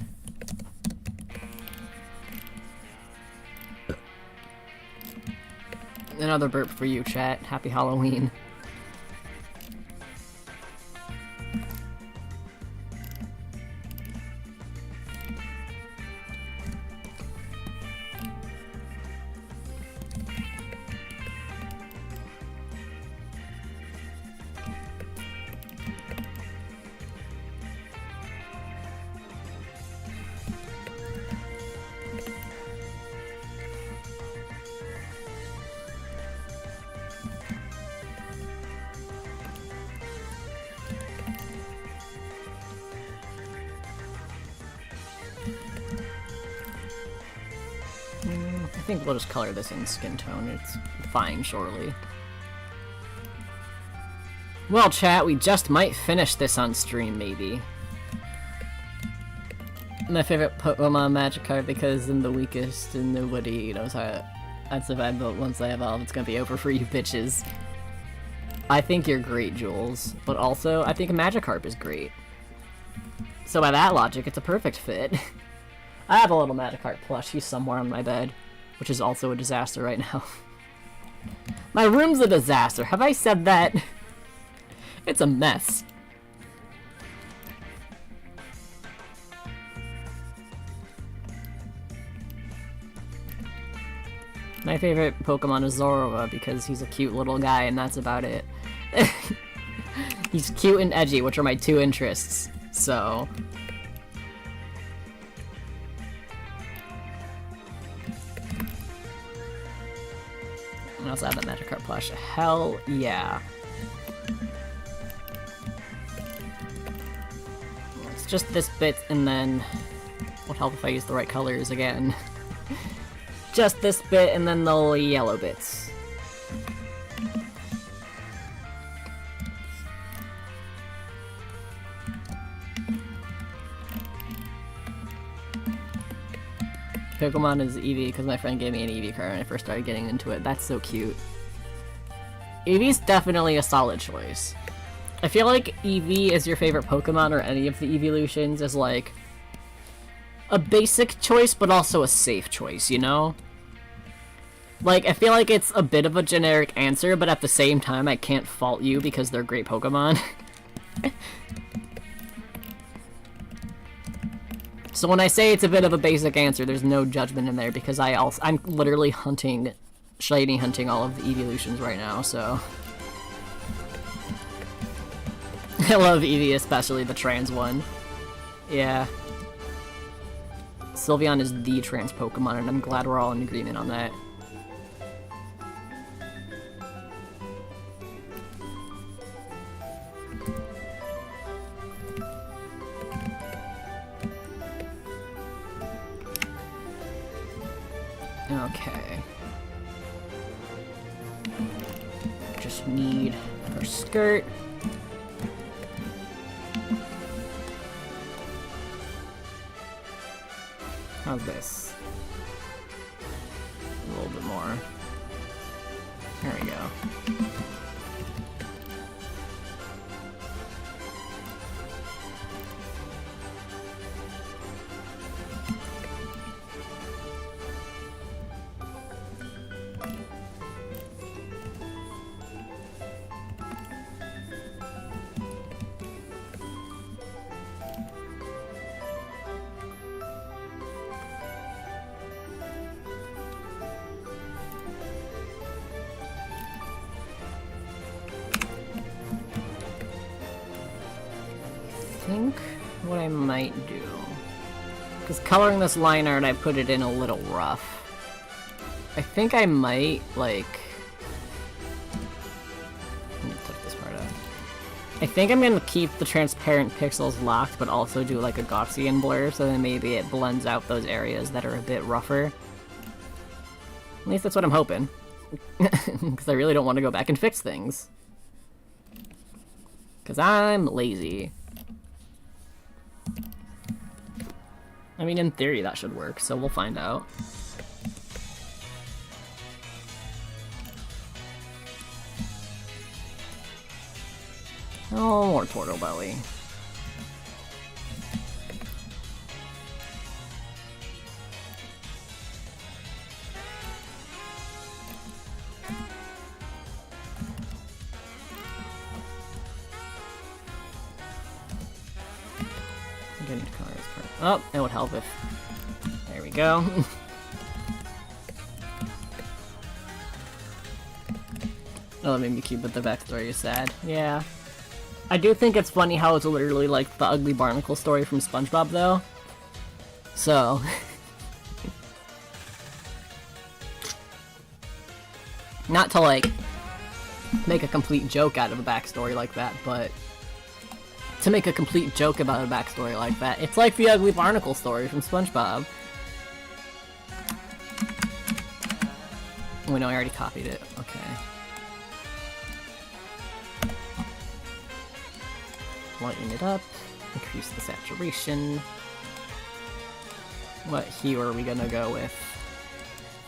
Another burp for you, chat. Happy Halloween. I think we'll just color this in skin tone. It's fine, surely. Well, chat, we just might finish this on stream, maybe. My favorite Pokemon magic card because I'm the weakest and nobody knows how I'd survive, but once I evolve, it's gonna be over for you bitches. I think you're great, Jules, but also I think Magikarp is great. So by that logic, it's a perfect fit. I have a little Magikarp plush. He's somewhere on my bed, which is also a disaster right now. My room's a disaster. Have I said that? It's a mess. My favorite Pokemon is Zorua because he's a cute little guy and that's about it. He's cute and edgy, which are my two interests, so... I also have that Magikarp plush. Hell yeah. It's just this bit and then... Would help if I use the right colors again. Just this bit and then the yellow bits. Pokemon is Eevee because my friend gave me an Eevee card when I first started getting into it. That's so cute. Eevee's definitely a solid choice. I feel like Eevee is your favorite Pokemon or any of the evolutions is like a basic choice but also a safe choice, you know? Like, I feel like it's a bit of a generic answer, but at the same time I can't fault you because they're great Pokemon. So when I say it's a bit of a basic answer, there's no judgment in there because I'm literally shiny hunting all of the evolutions right now, so... I love Eevee, especially the trans one. Yeah. Sylveon is the trans Pokemon, and I'm glad we're all in agreement on that. Okay. Just need her skirt. How's this? A little bit more. There we go. What I might do, because coloring this line art I put it in a little rough. I think I might like let me take this part out. I think I'm gonna keep the transparent pixels locked but also do like a Gaussian blur so then maybe it blends out those areas that are a bit rougher. At least that's what I'm hoping. Because I really don't want to go back and fix things. Because I'm lazy. I mean, in theory, that should work, so we'll find out. Oh, more Wartortle belly. Oh, it would help if... There we go. Oh, that made me cute, but the backstory is sad. Yeah. I do think it's funny how it's literally like the Ugly Barnacle story from SpongeBob, though. So... Not to, like, make a complete joke out of a backstory like that, but... To make a complete joke about a backstory like that. It's like the Ugly Barnacle story from SpongeBob. Oh, no, I already copied it. Okay. Lighten it up. Increase the saturation. What hue are we gonna go with?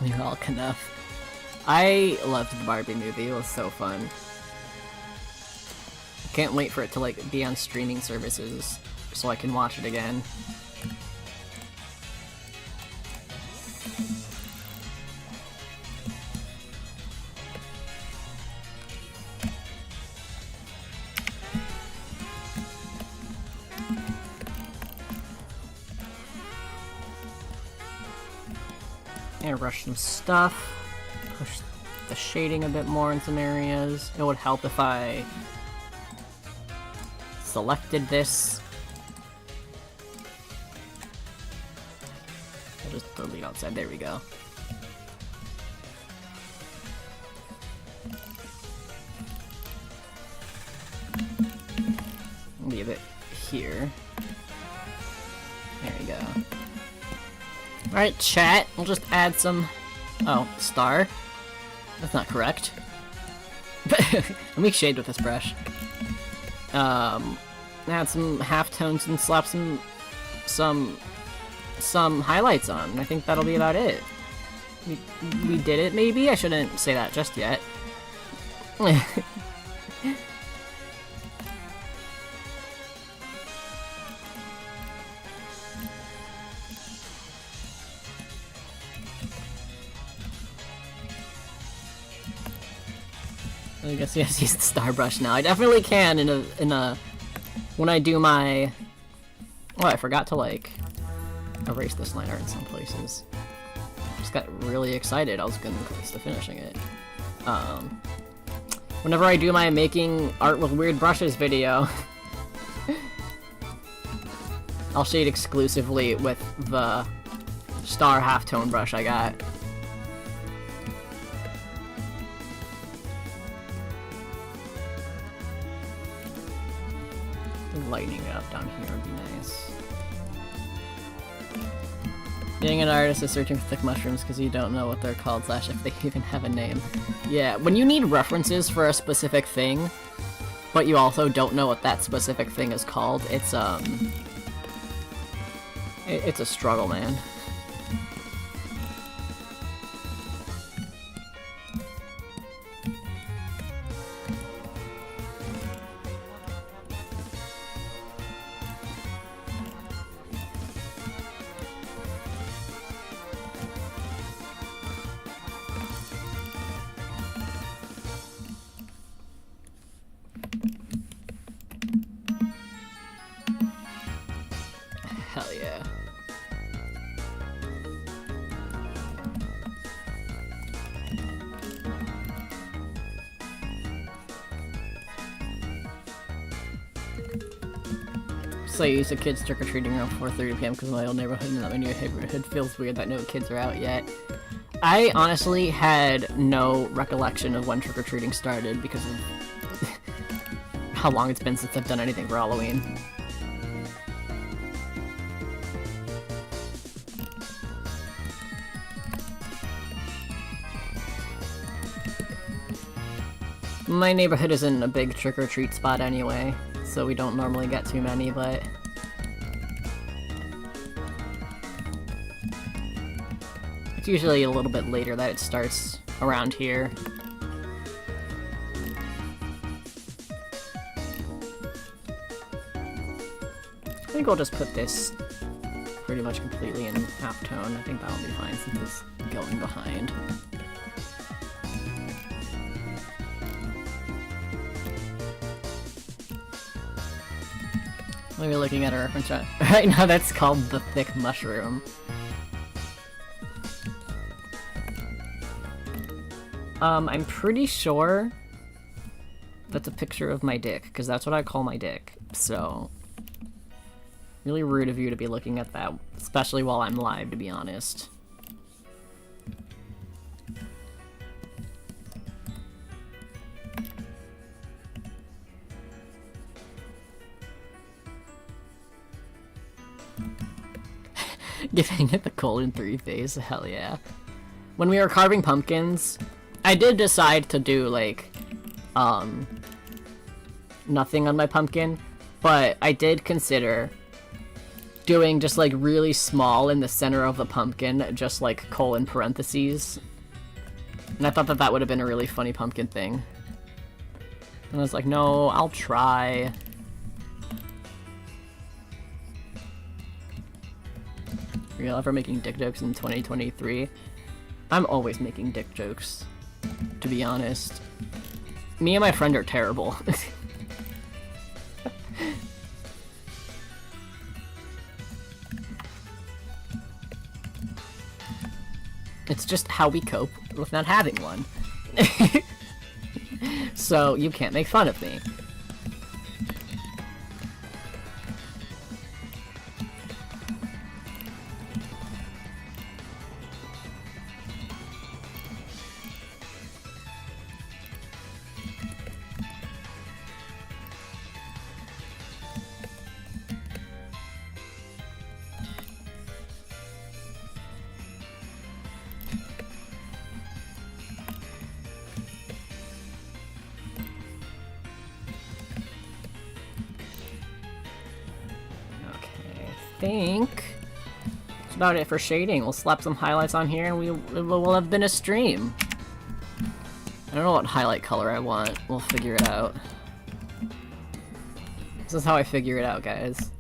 We're all Knuff. I loved the Barbie movie. It was so fun. can't wait for it to like be on streaming services so I can watch it again. Airbrush some stuff, push the shading a bit more in some areas. It would help if I selected this. I'll just delete outside, there we go. Leave it here. There we go. Alright, chat, we'll just add some... Oh, star. That's not correct. Let me shade with this brush. Add some halftones and slap some highlights on. I think that'll be about it. We did it, maybe? I shouldn't say that just yet. I guess you have to use the star brush now. I definitely can in a when I do my... Oh, I forgot to like erase this line art in some places. Just got really excited. I was getting close to finishing it. Whenever I do my making art with weird brushes video, I'll shade exclusively with the star halftone brush I got. Lightening it up down here would be nice. Being an artist is searching for thick mushrooms because you don't know what they're called / if they even have a name. Yeah, when you need references for a specific thing, but you also don't know what that specific thing is called, it's a struggle, man. Hell yeah. So I used to kids trick-or-treating around 4:30 p.m. because my old neighborhood and not my new neighborhood feels weird that no kids are out yet. I honestly had no recollection of when trick-or-treating started because of how long it's been since I've done anything for Halloween. My neighborhood isn't a big trick-or-treat spot anyway, so we don't normally get too many, but... It's usually a little bit later that it starts around here. I think I'll just put this pretty much completely in halftone. I think that'll be fine since it's going behind. Maybe looking at a reference right now, that's called the thick mushroom. I'm pretty sure that's a picture of my dick, because that's what I call my dick, so... Really rude of you to be looking at that, especially while I'm live, to be honest. Giving it the colon 3 face, hell yeah. When we were carving pumpkins, I did decide to do, like, nothing on my pumpkin, but I did consider doing just, like, really small in the center of the pumpkin, just, like, colon parentheses. And I thought that that would have been a really funny pumpkin thing. And I was like, no, I'll try. Are you ever making dick jokes in 2023? I'm always making dick jokes, to be honest. Me and my friend are terrible. It's just how we cope with not having one. So you can't make fun of me. Think that's about it for shading. We'll slap some highlights on here and it will have been a stream. I don't know what highlight color I want. We'll figure it out. This is how I figure it out, guys.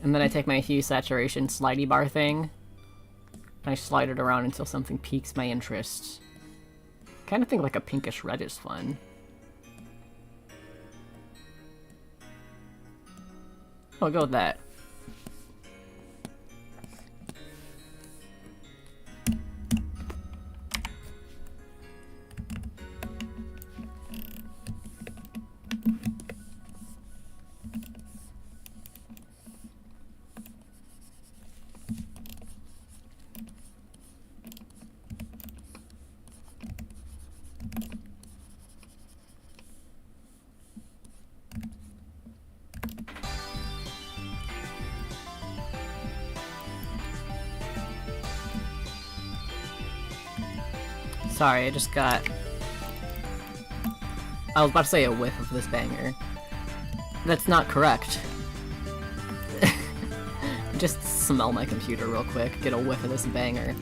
And then I take my hue saturation slidey bar thing and I slide it around until something piques my interest. Kind of think like a pinkish red is fun. I'll go with that. Sorry, I just got... I was about to say a whiff of this banger. That's not correct. Just smell my computer real quick, get a whiff of this banger.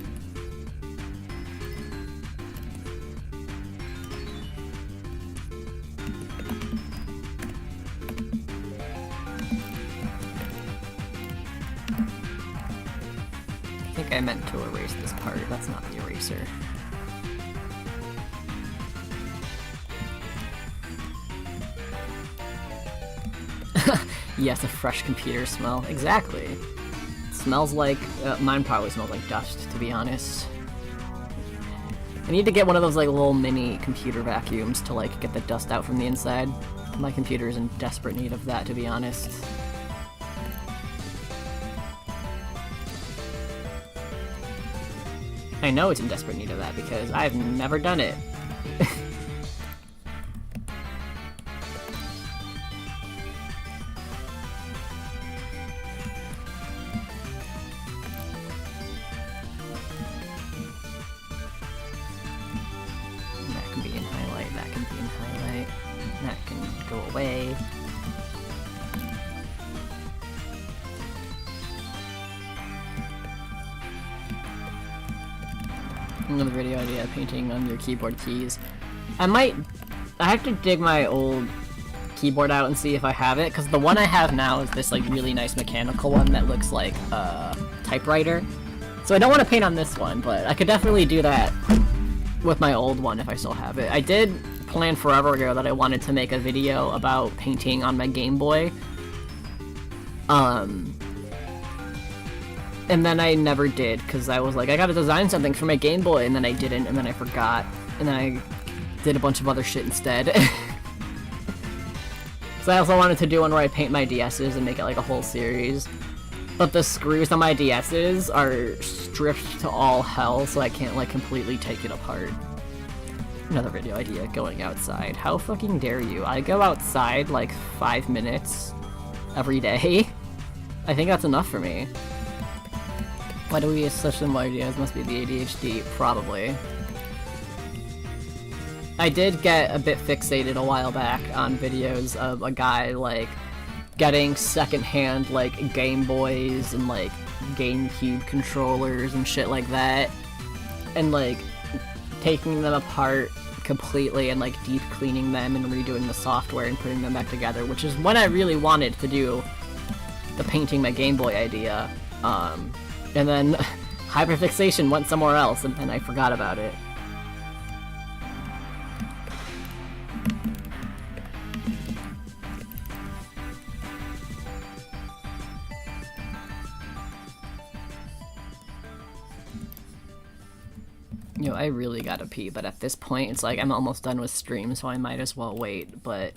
I think I meant to erase this part, that's not the eraser. Yes, a fresh computer smell. Exactly. It smells like... mine probably smells like dust, to be honest. I need to get one of those like little mini computer vacuums to like get the dust out from the inside. My computer is in desperate need of that, to be honest. I know it's in desperate need of that because I've never done it. Another video idea, painting on your keyboard keys. I have to dig my old keyboard out and see if I have it, because the one I have now is this like really nice mechanical one that looks like a typewriter. So I don't want to paint on this one, but I could definitely do that with my old one if I still have it. I did plan forever ago that I wanted to make a video about painting on my Game Boy. And then I never did, because I was like, I gotta design something for my Game Boy, and then I didn't, and then I forgot, and then I did a bunch of other shit instead. So I also wanted to do one where I paint my DS's and make it like a whole series. But the screws on my DS's are stripped to all hell, so I can't like completely take it apart. Another video idea, going outside. How fucking dare you? I go outside like 5 minutes every day. I think that's enough for me. Why do we have such similar ideas? Must be the ADHD, probably. I did get a bit fixated a while back on videos of a guy, like, getting secondhand, like, Game Boys and, like, GameCube controllers and shit like that, and, like, taking them apart, completely and like deep cleaning them and redoing the software and putting them back together, which is when I really wanted to do the painting my Game Boy idea. And then hyperfixation went somewhere else, and then I forgot about it. You know, I really gotta pee, but at this point, it's like I'm almost done with stream, so I might as well wait, but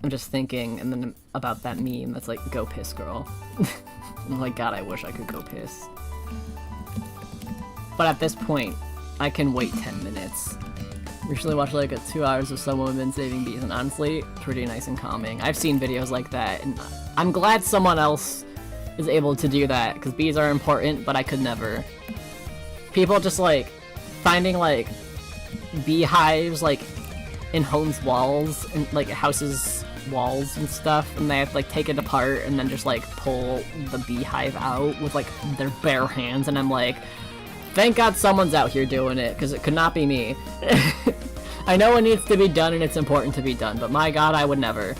I'm just thinking, and then about that meme that's like, go piss, girl. I'm like, God, I wish I could go piss. But at this point, I can wait 10 minutes. Recently watched like 2 hours of some woman saving bees, and honestly, pretty nice and calming. I've seen videos like that, and I'm glad someone else is able to do that, because bees are important, but I could never. People just like finding like beehives like in homes' walls and like houses' walls and stuff, and they have to like take it apart and then just like pull the beehive out with like their bare hands, and I'm like, thank God someone's out here doing it, because it could not be me. I know it needs to be done and it's important to be done, but my God, I would never.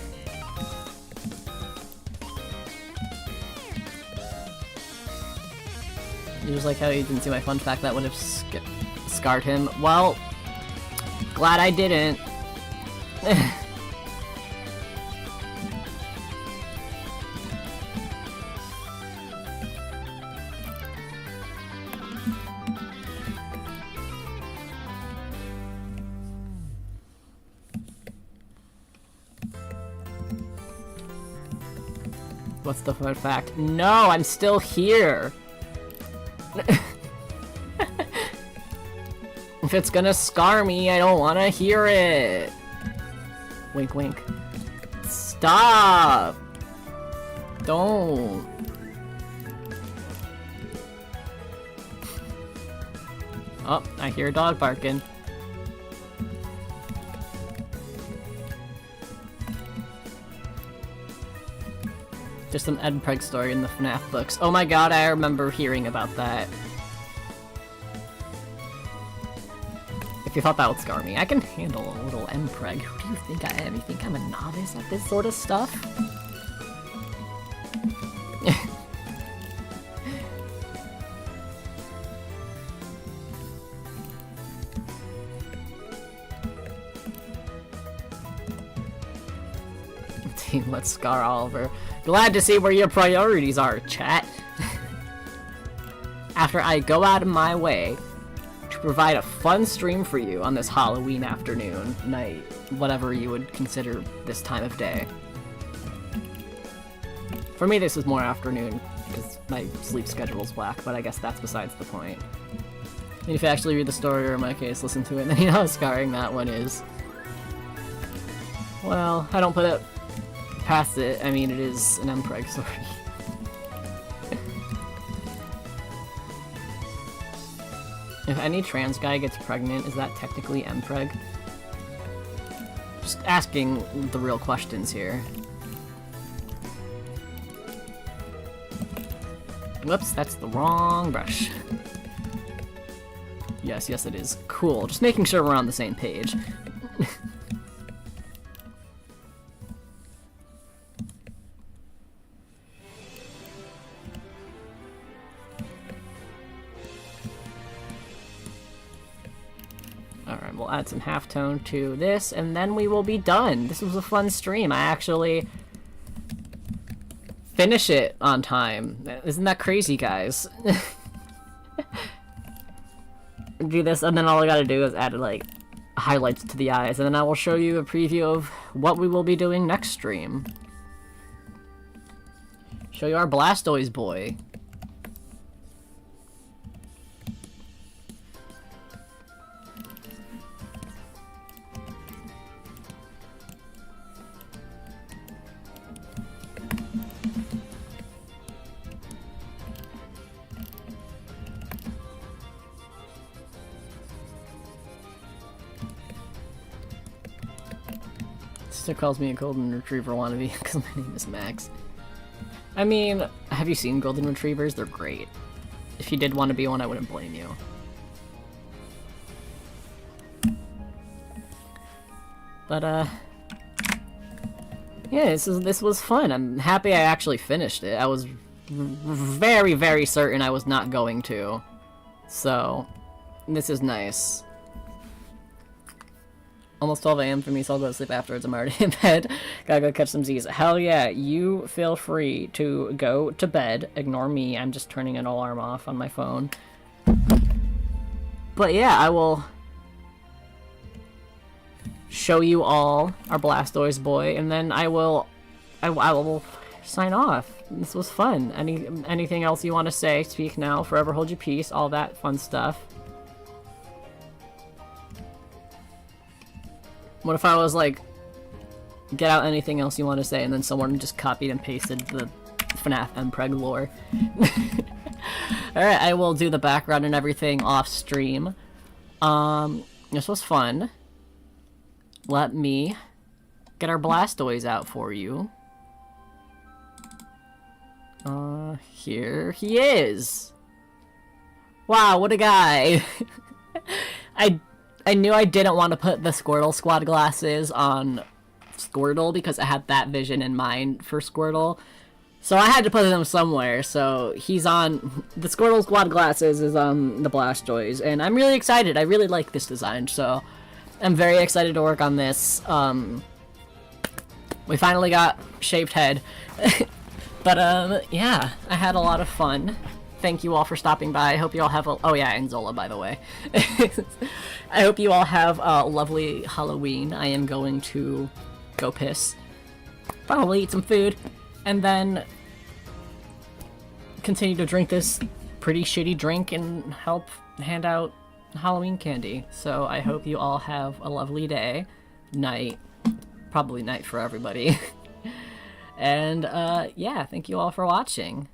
It was like how you didn't see my fun fact that would have scarred him. Well, glad I didn't. What's the fun fact? No, I'm still here. If it's gonna scar me, I don't wanna hear it. Wink, wink. Stop! Don't. Oh, I hear a dog barking. Just an Ed Preg story in the FNAF books. Oh my God, I remember hearing about that. If you thought that would scar me, I can handle a little Mpreg. Who do you think I am? You think I'm a novice at this sort of stuff? Team, let's scar Oliver. Glad to see where your priorities are, chat. After I go out of my way to provide a fun stream for you on this Halloween afternoon, night, whatever you would consider this time of day. For me, this is more afternoon, because my sleep schedule's whack, but I guess that's besides the point. And if you actually read the story, or in my case, listen to it, then you know how scarring that one is. Well, I don't put it past it. I mean, it is an Mpreg story. If any trans guy gets pregnant, is that technically Mpreg? Just asking the real questions here. Whoops, that's the wrong brush. Yes, yes it is. Cool, just making sure we're on the same page. Alright, we'll add some halftone to this, and then we will be done. This was a fun stream. I actually finish it on time. Isn't that crazy, guys? Do this, and then all I gotta do is add, like, highlights to the eyes, and then I will show you a preview of what we will be doing next stream. Show you our Blastoise boy. Sister calls me a golden retriever wannabe because my name is Max. I mean, have you seen golden retrievers? They're great. If you did want to be one, I wouldn't blame you. But, yeah, this was fun. I'm happy I actually finished it. I was very, very certain I was not going to. So, this is nice. Almost 12 a.m. for me, so I'll go to sleep afterwards. I'm already in bed. Gotta go catch some Z's. Hell yeah, you feel free to go to bed. Ignore me, I'm just turning an alarm off on my phone. But yeah, I will show you all our Blastoise boy, and then I will sign off. This was fun. Anything else you want to say? Speak now, forever hold your peace, all that fun stuff. What if I was like, get out anything else you want to say, and then someone just copied and pasted the FNAF Mpreg lore? Alright, I will do the background and everything off stream. This was fun. Let me get our Blastoise out for you. Here he is! Wow, what a guy! I knew I didn't want to put the Squirtle Squad glasses on Squirtle because I had that vision in mind for Squirtle. So I had to put them somewhere, so he's on... The Squirtle Squad glasses is on the Blastoise, and I'm really excited. I really like this design, so I'm very excited to work on this. We finally got shaved head. But, yeah, I had a lot of fun. Thank you all for stopping by. I hope you all have a... Oh yeah, and Zola, by the way. I hope you all have a lovely Halloween. I am going to go piss. Probably eat some food. And then continue to drink this pretty shitty drink and help hand out Halloween candy. So I hope you all have a lovely day. Night. Probably night for everybody. And, yeah, thank you all for watching.